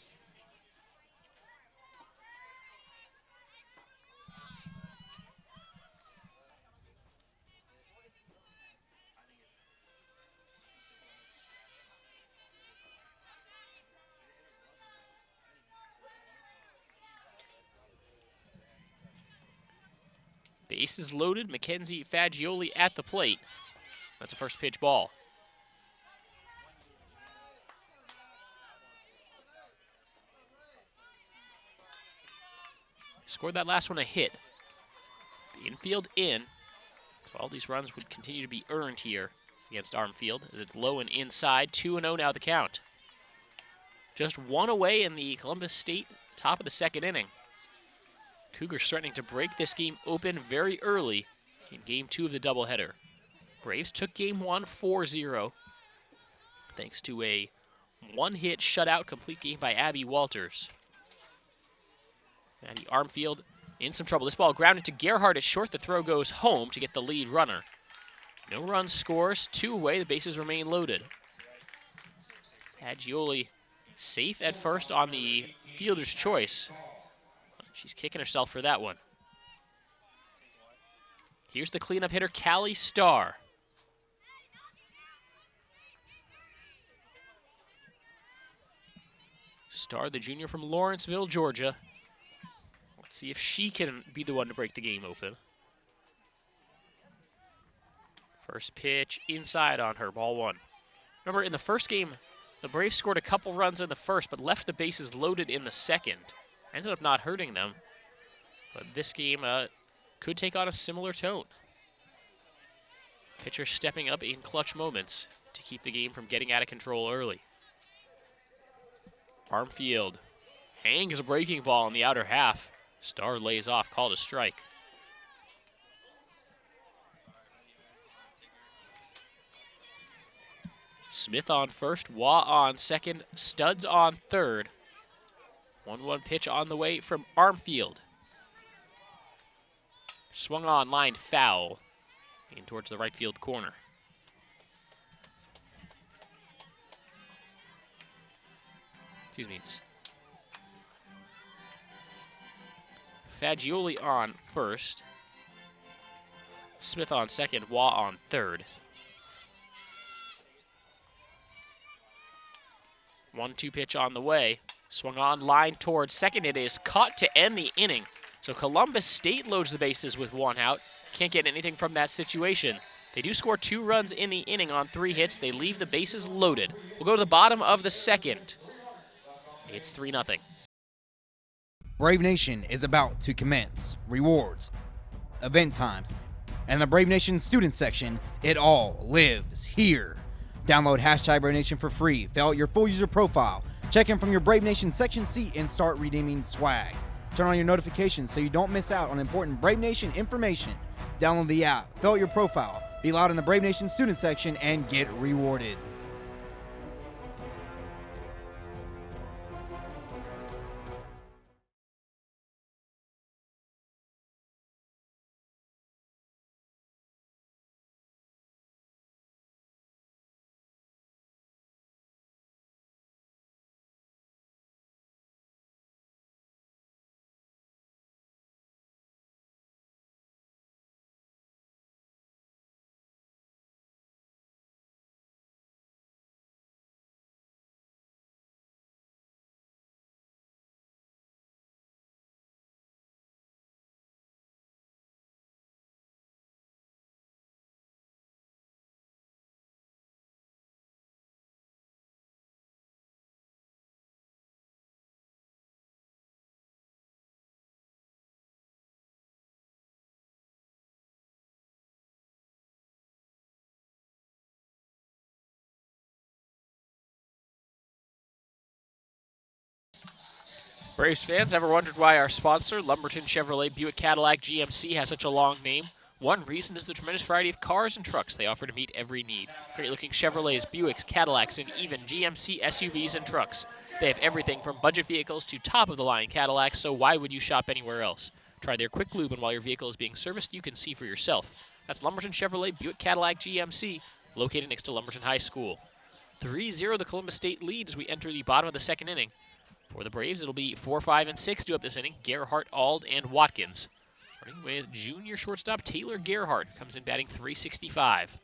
Bases loaded, Mackenzie Fagioli at the plate. That's a first pitch ball. Scored that last one a hit. The infield in. So all these runs would continue to be earned here against Armfield, as it's low and inside. 2-0 now the count. Just one away in the Columbus State top of the second inning. Cougars threatening to break this game open very early in game 2 of the doubleheader. Braves took game 1 4-0 thanks to a one-hit shutout complete game by Abby Walters. And Armfield in some trouble. This ball grounded to Gerhardt at short. The throw goes home to get the lead runner. No runs scores, 2 away. The bases remain loaded. Fagioli safe at first on the fielder's choice. She's kicking herself for that one. Here's the cleanup hitter, Callie Starr. Starr, the junior from Lawrenceville, Georgia. Let's see if she can be the one to break the game open. First pitch inside on her, ball 1. Remember, in the first game, the Braves scored a couple runs in the first, but left the bases loaded in the second. Ended up not hurting them, but this game could take on a similar tone. Pitcher stepping up in clutch moments to keep the game from getting out of control early. Armfield hangs a breaking ball in the outer half. Starr lays off, called a strike. Smith on first, Waugh on second, Studs on third. 1-1 pitch on the way from Armfield. Swung on, line foul, in towards the right field corner. Excuse me, it's Fagioli on first, Smith on second, Waugh on third. 1-2 pitch on the way. Swung on, line towards second. It is caught to end the inning. So Columbus State loads the bases with 1 out. Can't get anything from that situation. They do score 2 runs in the inning on 3 hits. They leave the bases loaded. We'll go to the bottom of the second. It's 3-0. Brave Nation is about to commence. Rewards, event times, and the Brave Nation student section, it all lives here. Download #BraveNation for free. Fill out your full user profile. Check in from your Brave Nation section seat and start redeeming swag. Turn on your notifications so you don't miss out on important Brave Nation information. Download the app, fill out your profile, be loud in the Brave Nation student section, and get rewarded. Braves fans, ever wondered why our sponsor, Lumberton Chevrolet Buick Cadillac GMC, has such a long name? One reason is the tremendous variety of cars and trucks they offer to meet every need. Great-looking Chevrolets, Buicks, Cadillacs, and even GMC SUVs and trucks. They have everything from budget vehicles to top-of-the-line Cadillacs, so why would you shop anywhere else? Try their quick lube, and while your vehicle is being serviced, you can see for yourself. That's Lumberton Chevrolet Buick Cadillac GMC, located next to Lumberton High School. 3-0 the Columbus State lead as we enter the bottom of the second inning. For the Braves, it'll be 4, 5, and 6 due up this inning. Gerhardt, Ald, and Watkins. Starting with junior shortstop Taylor Gerhardt, comes in batting .365.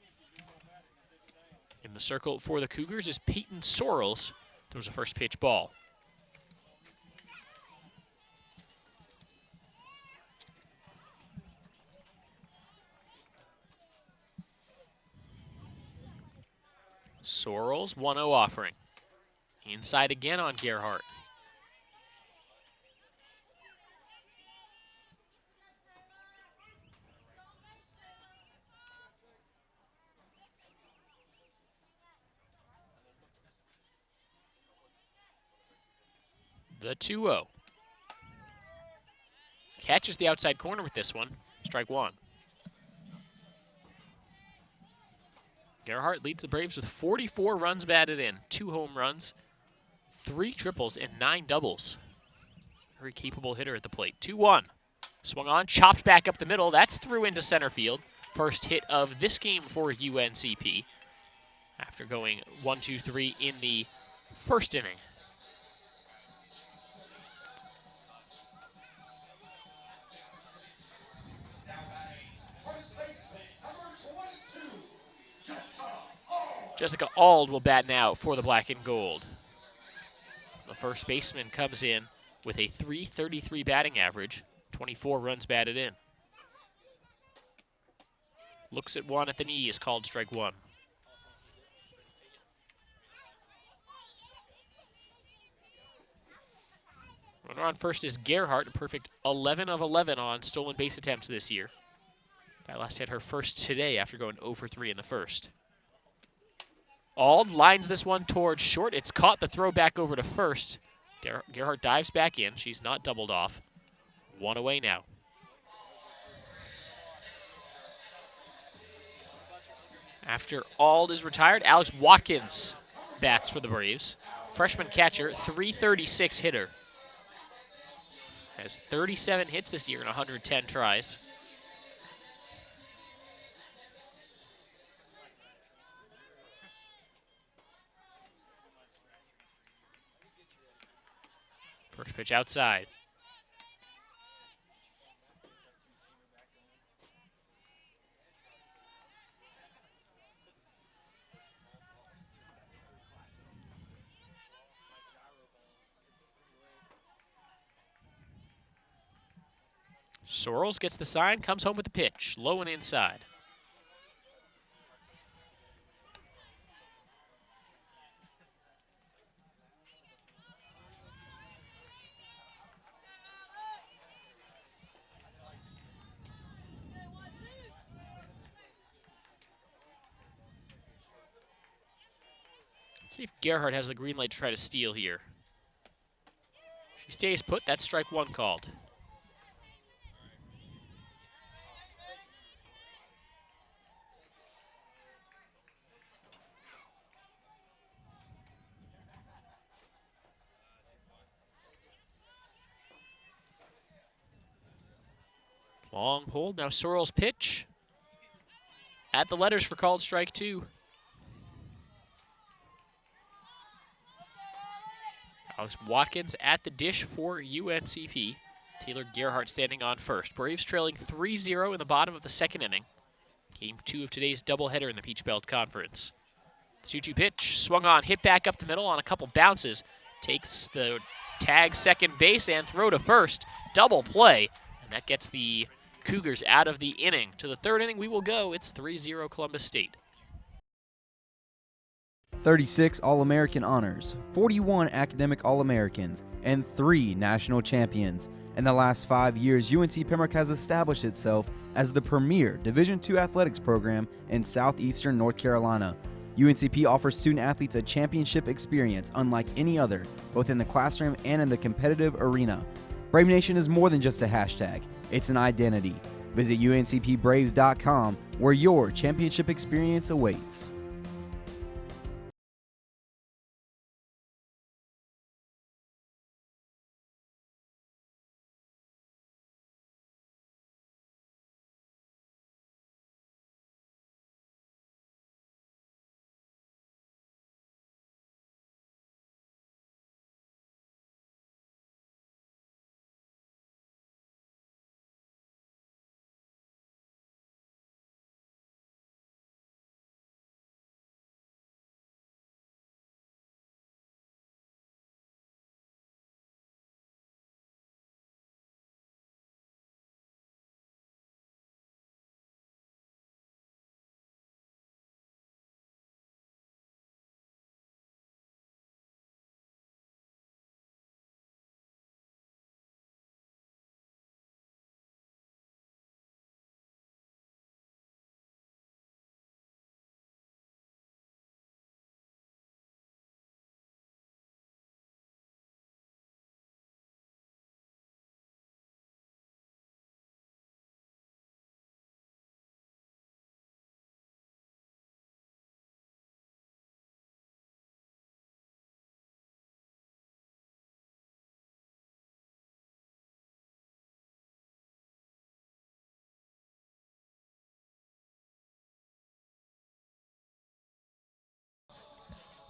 In the circle for the Cougars is Peyton Sorrells. Throws a first pitch ball. Sorrells, 1-0 offering. Inside again on Gerhardt. The 2-0. Catches the outside corner with this one. Strike one. Gerhardt leads the Braves with 44 runs batted in, 2 home runs, 3 triples, and 9 doubles. Very capable hitter at the plate. 2-1. Swung on, chopped back up the middle. That's through into center field. First hit of this game for UNCP after going 1-2-3 in the first inning. Jessica Ald will bat now for the black and gold. The first baseman comes in with a .333 batting average, 24 runs batted in. Looks at one at the knee, is called strike one. Runner on first is Gerhardt, a perfect 11 of 11 on stolen base attempts this year. That last hit her first today after going 0 for 3 in the first. Ald lines this one towards short. It's caught, the throw back over to first. Gerhardt dives back in. She's not doubled off. 1 away now. After Ald is retired, Alex Watkins bats for the Braves. Freshman catcher, .336 hitter. Has 37 hits this year in 110 tries. First pitch outside. Sorrells gets the sign, comes home with the pitch, low and inside. See if Gerhardt has the green light to try to steal here. She stays put, that's strike one called. Long hold, now Sorrell's pitch. At the letters for called strike two. Alex Watkins at the dish for UNCP. Taylor Gerhardt standing on first. Braves trailing 3-0 in the bottom of the second inning. Game 2 of today's doubleheader in the Peach Belt Conference. The 2-2 pitch, swung on, hit back up the middle on a couple bounces. Takes the tag second base and throw to first. Double play, and that gets the Cougars out of the inning. To the third inning we will go. It's 3-0 Columbus State. 36 All-American honors, 41 academic All-Americans, and 3 national champions. In the last 5 years, UNC Pembroke has established itself as the premier Division II athletics program in southeastern North Carolina. UNCP offers student athletes a championship experience unlike any other, both in the classroom and in the competitive arena. Brave Nation is more than just a hashtag, it's an identity. Visit uncpbraves.com where your championship experience awaits.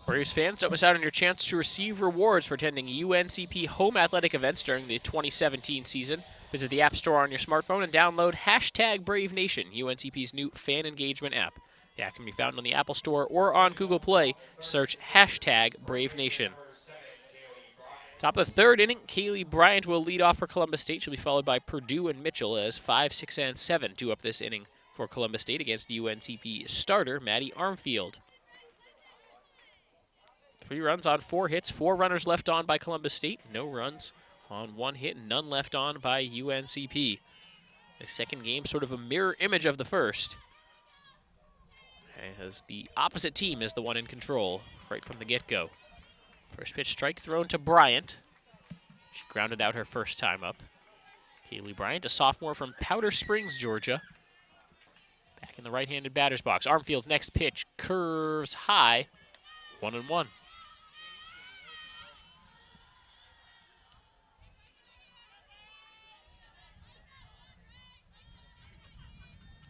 Braves fans, don't miss out on your chance to receive rewards for attending UNCP home athletic events during the 2017 season. Visit the App Store on your smartphone and download hashtag Brave Nation, UNCP's new fan engagement app. The app can be found on the Apple Store or on Google Play. Search hashtag Brave Nation. Top of the third inning, Kaylee Bryant will lead off for Columbus State. She'll be followed by Purdue and Mitchell as 5, 6, and 7 do up this inning for Columbus State against UNCP starter Maddie Armfield. 3 runs on 4 hits, 4 runners left on by Columbus State. No runs on 1 hit, none left on by UNCP. The second game sort of a mirror image of the first, as the opposite team is the one in control right from the get-go. First pitch strike thrown to Bryant. She grounded out her first time up. Kaylee Bryant, a sophomore from Powder Springs, Georgia. Back in the right-handed batter's box. Armfield's next pitch curves high, 1-1.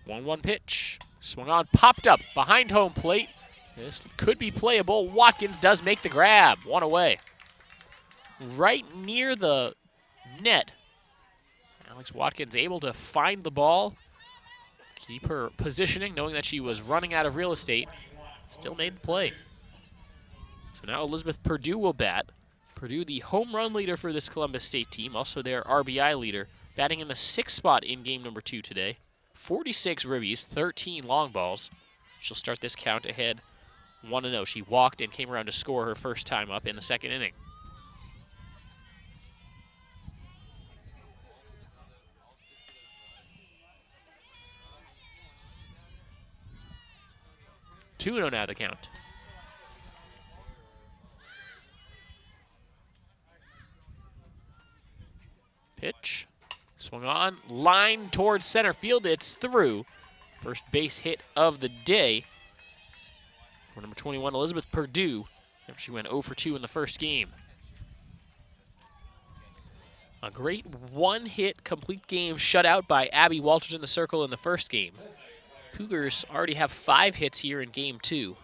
1-1 pitch. Swung on, popped up behind home plate. This could be playable. Watkins does make the grab. 1 away. Right near the net. Alex Watkins able to find the ball, keep her positioning, knowing that she was running out of real estate. Still made the play. So now Elizabeth Purdue will bat. Purdue, the home run leader for this Columbus State team, also their RBI leader, batting in the 6th spot in game number 2 today. 46 ribbies, 13 long balls. She'll start this count ahead 1-0. She walked and came around to score her first time up in the second inning. Two now the count. Pitch. Swung on, line towards center field. It's through. First base hit of the day for number 21, Elizabeth Purdue. She went 0 for 2 in the first game. A great one-hit complete game shutout by Abby Walters in the circle in the first game. Cougars already have 5 hits here in game 2.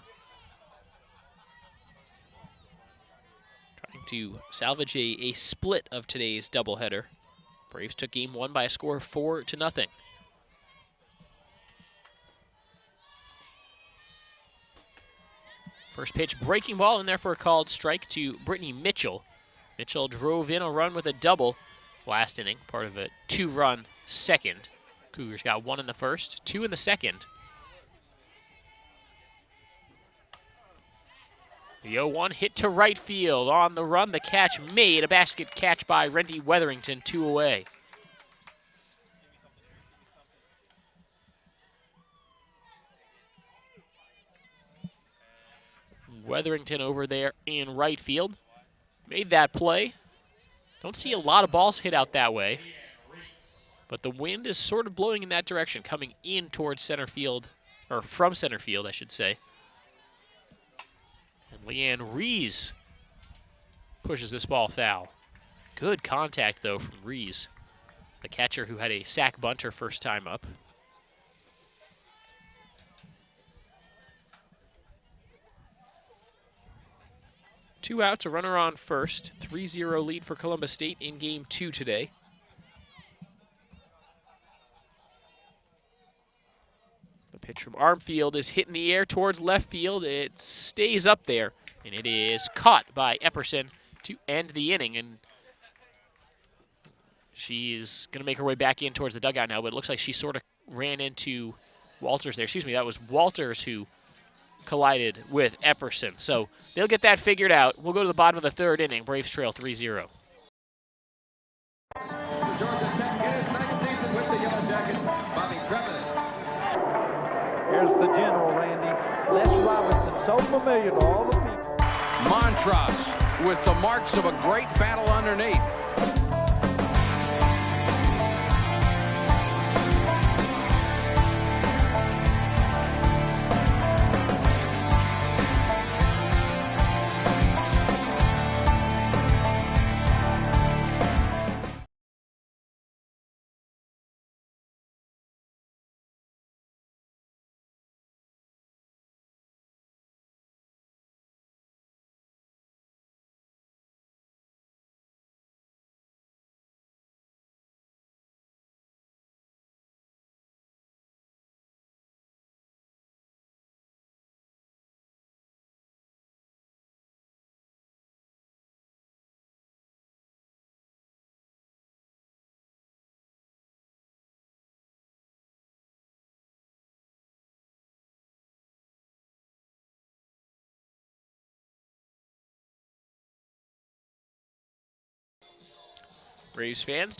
Trying to salvage a split of today's doubleheader. Braves took game 1 by a score of 4-0. First pitch, breaking ball, and therefore called strike to Brittany Mitchell. Mitchell drove in a run with a double last inning, part of a 2-run second. Cougars got 1 in the first, 2 in the second. The 0-1 hit to right field. On the run, the catch made. A basket catch by Renty Weatherington, 2 away. Weatherington over there in right field. Made that play. Don't see a lot of balls hit out that way. But the wind is sort of blowing in that direction, coming in towards center field, or from center field, I should say. And Leanne Rees pushes this ball foul. Good contact, though, from Rees, the catcher who had a sac bunt her first time up. Two outs, a runner on first. 3-0 lead for Columbus State in Game 2 today. The pitch from Armfield is hit in the air towards left field. It stays up there, and it is caught by Epperson to end the inning. And she's going to make her way back in towards the dugout now, but it looks like she sort of ran into Walters there. Excuse me, that was Walters who collided with Epperson. So they'll get that figured out. We'll go to the bottom of the third inning. Braves trail 3-0. Georgia Tech in his ninth season with the Yellow Jackets, Bobby Kremen. Here's the general, Randy. Les Robinson, so familiar to all the people. Montross with the marks of a great battle underneath. Braves fans,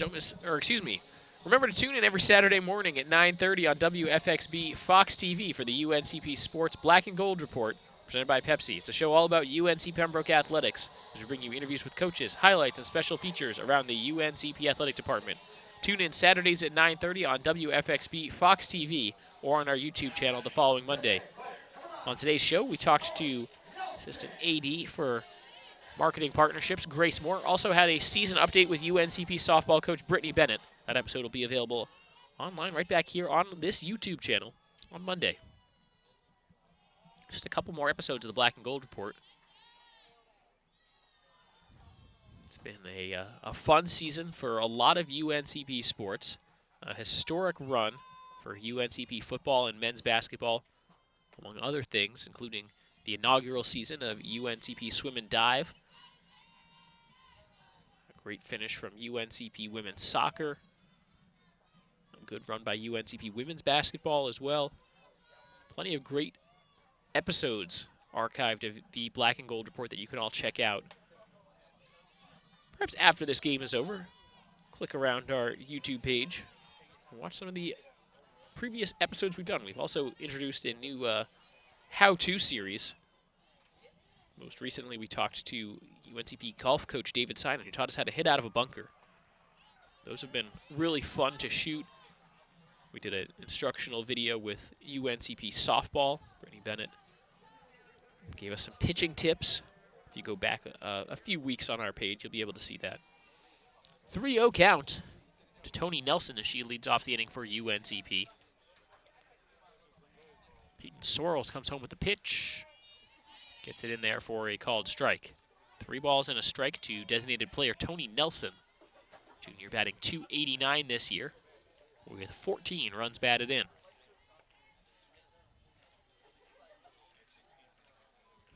remember to tune in every Saturday morning at 9:30 on WFXB Fox TV for the UNCP Sports Black and Gold Report, presented by Pepsi. It's a show all about UNC Pembroke athletics, as we bring you interviews with coaches, highlights, and special features around the UNCP athletic department. Tune in Saturdays at 9:30 on WFXB Fox TV or on our YouTube channel the following Monday. On today's show, we talked to Assistant AD for Marketing Partnerships, Grace Moore. Also had a season update with UNCP softball coach Brittany Bennett. That episode will be available online right back here on this YouTube channel on Monday. Just a couple more episodes of the Black and Gold Report. It's been a fun season for a lot of UNCP sports. A historic run for UNCP football and men's basketball, among other things, including the inaugural season of UNCP Swim and Dive. A great finish from UNCP women's soccer. A good run by UNCP women's basketball as well. Plenty of great episodes archived of the Black and Gold Report that you can all check out. Perhaps after this game is over, click around our YouTube page and watch some of the previous episodes we've done. We've also introduced a new how-to series. Most recently, we talked to UNCP golf coach David Simon, who taught us how to hit out of a bunker. Those have been really fun to shoot. We did an instructional video with UNCP softball. Brittany Bennett gave us some pitching tips. If you go back a few weeks on our page, you'll be able to see that. 3-0 count to Tony Nelson as she leads off the inning for UNCP. Peyton Sorrells comes home with the pitch. Gets it in there for a called strike. 3 balls and a strike to designated player Tony Nelson. Junior batting .289 this year with 14 runs batted in.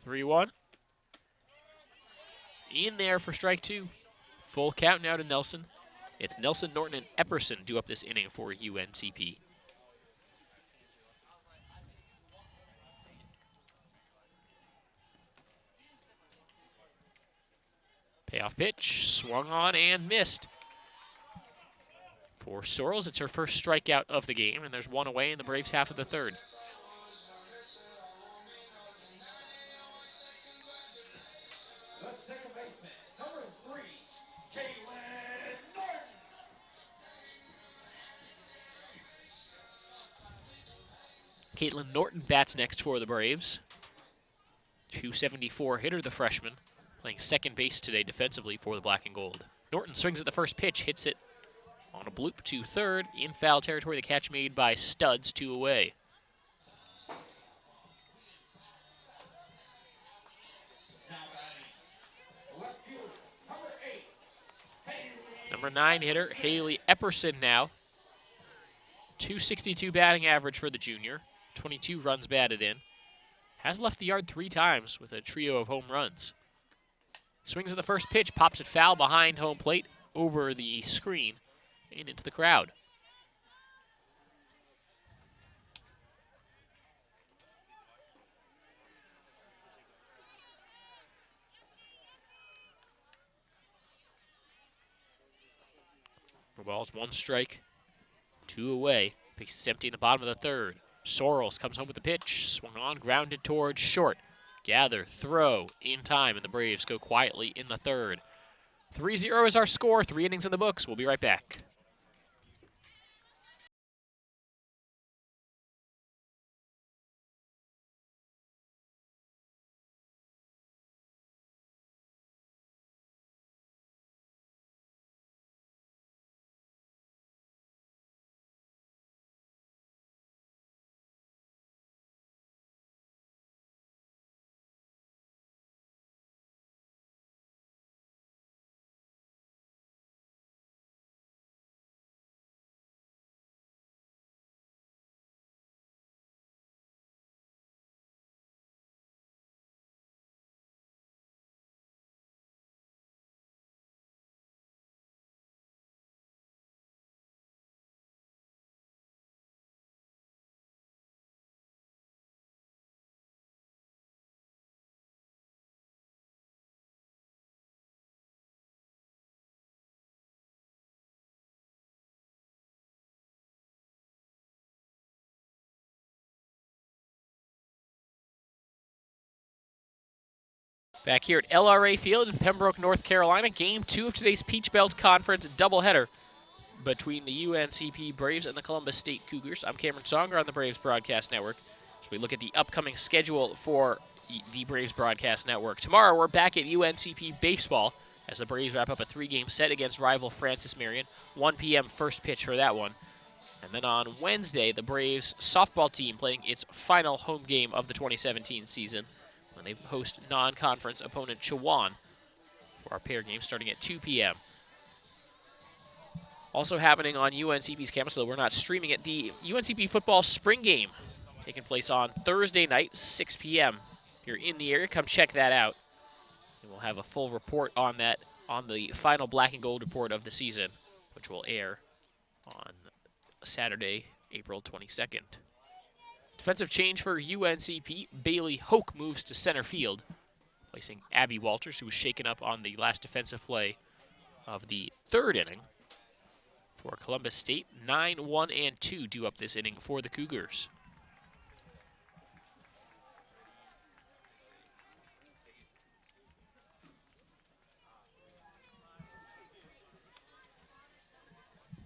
3-1. In there for strike 2. Full count now to Nelson. It's Nelson, Norton, and Epperson due up this inning for UNCP. Payoff pitch, swung on and missed. For Sorrells, it's her first strikeout of the game, and there's one away in the Braves' half of the third. Caitlin Norton bats next for the Braves. 274 hitter, the freshman, playing second base today defensively for the black and gold. Norton swings at the first pitch, hits it on a bloop to third. In foul territory, the catch made by Studs, 2 away. Number 9 hitter, Haley Epperson now. 262 batting average for the junior. 22 runs batted in. Has left the yard 3 times with a trio of home runs. Swings at the first pitch, pops it foul behind home plate, over the screen, and into the crowd. The ball's 1 strike, 2 away. Bases empty in the bottom of the third. Sorrells comes home with the pitch, swung on, grounded towards short. Gather, throw, in time, and the Braves go quietly in the third. 3-0 is our score, 3 innings in the books. We'll be right back. Back here at LRA Field in Pembroke, North Carolina, Game 2 of today's Peach Belt Conference doubleheader between the UNCP Braves and the Columbus State Cougars. I'm Cameron Songer on the Braves Broadcast Network. As we look at the upcoming schedule for the Braves Broadcast Network. Tomorrow, we're back at UNCP Baseball as the Braves wrap up a 3-game set against rival Francis Marion. 1 p.m. first pitch for that one. And then on Wednesday, the Braves softball team playing its final home game of the 2017 season when they host non-conference opponent Chowan for our pair game starting at 2 p.m. Also happening on UNCP's campus, though we're not streaming it, the UNCP football spring game taking place on Thursday night, 6 p.m. If you're in the area, come check that out. And we'll have a full report on that on the final black and gold report of the season, which will air on Saturday, April 22nd. Defensive change for UNCP. Bailey Hoke moves to center field, placing Abby Walters, who was shaken up on the last defensive play of the 3rd inning. For Columbus State, 9-1-2 due up this inning for the Cougars.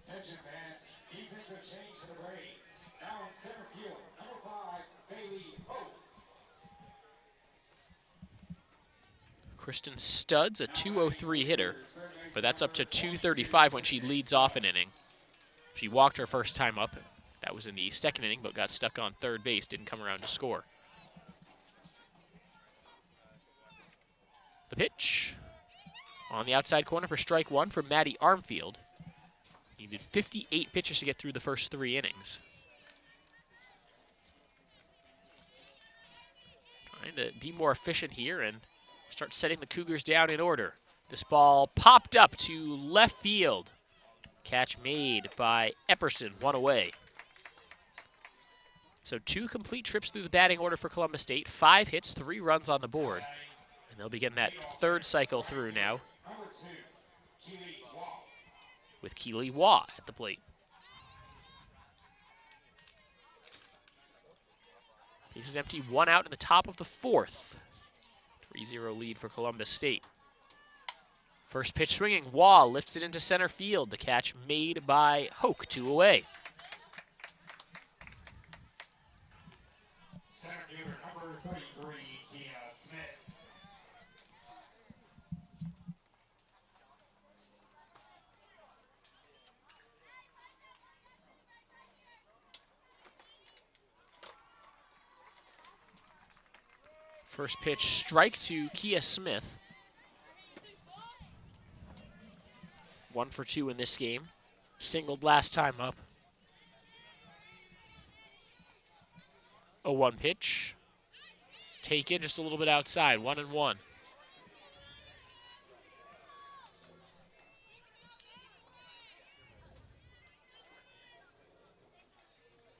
Attention fans, defensive change to the Braves. Now in center field, number 5, Bailey Hope. Kristen Studs, a 203 hitter, but that's up to 235 when she leads off an inning. She walked her first time up. That was in the 2nd inning, but got stuck on 3rd base, didn't come around to score. The pitch on the outside corner for strike 1 for Maddie Armfield. Needed 58 pitches to get through the first 3 innings. Trying to be more efficient here and start setting the Cougars down in order. This ball popped up to left field. Catch made by Epperson, 1 away. So 2 complete trips through the batting order for Columbus State. 5 hits, 3 runs on the board. And they'll begin that 3rd cycle through now with Keely Waugh at the plate. Bases empty, 1 out in the top of the 4th. 3-0 lead for Columbus State. First pitch swinging, Waugh lifts it into center field. The catch made by Hoke, 2 away. First pitch, strike to Kia Smith. 1 for 2 in this game. Singled last time up. 0-1 pitch. Taken just a little bit outside, 1-1.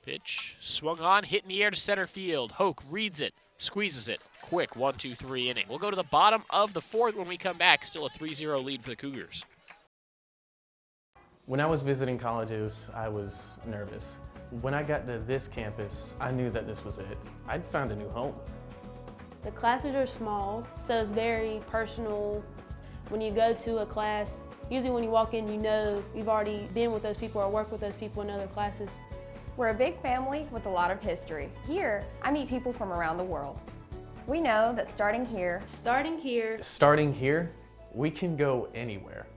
Pitch, swung on, hit in the air to center field. Hoke reads it, squeezes it. Quick 1-2-3 inning. We'll go to the bottom of the 4th when we come back. Still a 3-0 lead for the Cougars. When I was visiting colleges, I was nervous. When I got to this campus, I knew that this was it. I'd found a new home. The classes are small, so it's very personal. When you go to a class, usually when you walk in, you know you've already been with those people or worked with those people in other classes. We're a big family with a lot of history. Here, I meet people from around the world. We know that starting here, Starting here, we can go anywhere.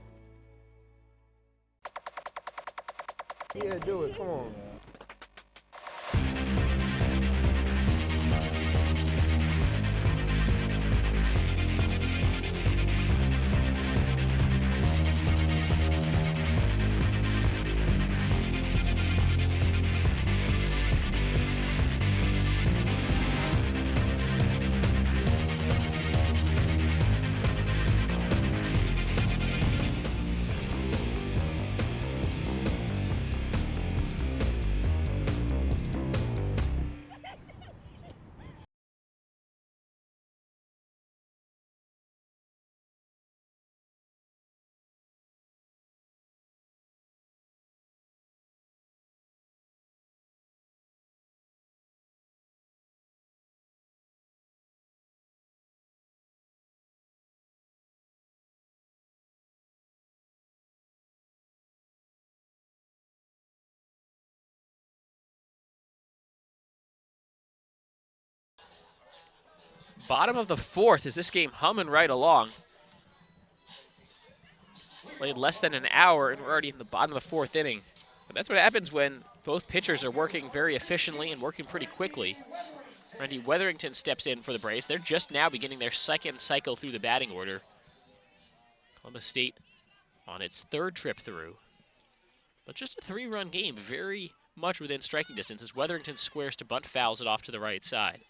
Yeah, do it, come on. Bottom of the 4th is this game humming right along. Played less than an hour and we're already in the bottom of the 4th inning. But that's what happens when both pitchers are working very efficiently and working pretty quickly. Randy Weatherington steps in for the Braves. They're just now beginning their 2nd cycle through the batting order. Columbus State on its 3rd trip through. But just a 3-run game, very much within striking distance as Weatherington squares to bunt, fouls it off to the right side.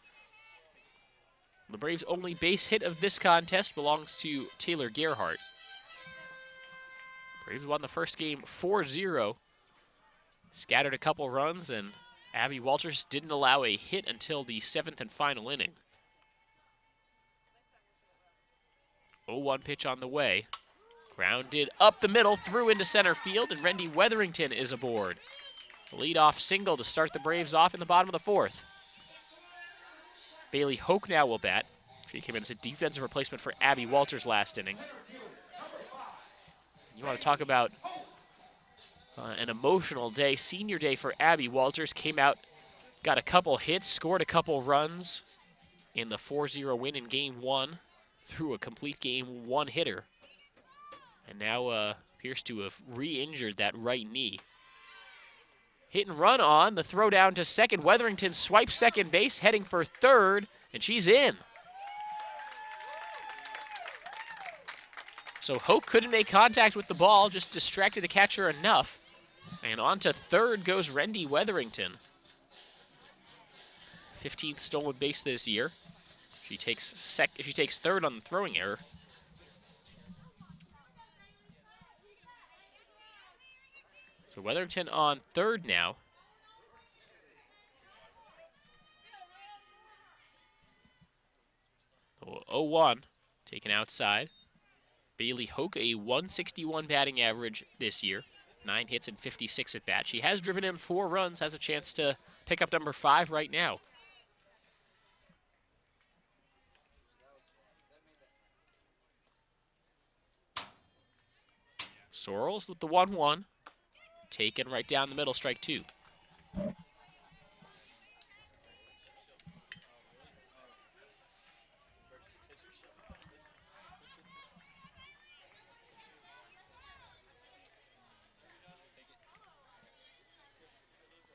The Braves' only base hit of this contest belongs to Taylor Gerhardt. Braves won the first game 4-0. Scattered a couple runs, and Abby Walters didn't allow a hit until the 7th and final inning. 0-1 pitch on the way. Grounded up the middle, through into center field, and Randy Weatherington is aboard. Leadoff single to start the Braves off in the bottom of the 4th. Bailey Hoke now will bat. She came in as a defensive replacement for Abby Walters last inning. You want to talk about an emotional day. Senior day for Abby Walters. Came out, got a couple hits, scored a couple runs in the 4-0 win in Game 1 through a complete Game 1 hitter. And now appears to have re-injured that right knee. Hit and run on the throw down to second. Weatherington swipes second base, heading for third, and she's in. So Hoke couldn't make contact with the ball, just distracted the catcher enough. And on to third goes Randy Weatherington. 15th stolen base this year. She takes third on the throwing error. So Weatherington on third now. So 0-1, taken outside. Bailey Hoke, a 161 batting average this year. 9 hits and 56 at bat. She has driven in 4 runs, has a chance to pick up number 5 right now. Sorrells with the 1-1. Taken right down the middle, strike 2.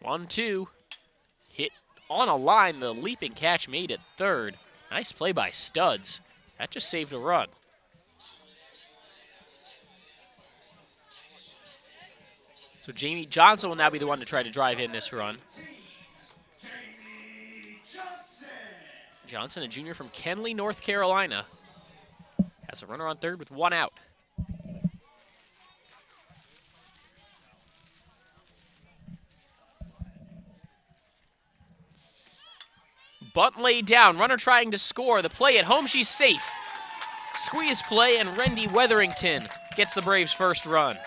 One, two. Hit on a line. The leaping catch made at third. Nice play by Studs. That just saved a run. So Jamie Johnson will now be the one to try to drive in this run. Johnson, a junior from Kenly, North Carolina, has a runner on third with one out. Bunt laid down, runner trying to score. The play at home, she's safe. Squeeze play, and Rendy Weatherington gets the Braves' first run.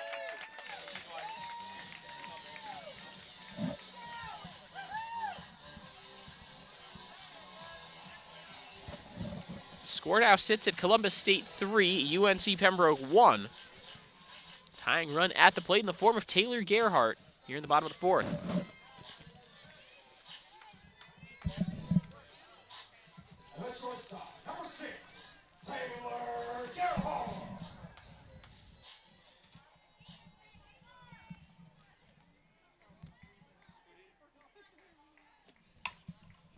Score now sits at Columbus State 3, UNC Pembroke 1. Tying run at the plate in the form of Taylor Gerhardt here in the bottom of the fourth. Number 6, Taylor Gerhardt.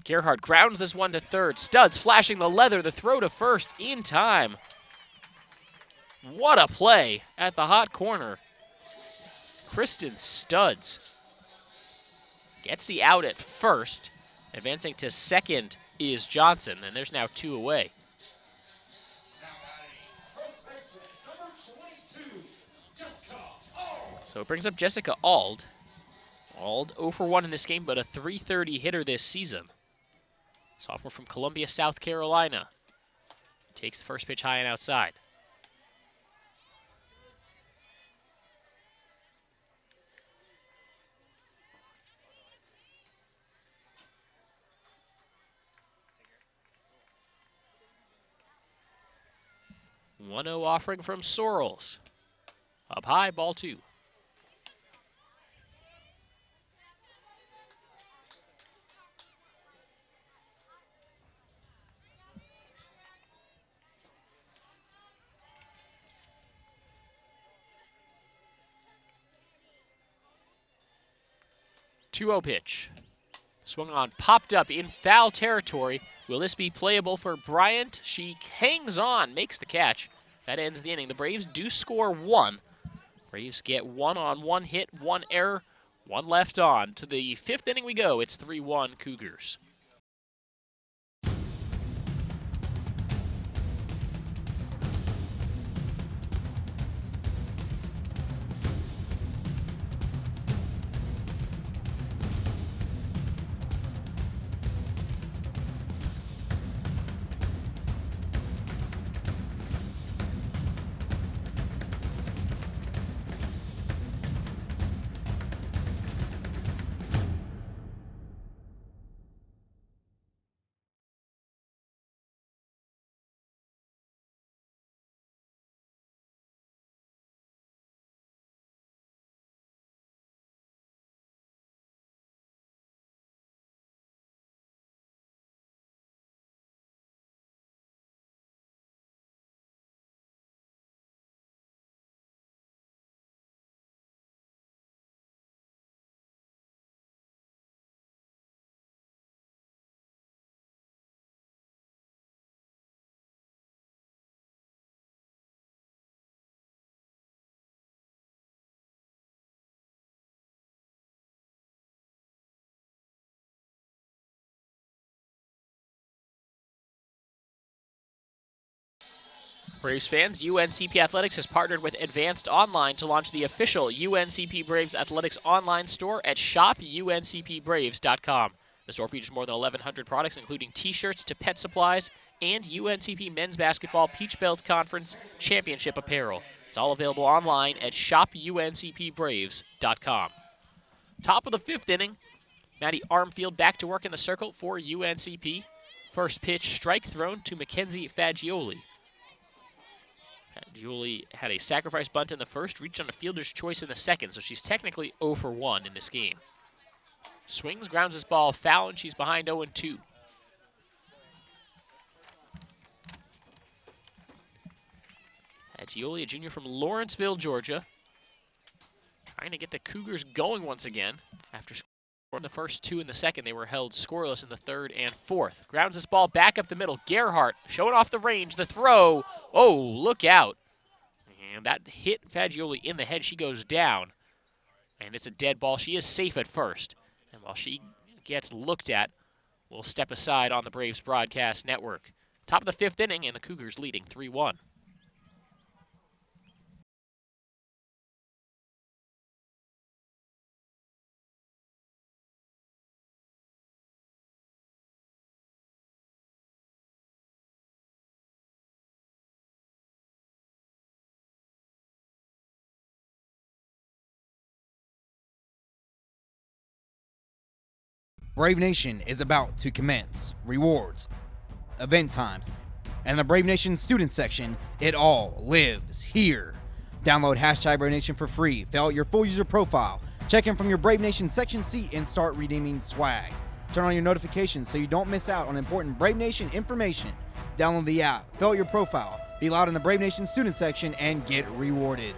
Gerhardt grounds this one to third. Studs flashing the leather, the throw to first in time. What a play at the hot corner. Kristen Studs gets the out at first. Advancing to second is Johnson, and there's now 2 away. So it brings up Jessica Ald. Ald 0 for 1 in this game, but a .330 hitter this season. Sophomore from Columbia, South Carolina. Takes the first pitch high and outside. .1-0 offering from Sorrells. Up high, ball 2. .2-0 pitch. Swung on, popped up in foul territory. Will this be playable for Bryant? She hangs on, makes the catch. That ends the inning. The Braves do score 1. Braves get 1 hit, 1 error, 1 left on. To the 5th inning we go. It's 3-1 Cougars. Braves fans, UNCP Athletics has partnered with Advanced Online to launch the official UNCP Braves Athletics online store at shopuncpbraves.com. The store features more than 1,100 products, including t-shirts to pet supplies and UNCP Men's Basketball Peach Belt Conference Championship apparel. It's all available online at shopuncpbraves.com. Top of the 5th inning, Maddie Armfield back to work in the circle for UNCP. First pitch, strike thrown to Mackenzie Fagioli. Fagioli had a sacrifice bunt in the first, reached on a fielder's choice in the second, so she's technically 0 for 1 in this game. Swings, grounds this ball foul, and she's behind 0-2. Fagioli, a junior from Lawrenceville, Georgia, trying to get the Cougars going once again after scoring In the first two in the second, they were held scoreless in the third and fourth. Grounds this ball back up the middle. Gerhardt showing off the range, the throw. Oh, look out. And that hit Fagioli in the head. She goes down. And it's a dead ball. She is safe at first. And while she gets looked at, we'll step aside on the Braves broadcast network. Top of the fifth inning, and the Cougars leading 3-1. Brave Nation is about to commence. Rewards, event times, and the Brave Nation student section, it all lives here. Download hashtag Brave Nation for free, fill out your full user profile, check in from your Brave Nation section seat, and start redeeming swag. Turn on your notifications so you don't miss out on important Brave Nation information. Download the app, fill out your profile, be loud in the Brave Nation student section, and get rewarded.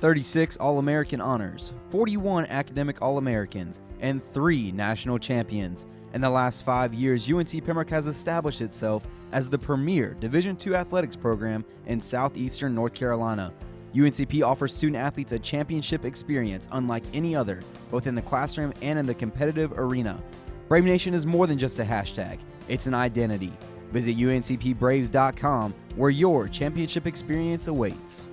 "36 All-American honors, 41 academic All-Americans, and 3 national champions. In the last 5 years, UNC Pembroke has established itself as the premier Division II athletics program in southeastern North Carolina. UNCP offers student athletes a championship experience unlike any other, both in the classroom and in the competitive arena. Brave Nation is more than just a hashtag, it's an identity. Visit uncpbraves.com where your championship experience awaits.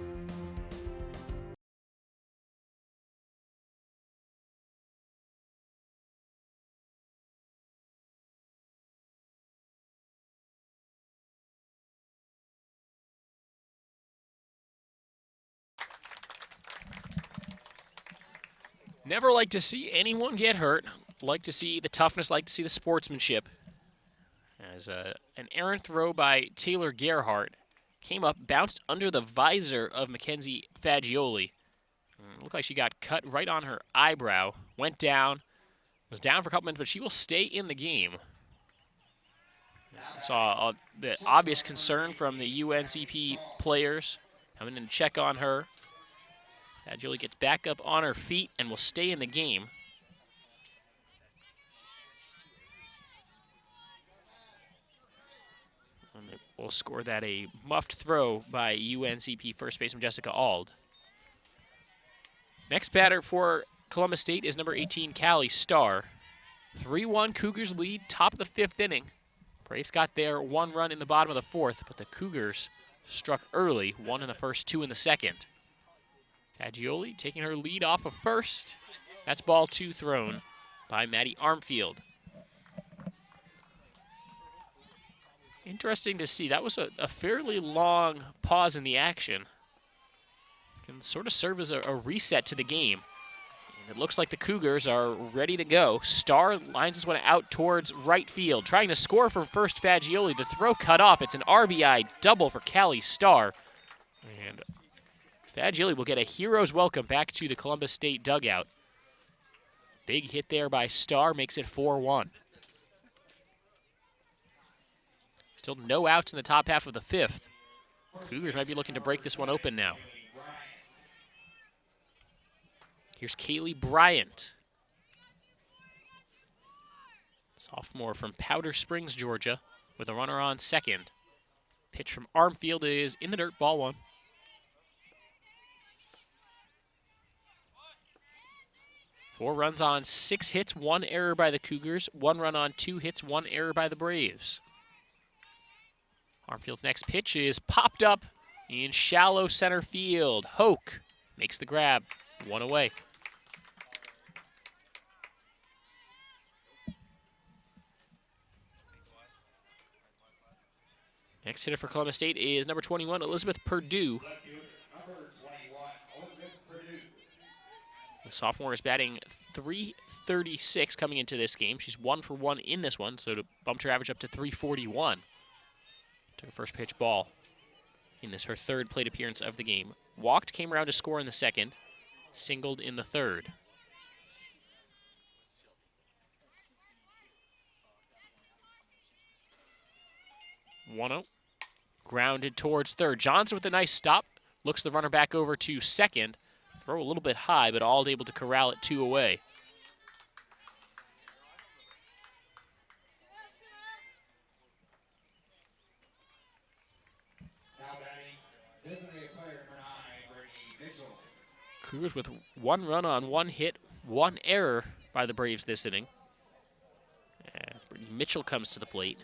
Never like to see anyone get hurt. Like to see the toughness, like to see the sportsmanship. As an errant throw by Taylor Gerhardt came up, bounced under the visor of Mackenzie Fagioli. Looked like she got cut right on her eyebrow. Went down, was down for a couple minutes, but she will stay in the game. Saw the obvious concern from the UNCP players coming in to check on her. Fagioli gets back up on her feet and will stay in the game. And they will score that a muffed throw by UNCP first baseman Jessica Auld. Next batter for Columbus State is number 18, Callie Starr. 3-1 Cougars lead, top of the 5th inning. Braves got their 1 run in the bottom of the 4th, but the Cougars struck early, 1 in the first, 2 in the second. Fagioli taking her lead off of first. That's ball 2 thrown by Maddie Armfield. Interesting to see. That was a fairly long pause in the action. Can sort of serve as a reset to the game. And it looks like the Cougars are ready to go. Starr lines this one out towards right field. Trying to score from first, Fagioli. The throw cut off. It's an RBI double for Callie Starr. And Fagioli will get a hero's welcome back to the Columbus State dugout. Big hit there by Starr makes it 4-1. Still no outs in the top half of the 5th. Cougars might be looking to break this one open now. Here's Kaylee Bryant. Sophomore from Powder Springs, Georgia, with a runner on second. Pitch from Armfield is in the dirt, ball 1. Four runs on 6 hits, 1 error by the Cougars, 1 run on 2 hits, 1 error by the Braves. Armfield's next pitch is popped up in shallow center field. Hoke makes the grab, 1 away. Next hitter for Columbus State is number 21, Elizabeth Perdue. The sophomore is batting .336 coming into this game. She's 1 for 1 in this one, so to bumped her average up to .341. Took a first pitch ball in this, her 3rd plate appearance of the game. Walked, came around to score in the 2nd, singled in the 3rd. One-0. Grounded towards 3rd. Johnson with a nice stop. Looks the runner back over to 2nd. Throw a little bit high, but Auld able to corral it 2 away. Cougars with 1 run on 1 hit, 1 error by the Braves this inning. And Brittany Mitchell comes to the plate.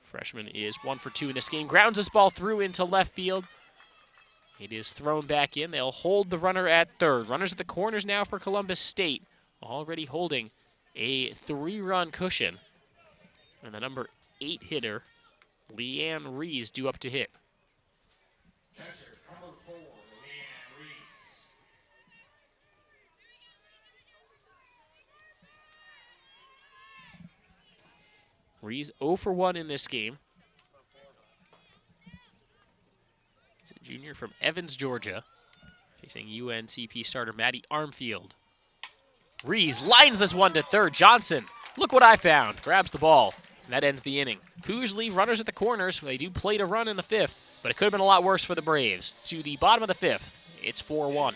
Freshman is 1 for 2 in this game. Grounds this ball through into left field. It is thrown back in. They'll hold the runner at 3rd. Runners at the corners now for Columbus State, already holding a 3-run cushion. And the number 8 hitter, Leanne Rees, due up to hit. Catcher, number 4, Leanne Rees. Rees 0 for 1 in this game. He's a junior from Evans, Georgia, facing UNCP starter Maddie Armfield. Rees lines this one to 3rd. Johnson, look what I found. Grabs the ball, and that ends the inning. Cougars leave runners at the corners. They do play to run in the 5th, but it could have been a lot worse for the Braves. To the bottom of the 5th, it's 4-1.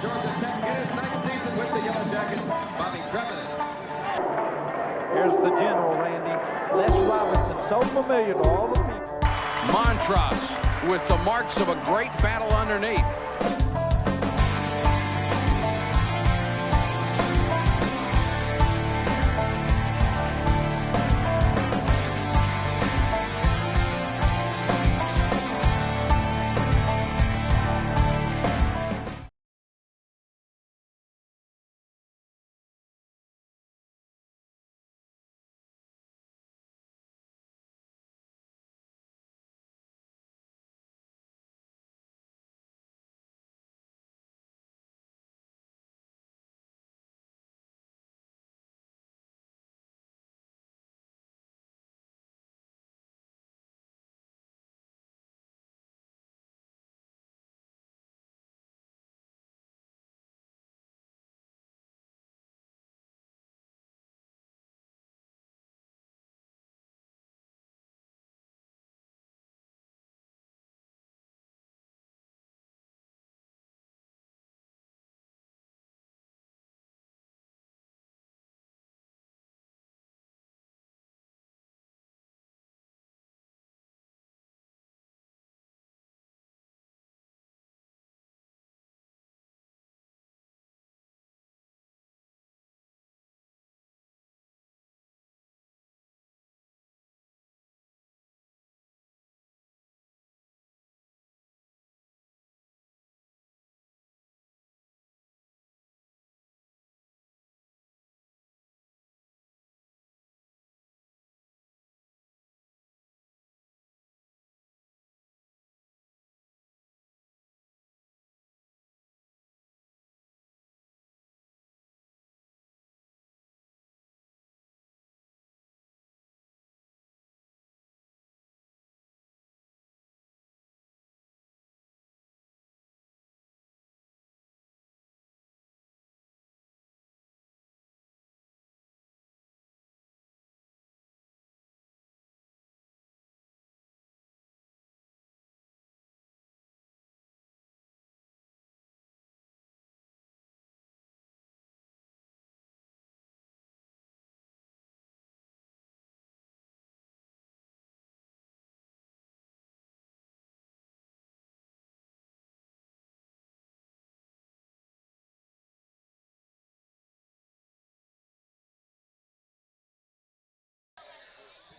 Georgia Tech in his 9th season with the Yellow Jackets, Bobby Crevenant. Here's the general, Randy. Les Robinson, so familiar to all the people. Montross with the marks of a great battle underneath.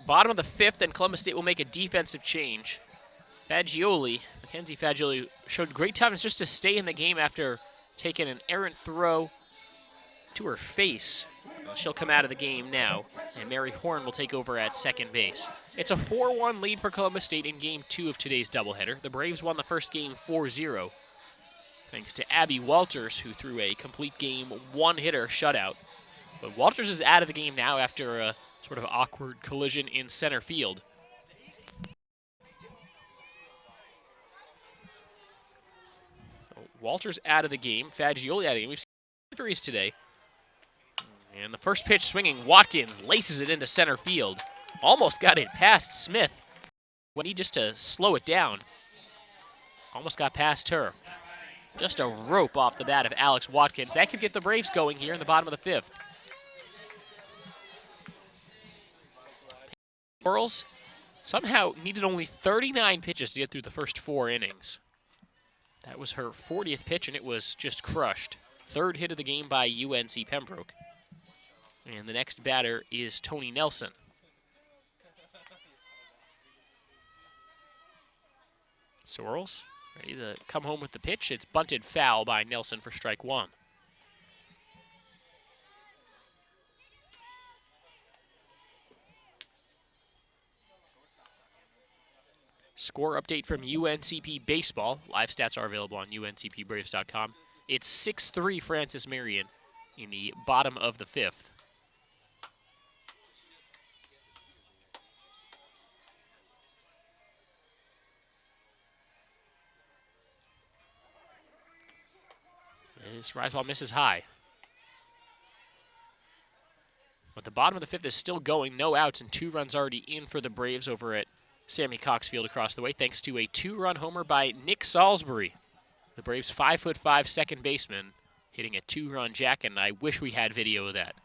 Bottom of the fifth, and Columbus State will make a defensive change. Mackenzie Fagioli showed great toughness just to stay in the game after taking an errant throw to her face. She'll come out of the game now, and Mary Horn will take over at second base. It's a 4-1 lead for Columbus State in Game 2 of today's doubleheader. The Braves won the first game 4-0, thanks to Abby Walters, who threw a complete game one-hitter shutout. But Walters is out of the game now after a sort of awkward collision in center field. So Walters out of the game, Fagioli out of the game. We've seen injuries today. And the first pitch swinging, Watkins laces it into center field. Almost got it past Smith. We need just to slow it down. Almost got past her. Just a rope off the bat of Alex Watkins. That could get the Braves going here in the bottom of the fifth. Pearls somehow needed only 39 pitches to get through the first 4 innings. That was her 40th pitch, and it was just crushed. Third hit of the game by UNC Pembroke. And the next batter is Tony Nelson. Sorrells ready to come home with the pitch. It's bunted foul by Nelson for strike 1. Score update from UNCP Baseball. Live stats are available on uncpbraves.com. It's 6-3 Francis Marion in the bottom of the fifth. This Riseball misses high. But the bottom of the fifth is still going. No outs and 2 runs already in for the Braves over at Sammy Cox Field across the way, thanks to a 2-run homer by Nick Salisbury. The Braves' 5'5" second baseman hitting a 2-run jack, and I wish we had video of that.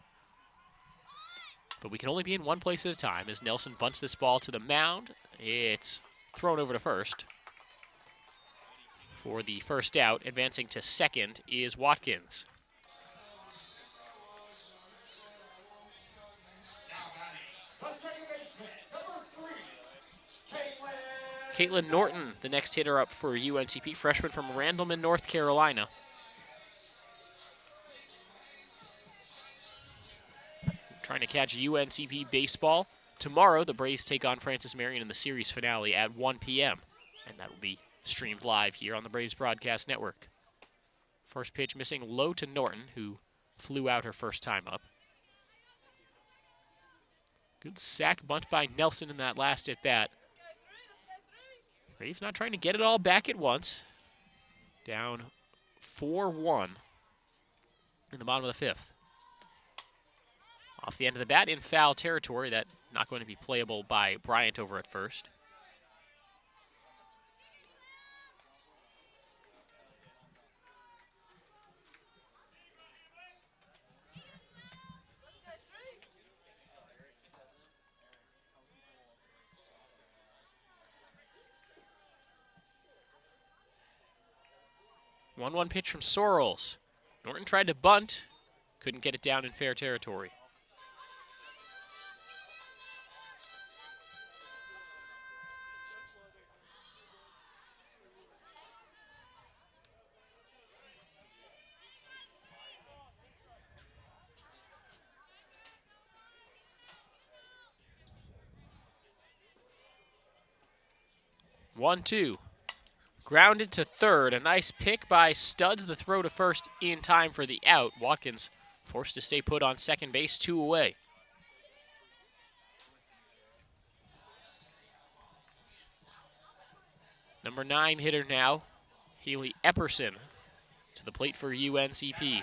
But we can only be in one place at a time as Nelson bunts this ball to the mound. It's thrown over to first. For the first out, advancing to second is Watkins. Caitlin Norton, the next hitter up for UNCP, freshman from Randleman, North Carolina. Trying to catch UNCP baseball. Tomorrow, the Braves take on Francis Marion in the series finale at 1 p.m. And that will be streamed live here on the Braves Broadcast Network. First pitch missing low to Norton, who flew out her first time up. Good sack bunt by Nelson in that last at-bat. Braves not trying to get it all back at once. Down 4-1 in the bottom of the fifth. Off the end of the bat in foul territory. That not going to be playable by Bryant over at first. One pitch from Sorrells. Norton tried to bunt, couldn't get it down in fair territory. One, two. Grounded to third. A nice pick by Studs. The throw to first in time for the out. Watkins forced to stay put on second base, 2 away. Number 9 hitter now, Haley Epperson, to the plate for UNCP.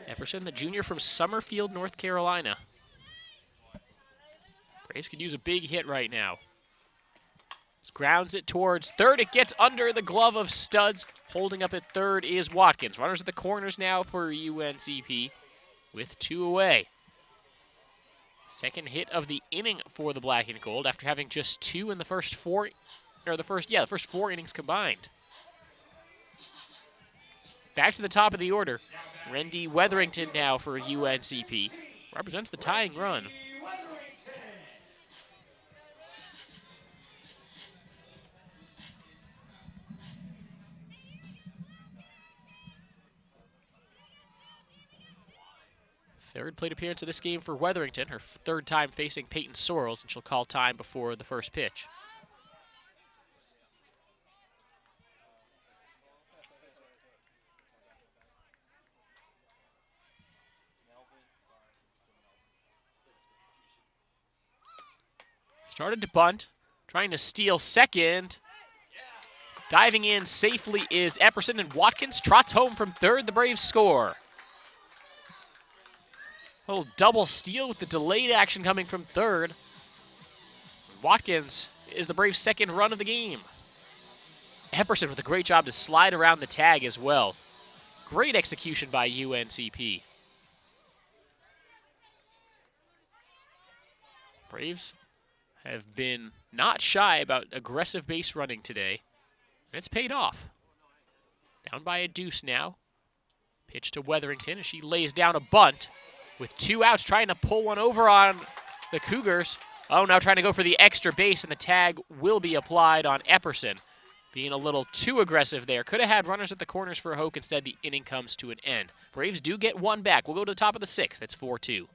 Epperson, the junior from Summerfield, North Carolina. Braves could use a big hit right now. Grounds it towards third. It gets under the glove of Studs. Holding up at third is Watkins. Runners at the corners now for UNCP with 2 away. Second hit of the inning for the Black and Gold after having just 2 in the first 4, or the first 4 innings combined. Back to the top of the order. Rendy Wetherington now for UNCP. Represents the tying run. Third plate appearance of this game for Wetherington, her third time facing Peyton Sorrells, and she'll call time before the first pitch. Started to bunt, trying to steal second. Diving in safely is Epperson, and Watkins trots home from third. The Braves score. A little double steal with the delayed action coming from third. Watkins is the Braves' second run of the game. Epperson with a great job to slide around the tag as well. Great execution by UNCP. Braves have been not shy about aggressive base running today, and it's paid off. Down by a deuce now. Pitch to Wetherington as she lays down a bunt. With 2 outs, trying to pull one over on the Cougars. Oh, now trying to go for the extra base, and the tag will be applied on Epperson. Being a little too aggressive there. Could have had runners at the corners for Hoke. Instead, the inning comes to an end. Braves do get 1 back. We'll go to the top of the 6th. That's 4-2.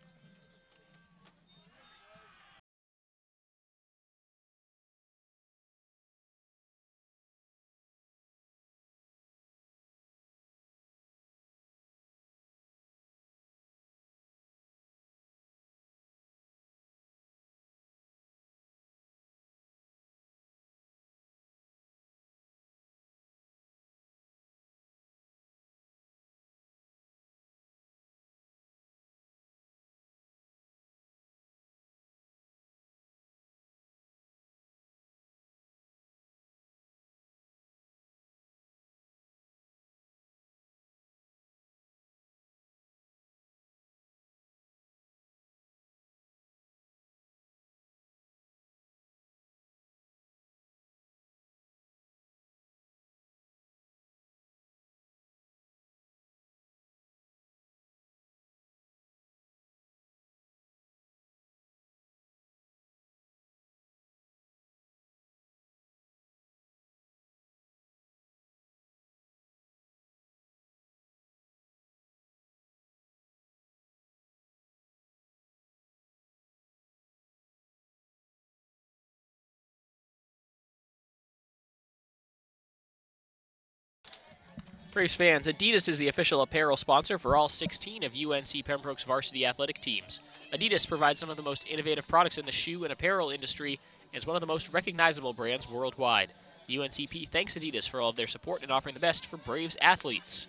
Braves fans, Adidas is the official apparel sponsor for all 16 of UNC Pembroke's varsity athletic teams. Adidas provides some of the most innovative products in the shoe and apparel industry and is one of the most recognizable brands worldwide. UNCP thanks Adidas for all of their support and offering the best for Braves athletes.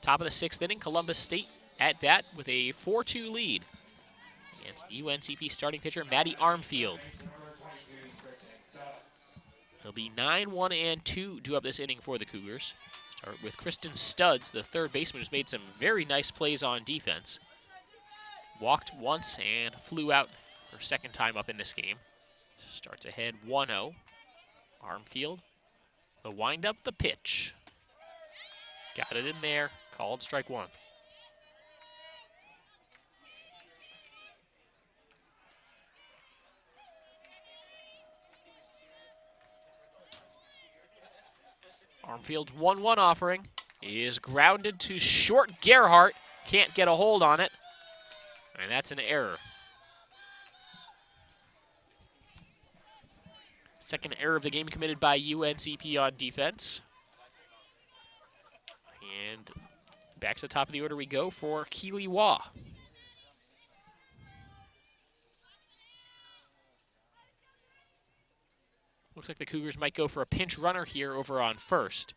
Top of the 6th inning, Columbus State at bat with a 4-2 lead against UNCP starting pitcher Matty Armfield. It'll be 9-1-2 due up this inning for the Cougars. Start with Kristen Studs, the third baseman, who's made some very nice plays on defense. Walked once and flew out her second time up in this game. Starts ahead 1-0. Armfield, the windup, the pitch. Got it in there, called strike one. Armfield's 1-1 offering is grounded to short. Gerhardt can't get a hold on it, and that's an error. Second error of the game committed by UNCP on defense. And back to the top of the order we go for Keely Waugh. Looks like the Cougars might go for a pinch runner here over on first.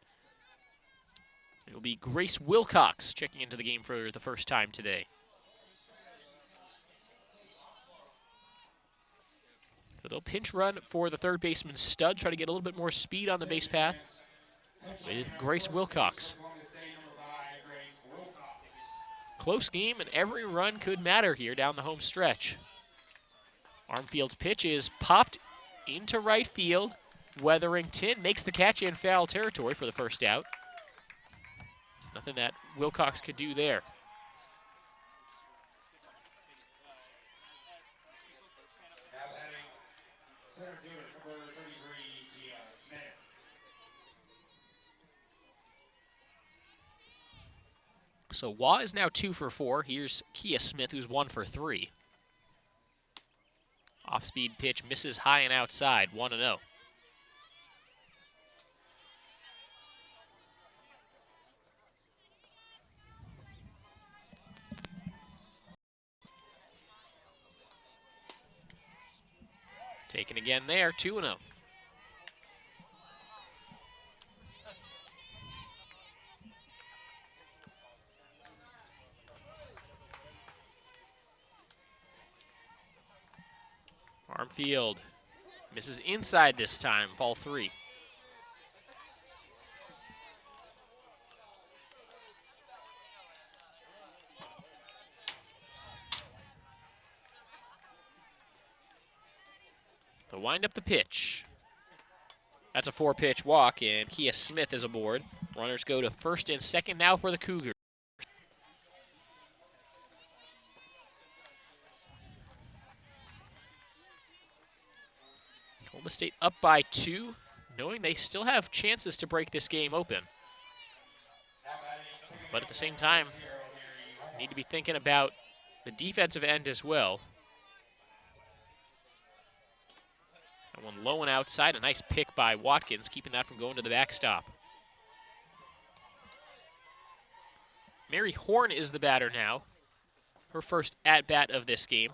It will be Grace Wilcox checking into the game for the first time today. So they'll pinch run for the third baseman Stud, try to get a little bit more speed on the base path with Grace Wilcox. Close game, and every run could matter here down the home stretch. Armfield's pitch is popped into right field. Weatherington makes the catch in foul territory for the first out. Nothing that Wilcox could do there. So Waugh is now 2 for 4. Here's Kia Smith, who's 1 for 3. Off-speed pitch misses high and outside, 1-0. Taken again there, 2-0. Armfield misses inside this time, ball 3. So wind up the pitch. That's a 4-pitch walk, and Kia Smith is aboard. Runners go to first and second now for the Cougars. Columbus State up by 2, knowing they still have chances to break this game open. But at the same time, need to be thinking about the defensive end as well. That one low and outside, a nice pick by Watkins, keeping that from going to the backstop. Mary Horn is the batter now. Her first at-bat of this game.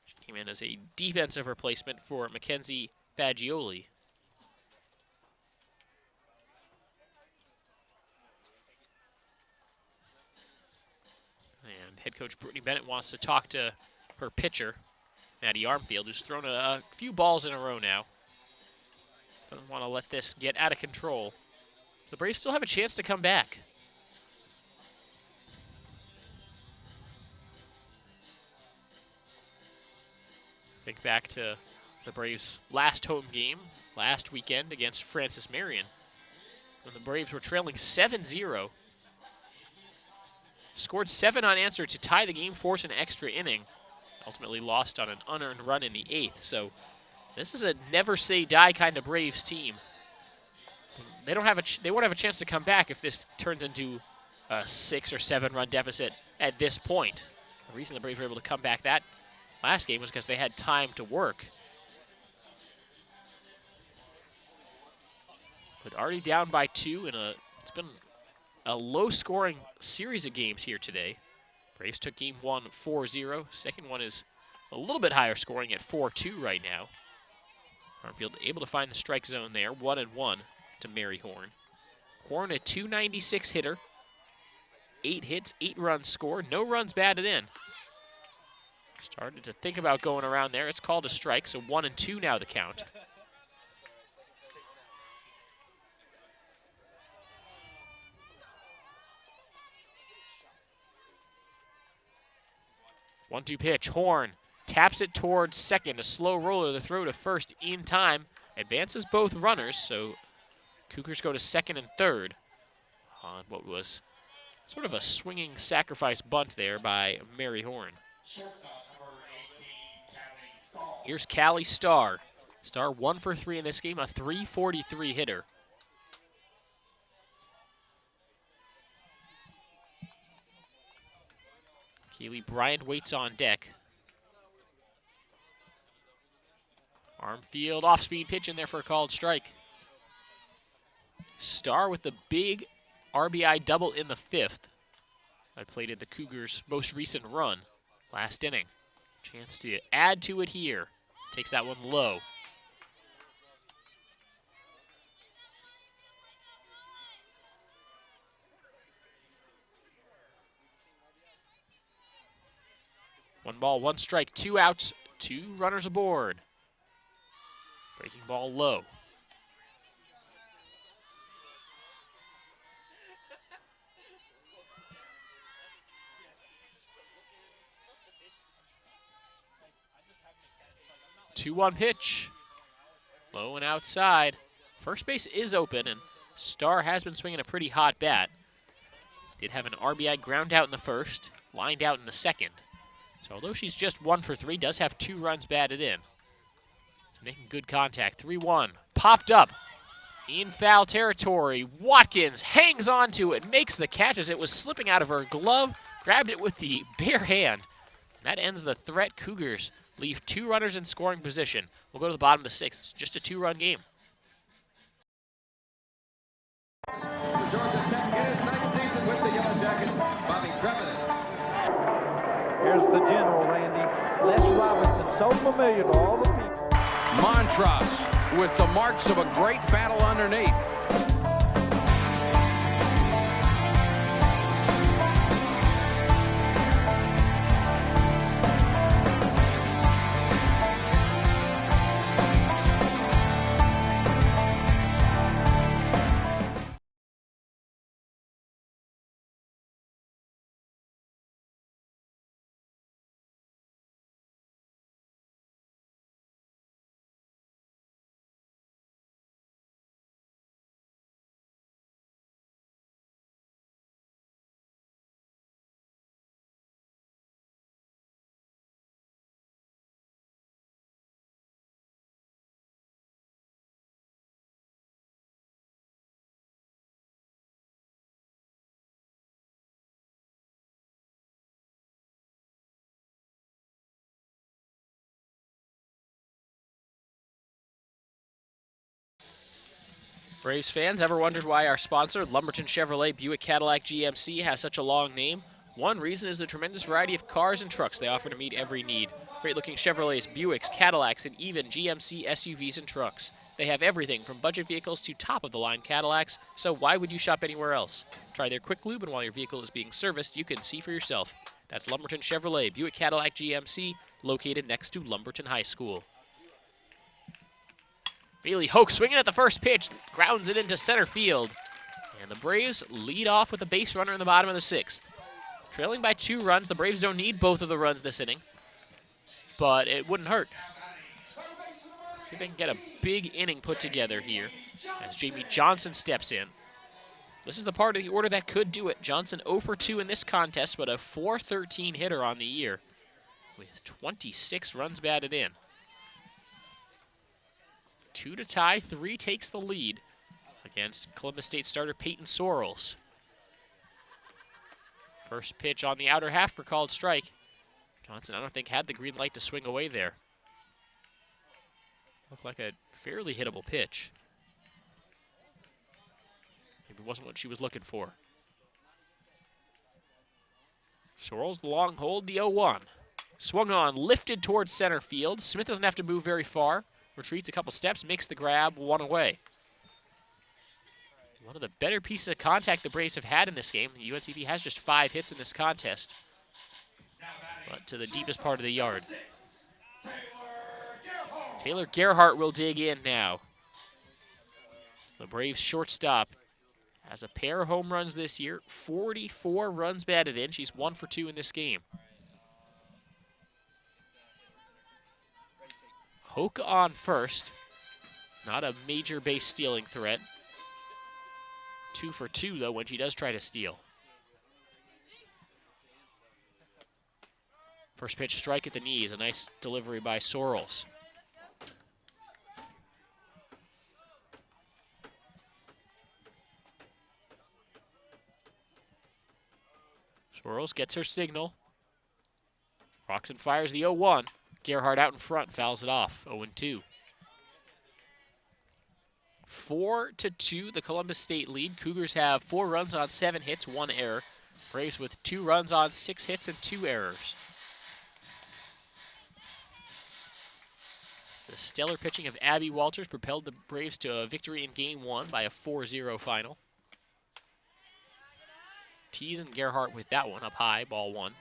She came in as a defensive replacement for Mackenzie Fagioli. And head coach Brittany Bennett wants to talk to her pitcher, Maddie Armfield, who's thrown a few balls in a row now. Doesn't want to let this get out of control. The Braves still have a chance to come back. Think back to the Braves' last home game last weekend against Francis Marion, when the Braves were trailing 7-0. Scored 7 unanswered to tie the game, force an extra inning. Ultimately lost on an unearned run in the 8th. So this is a never-say-die kind of Braves team. They won't have a chance to come back if this turns into a 6 or 7 run deficit at this point. The reason the Braves were able to come back that last game was because they had time to work. But already down by 2 in it's been a low-scoring series of games here today. Braves took game 1 4-0. Second one is a little bit higher scoring at 4-2 right now. Armfield able to find the strike zone there, 1-1 to Mary Horn. Horn, a .296 hitter. 8 hits, 8 runs scored, no runs batted in. Started to think about going around there. It's called a strike, so 1-2 now the count. One-two pitch, Horn taps it towards second. A slow roller, the throw to first in time. Advances both runners, so Cougars go to second and third on what was sort of a swinging sacrifice bunt there by Mary Horn. Here's Callie Starr. Starr 1 for 3 in this game, a .343 hitter. Keely Bryant waits on deck. Armfield off-speed pitch in there for a called strike. Starr with the big RBI double in the 5th. That plated the Cougars' most recent run last inning. Chance to add to it here. Takes that one low. One ball, one strike, 2 outs, 2 runners aboard. Breaking ball low. Two-one pitch. Low and outside. First base is open, and Starr has been swinging a pretty hot bat. Did have an RBI ground out in the first, lined out in the second. So although she's just 1 for 3, does have 2 runs batted in. Making good contact. 3-1. Popped up in foul territory. Watkins hangs on to it, makes the catch as it was slipping out of her glove. Grabbed it with the bare hand. That ends the threat. Cougars leave 2 runners in scoring position. We'll go to the bottom of the 6th. It's just a 2-run game. For Georgia Tech in his 9th season with the Yellow Jackets, Bobby Kremen. Here's the general, Randy. Les Robinson, so familiar to all the people. Montross with the marks of a great battle underneath. Braves fans, ever wondered why our sponsor, Lumberton Chevrolet Buick Cadillac GMC, has such a long name? One reason is the tremendous variety of cars and trucks they offer to meet every need. Great-looking Chevrolets, Buicks, Cadillacs, and even GMC SUVs and trucks. They have everything from budget vehicles to top-of-the-line Cadillacs, so why would you shop anywhere else? Try their quick lube, and while your vehicle is being serviced, you can see for yourself. That's Lumberton Chevrolet Buick Cadillac GMC, located next to Lumberton High School. Bailey Hoke swinging at the first pitch, grounds it into center field. And the Braves lead off with a base runner in the bottom of the 6th. Trailing by 2 runs, the Braves don't need both of the runs this inning, but it wouldn't hurt. See if they can get a big inning put together here as Jamie Johnson steps in. This is the part of the order that could do it. Johnson 0 for 2 in this contest, but a .413 hitter on the year with 26 runs batted in. 2 to tie, 3 takes the lead against Columbus State starter Peyton Sorrells. First pitch on the outer half for called strike. Johnson, I don't think, had the green light to swing away there. Looked like a fairly hittable pitch. Maybe it wasn't what she was looking for. Sorrells the long hold, the 0-1. Swung on, lifted towards center field. Smith doesn't have to move very far. Retreats a couple steps, makes the grab, one away. One of the better pieces of contact the Braves have had in this game. UNCP has just 5 hits in this contest, but to the deepest part of the yard. Taylor Gerhardt will dig in now. The Braves shortstop has a pair of home runs this year, 44 runs batted in. She's 1 for 2 in this game. Hoke on first. Not a major base stealing threat. 2 for 2, though, when she does try to steal. First pitch, strike at the knees. A nice delivery by Sorrells. Sorrells gets her signal. Rocks and fires the 0-1. Gerhardt out in front, fouls it off. 0-2. 4-2, the Columbus State lead. Cougars have 4 runs on 7 hits, 1 error. Braves with 2 runs on 6 hits and 2 errors. The stellar pitching of Abby Walters propelled the Braves to a victory in Game 1 by a 4-0 final. Tees and Gerhardt with that one up high, ball 1.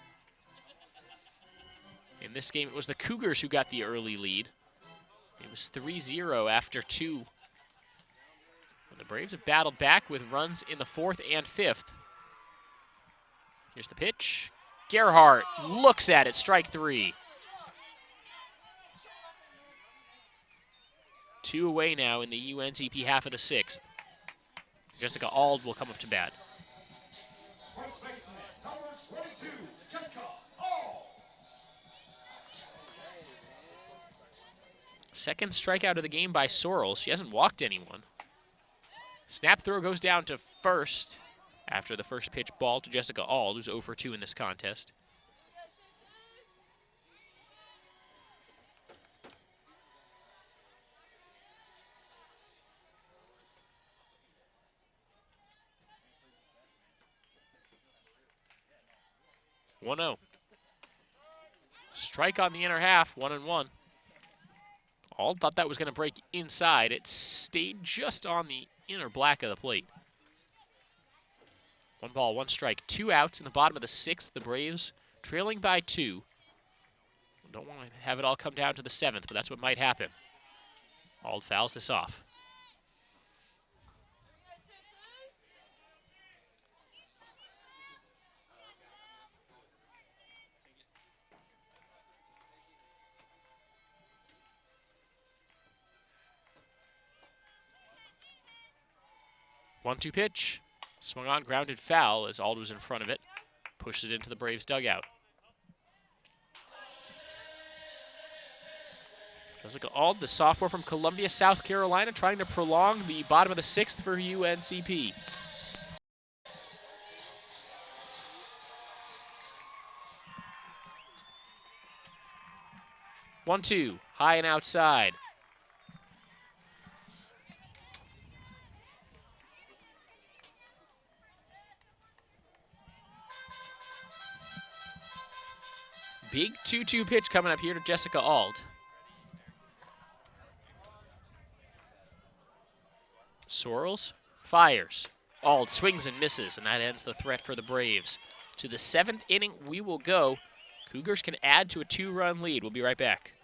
In this game, it was the Cougars who got the early lead. It was 3-0 after 2. And the Braves have battled back with runs in the 4th and 5th. Here's the pitch. Gerhardt looks at it, strike 3. 2 away now in the UNCP half of the 6th. Jessica Auld will come up to bat. First baseman, number 22, Jessica Auld. Second strikeout of the game by Sorrells. She hasn't walked anyone. Snap throw goes down to first after the first pitch ball to Jessica Auld, who's 0 for 2 in this contest. One-0. Strike on the inner half, 1-1. Auld thought that was going to break inside. It stayed just on the inner black of the plate. 1 ball, 1 strike, 2 outs in the bottom of the 6th. The Braves trailing by 2. Don't want to have it all come down to the 7th, but that's what might happen. Auld fouls this off. One-two pitch. Swung on, grounded foul as Auld was in front of it. Pushes it into the Braves dugout. Jessica Auld, the sophomore from Columbia, South Carolina, trying to prolong the bottom of the 6th for UNCP. One-two, high and outside. Big 2-2 pitch coming up here to Jessica Auld. Sorrells fires. Auld swings and misses, and that ends the threat for the Braves. To the 7th inning we will go. Cougars can add to a 2-run lead. We'll be right back.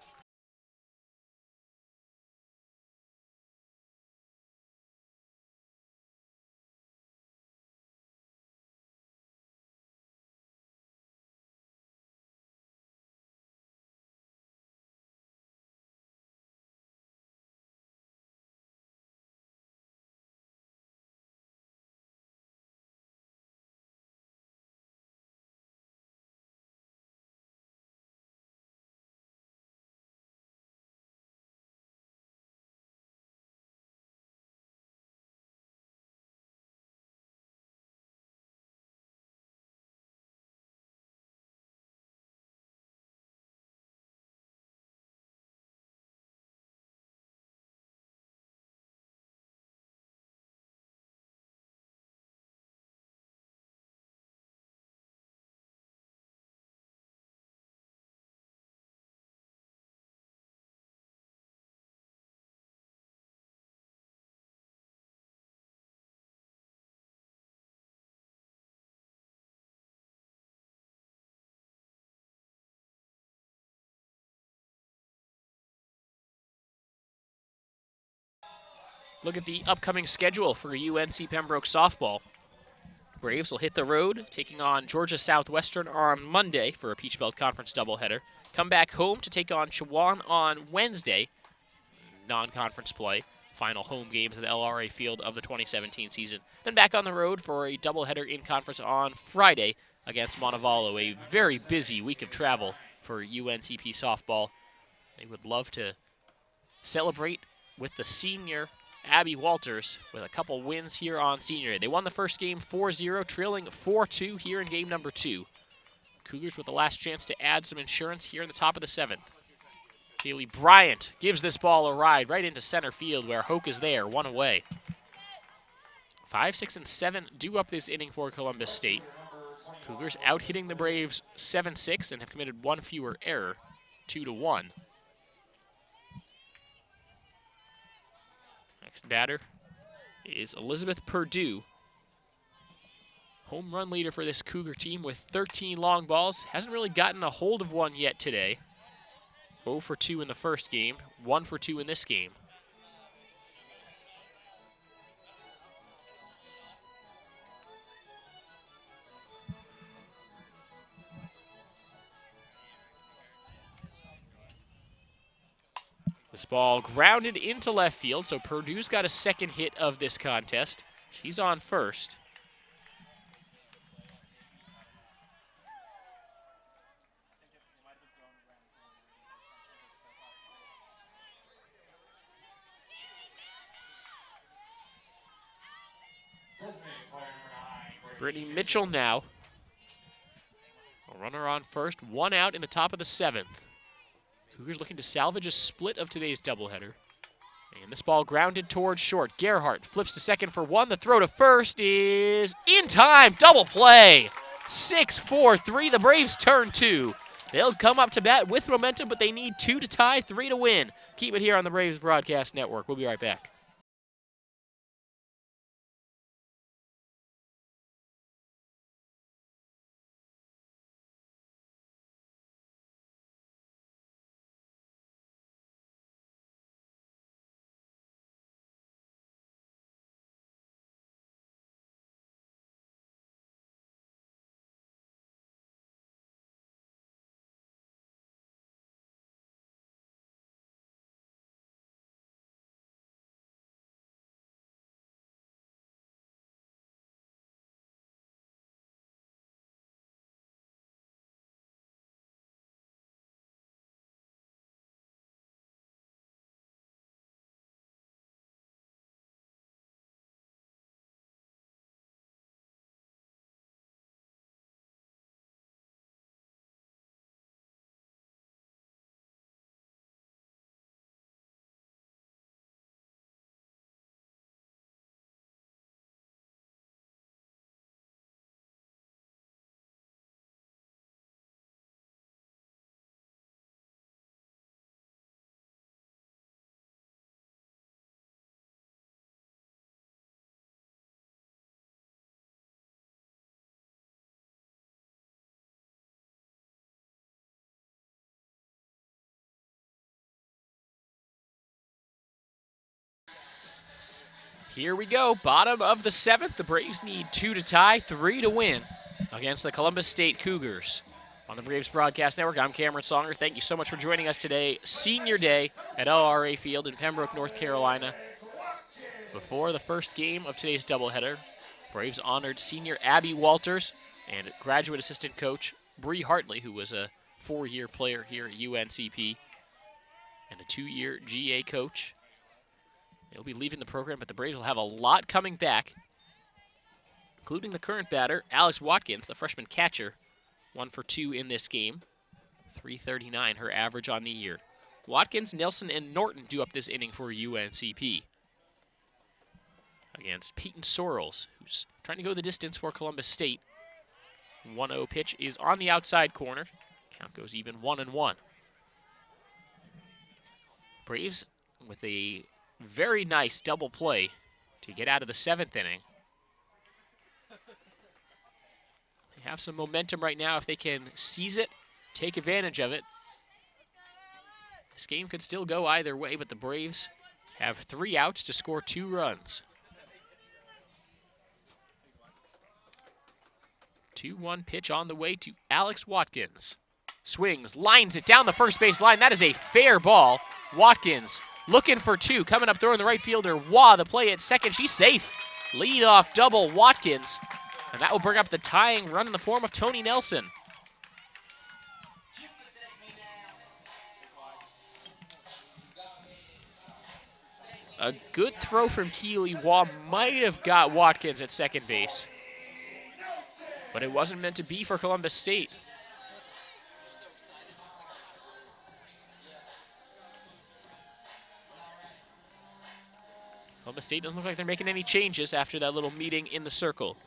look at the upcoming schedule for UNC Pembroke softball. Braves will hit the road, taking on Georgia Southwestern on Monday for a Peach Belt Conference doubleheader. Come back home to take on Chowan on Wednesday, non-conference play. Final home games at LRA Field of the 2017 season. Then back on the road for a doubleheader in conference on Friday against Montevallo. A very busy week of travel for UNCP softball. They would love to celebrate with the senior Abby Walters with a couple wins here on Senior Day. They won the first game 4-0, trailing 4-2 here in game number 2. Cougars with the last chance to add some insurance here in the top of the 7th. Haley Bryant gives this ball a ride right into center field where Hoke is there, 1 away. 5, 6, and 7 due up this inning for Columbus State. Cougars out hitting the Braves 7-6 and have committed 1 fewer error, 2-1. Next batter is Elizabeth Perdue. Home run leader for this Cougar team with 13 long balls. Hasn't really gotten a hold of one yet today. 0 for 2 in the first game, 1 for 2 in this game. This ball grounded into left field, so Perdue's got a second hit of this contest. She's on first. Brittany Mitchell now. A runner on first, 1 out in the top of the 7th. Cougars looking to salvage a split of today's doubleheader. And this ball grounded towards short. Gerhardt flips to second for 1. The throw to first is in time. Double play. 6-4-3. The Braves turn 2. They'll come up to bat with momentum, but they need 2 to tie, 3 to win. Keep it here on the Braves Broadcast Network. We'll be right back. Here we go, bottom of the 7th. The Braves need 2 to tie, 3 to win against the Columbus State Cougars. On the Braves Broadcast Network, I'm Cameron Songer. Thank you so much for joining us today. Senior Day at LRA Field in Pembroke, North Carolina. Before the first game of today's doubleheader, Braves honored senior Abby Walters and graduate assistant coach Bree Hartley, who was a 4-year player here at UNCP and a 2-year GA coach. They'll be leaving the program, but the Braves will have a lot coming back, including the current batter, Alex Watkins, the freshman catcher, 1 for 2 in this game. 339 her average on the year. Watkins, Nelson, and Norton do up this inning for UNCP against Peyton Sorrells, who's trying to go the distance for Columbus State. 1-0 pitch is on the outside corner. Count goes even 1-1. Braves with a very nice double play to get out of the 7th inning. They have some momentum right now. If they can seize it, take advantage of it, this game could still go either way, but the Braves have 3 outs to score 2 runs. 2-1 pitch on the way to Alex Watkins. Swings, lines it down the first base line. That is a fair ball. Watkins looking for 2, coming up throwing the right fielder. Wah, the play at second. She's safe. Lead off double Watkins. And that will bring up the tying run in the form of Tony Nelson. A good throw from Keeley Wah might have got Watkins at second base, but it wasn't meant to be for Columbus State. Columbus State doesn't look like they're making any changes after that little meeting in the circle.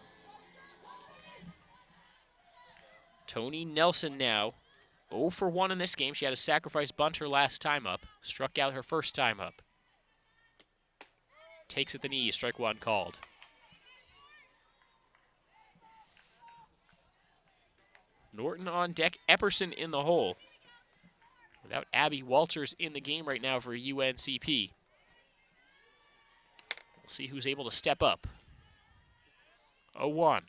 Tony Nelson now 0 for 1 in this game. She had a sacrifice bunt her last time up, struck out her first time up. Takes at the knee, strike 1 called. Norton on deck, Epperson in the hole. Without Abby Walters in the game right now for UNCP. We'll see who's able to step up. 0-1.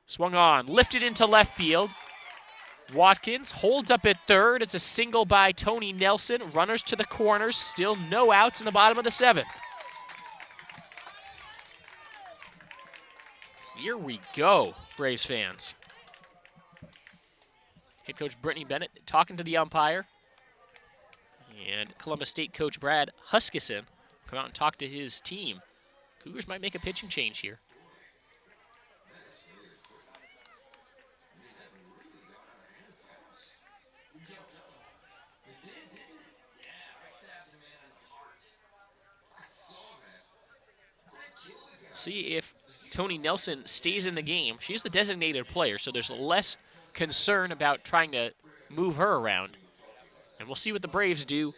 Swung on, lifted into left field. Watkins holds up at third. It's a single by Tony Nelson. Runners to the corners, still no outs in the bottom of the 7th. Here we go, Braves fans. Head coach Brittany Bennett talking to the umpire. And Columbus State coach Brad Huskisson come out and talk to his team. Cougars might make a pitching change here. See if Tony Nelson stays in the game. She's the designated player, so there's less concern about trying to move her around. And we'll see what the Braves do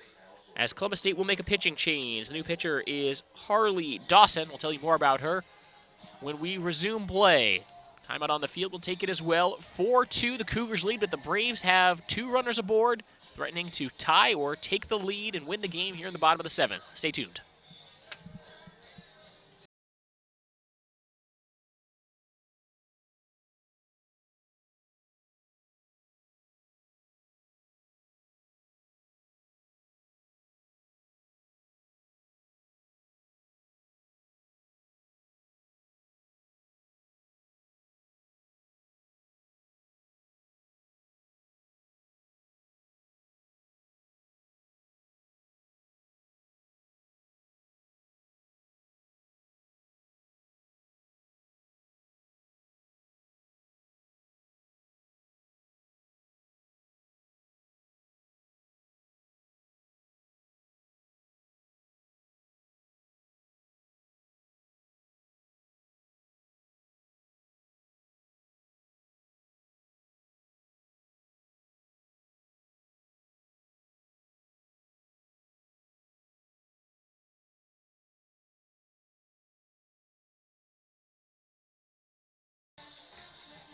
as Columbus State will make a pitching change. The new pitcher is Harley Dawson. We'll tell you more about her when we resume play. Timeout on the field will take it as well. 4-2 the Cougars lead, but the Braves have 2 runners aboard, threatening to tie or take the lead and win the game here in the bottom of the 7th. Stay tuned.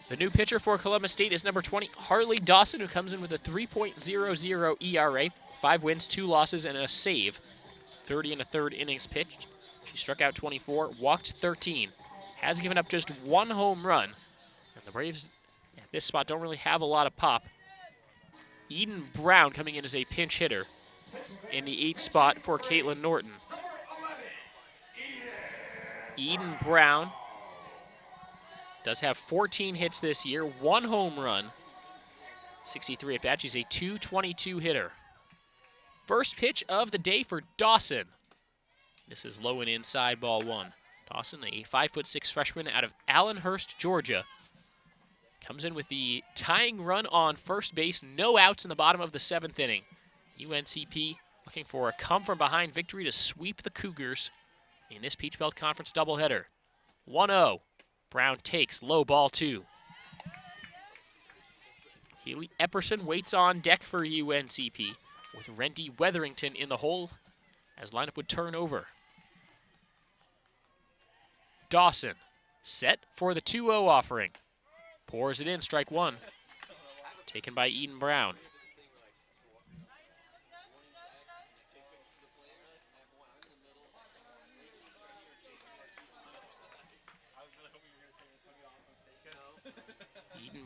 The new pitcher for Columbus State is number 20, Harley Dawson, who comes in with a 3.00 ERA, 5 wins, 2 losses, and a save. 30 and a third innings pitched. She struck out 24, walked 13, has given up just 1 home run. And the Braves at this spot don't really have a lot of pop. Eden Brown coming in as a pinch hitter in the 8th spot for Caitlin Norton. Eden Brown does have 14 hits this year, 1 home run, 63 at bat. She's a .222 hitter. First pitch of the day for Dawson. This is low and inside, ball 1. Dawson, a 5'6" freshman out of Allenhurst, Georgia, comes in with the tying run on first base. No outs in the bottom of the 7th inning. UNCP looking for a come-from-behind victory to sweep the Cougars in this Peach Belt Conference doubleheader. 1-0. Brown takes, low, ball 2. Haley Epperson waits on deck for UNCP with Rendy Weatherington in the hole as lineup would turn over. Dawson set for the 2-0 offering. Pours it in, strike 1. Taken by Eden Brown.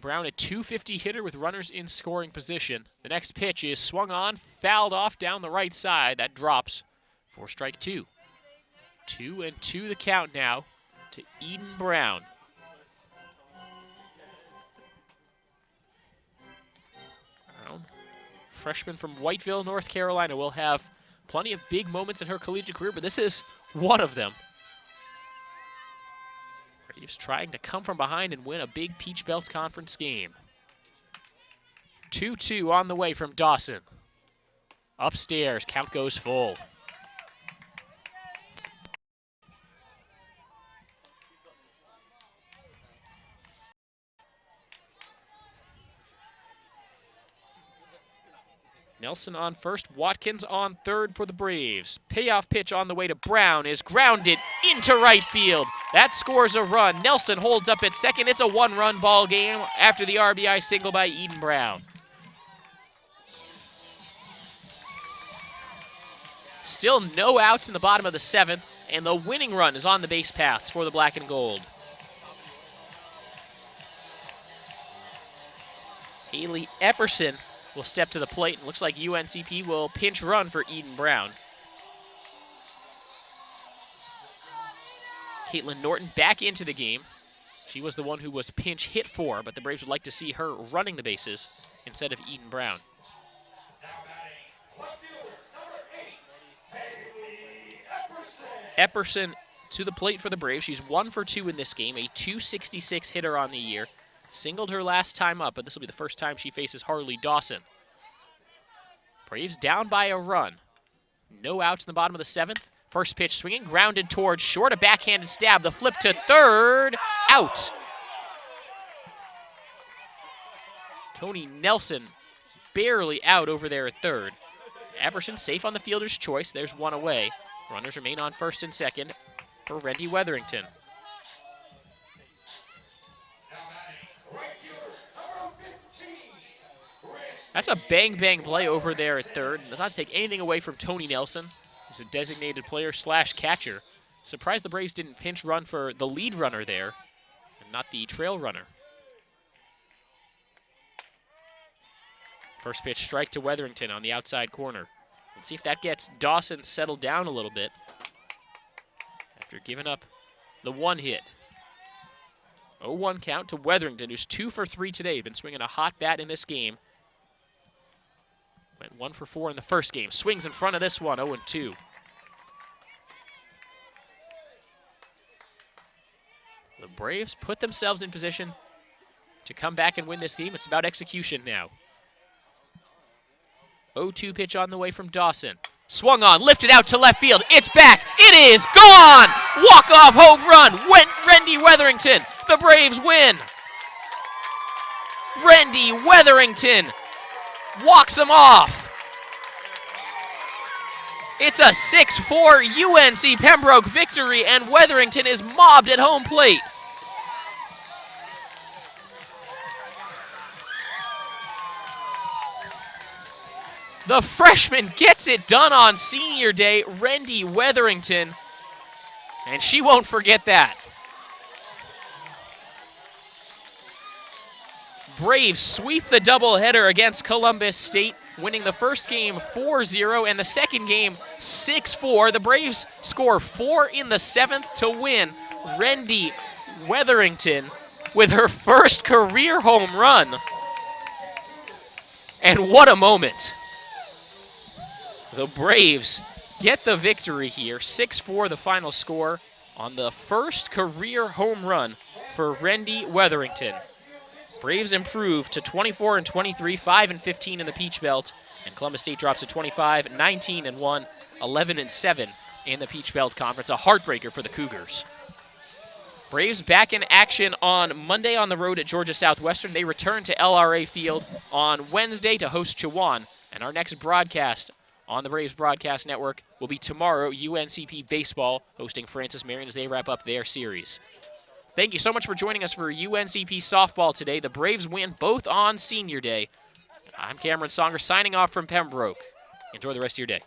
Brown, a .250 hitter with runners in scoring position. The next pitch is swung on, fouled off down the right side. That drops for strike two. 2-2 the count now to Eden Brown. Brown, freshman from Whiteville, North Carolina, will have plenty of big moments in her collegiate career, but this is one of them. Braves trying to come from behind and win a big Peach Belt Conference game. 2-2 on the way from Dawson. Upstairs, count goes full. Nelson on first, Watkins on third for the Braves. Payoff pitch on the way to Brown is grounded into right field. That scores a run. Nelson holds up at second. It's a one-run ball game after the RBI single by Eden Brown. Still no outs in the bottom of the seventh, and the winning run is on the base paths for the black and gold. Haley Epperson will step to the plate, and looks like UNCP will pinch run for Eden Brown. Caitlin Norton back into the game. She was the one who was pinch hit for, but the Braves would like to see her running the bases instead of Eden Brown. Epperson to the plate for the Braves. She's 1 for 2 in this game, a .266 hitter on the year. Singled her last time up, but this will be the first time she faces Harley Dawson. Braves down by a run. No outs in the bottom of the seventh. First pitch swinging, grounded towards short, a backhanded stab. The flip to third, out. Tony Nelson barely out over there at third. Epperson safe on the fielder's choice. There's one away. Runners remain on first and second for Randy Weatherington. That's a bang-bang play over there at third. Does not take anything away from Tony Nelson, who's a designated player / catcher. Surprised the Braves didn't pinch run for the lead runner there and not the trail runner. First pitch strike to Weatherington on the outside corner. Let's see if that gets Dawson settled down a little bit after giving up the one hit. 0-1 count to Weatherington, who's 2 for 3 today. Been swinging a hot bat in this game. Went 1 for 4 in the first game. Swings in front of this one, 0-2. The Braves put themselves in position to come back and win this game. It's about execution now. 0-2 pitch on the way from Dawson. Swung on, lifted out to left field. It's back. It is gone. Walk-off home run. Randy Weatherington. The Braves win. Randy Weatherington walks him off. It's a 6-4 UNC Pembroke victory, and Weatherington is mobbed at home plate. The freshman gets it done on senior day, Randy Weatherington, and she won't forget that. Braves sweep the doubleheader against Columbus State, winning the first game 4-0 and the second game 6-4. The Braves score 4 in the seventh to win. Randy Weatherington with her first career home run. And what a moment. The Braves get the victory here. 6-4 the final score on the first career home run for Randy Weatherington. Braves improve to 24-23, 5-15 in the Peach Belt, and Columbus State drops to 25, 19-1, 11-7 in the Peach Belt Conference. A heartbreaker for the Cougars. Braves back in action on Monday on the road at Georgia Southwestern. They return to LRA Field on Wednesday to host Chowan, and our next broadcast on the Braves Broadcast Network will be tomorrow, UNCP Baseball hosting Francis Marion as they wrap up their series. Thank you so much for joining us for UNCP softball today. The Braves win both on senior day. I'm Cameron Songer signing off from Pembroke. Enjoy the rest of your day.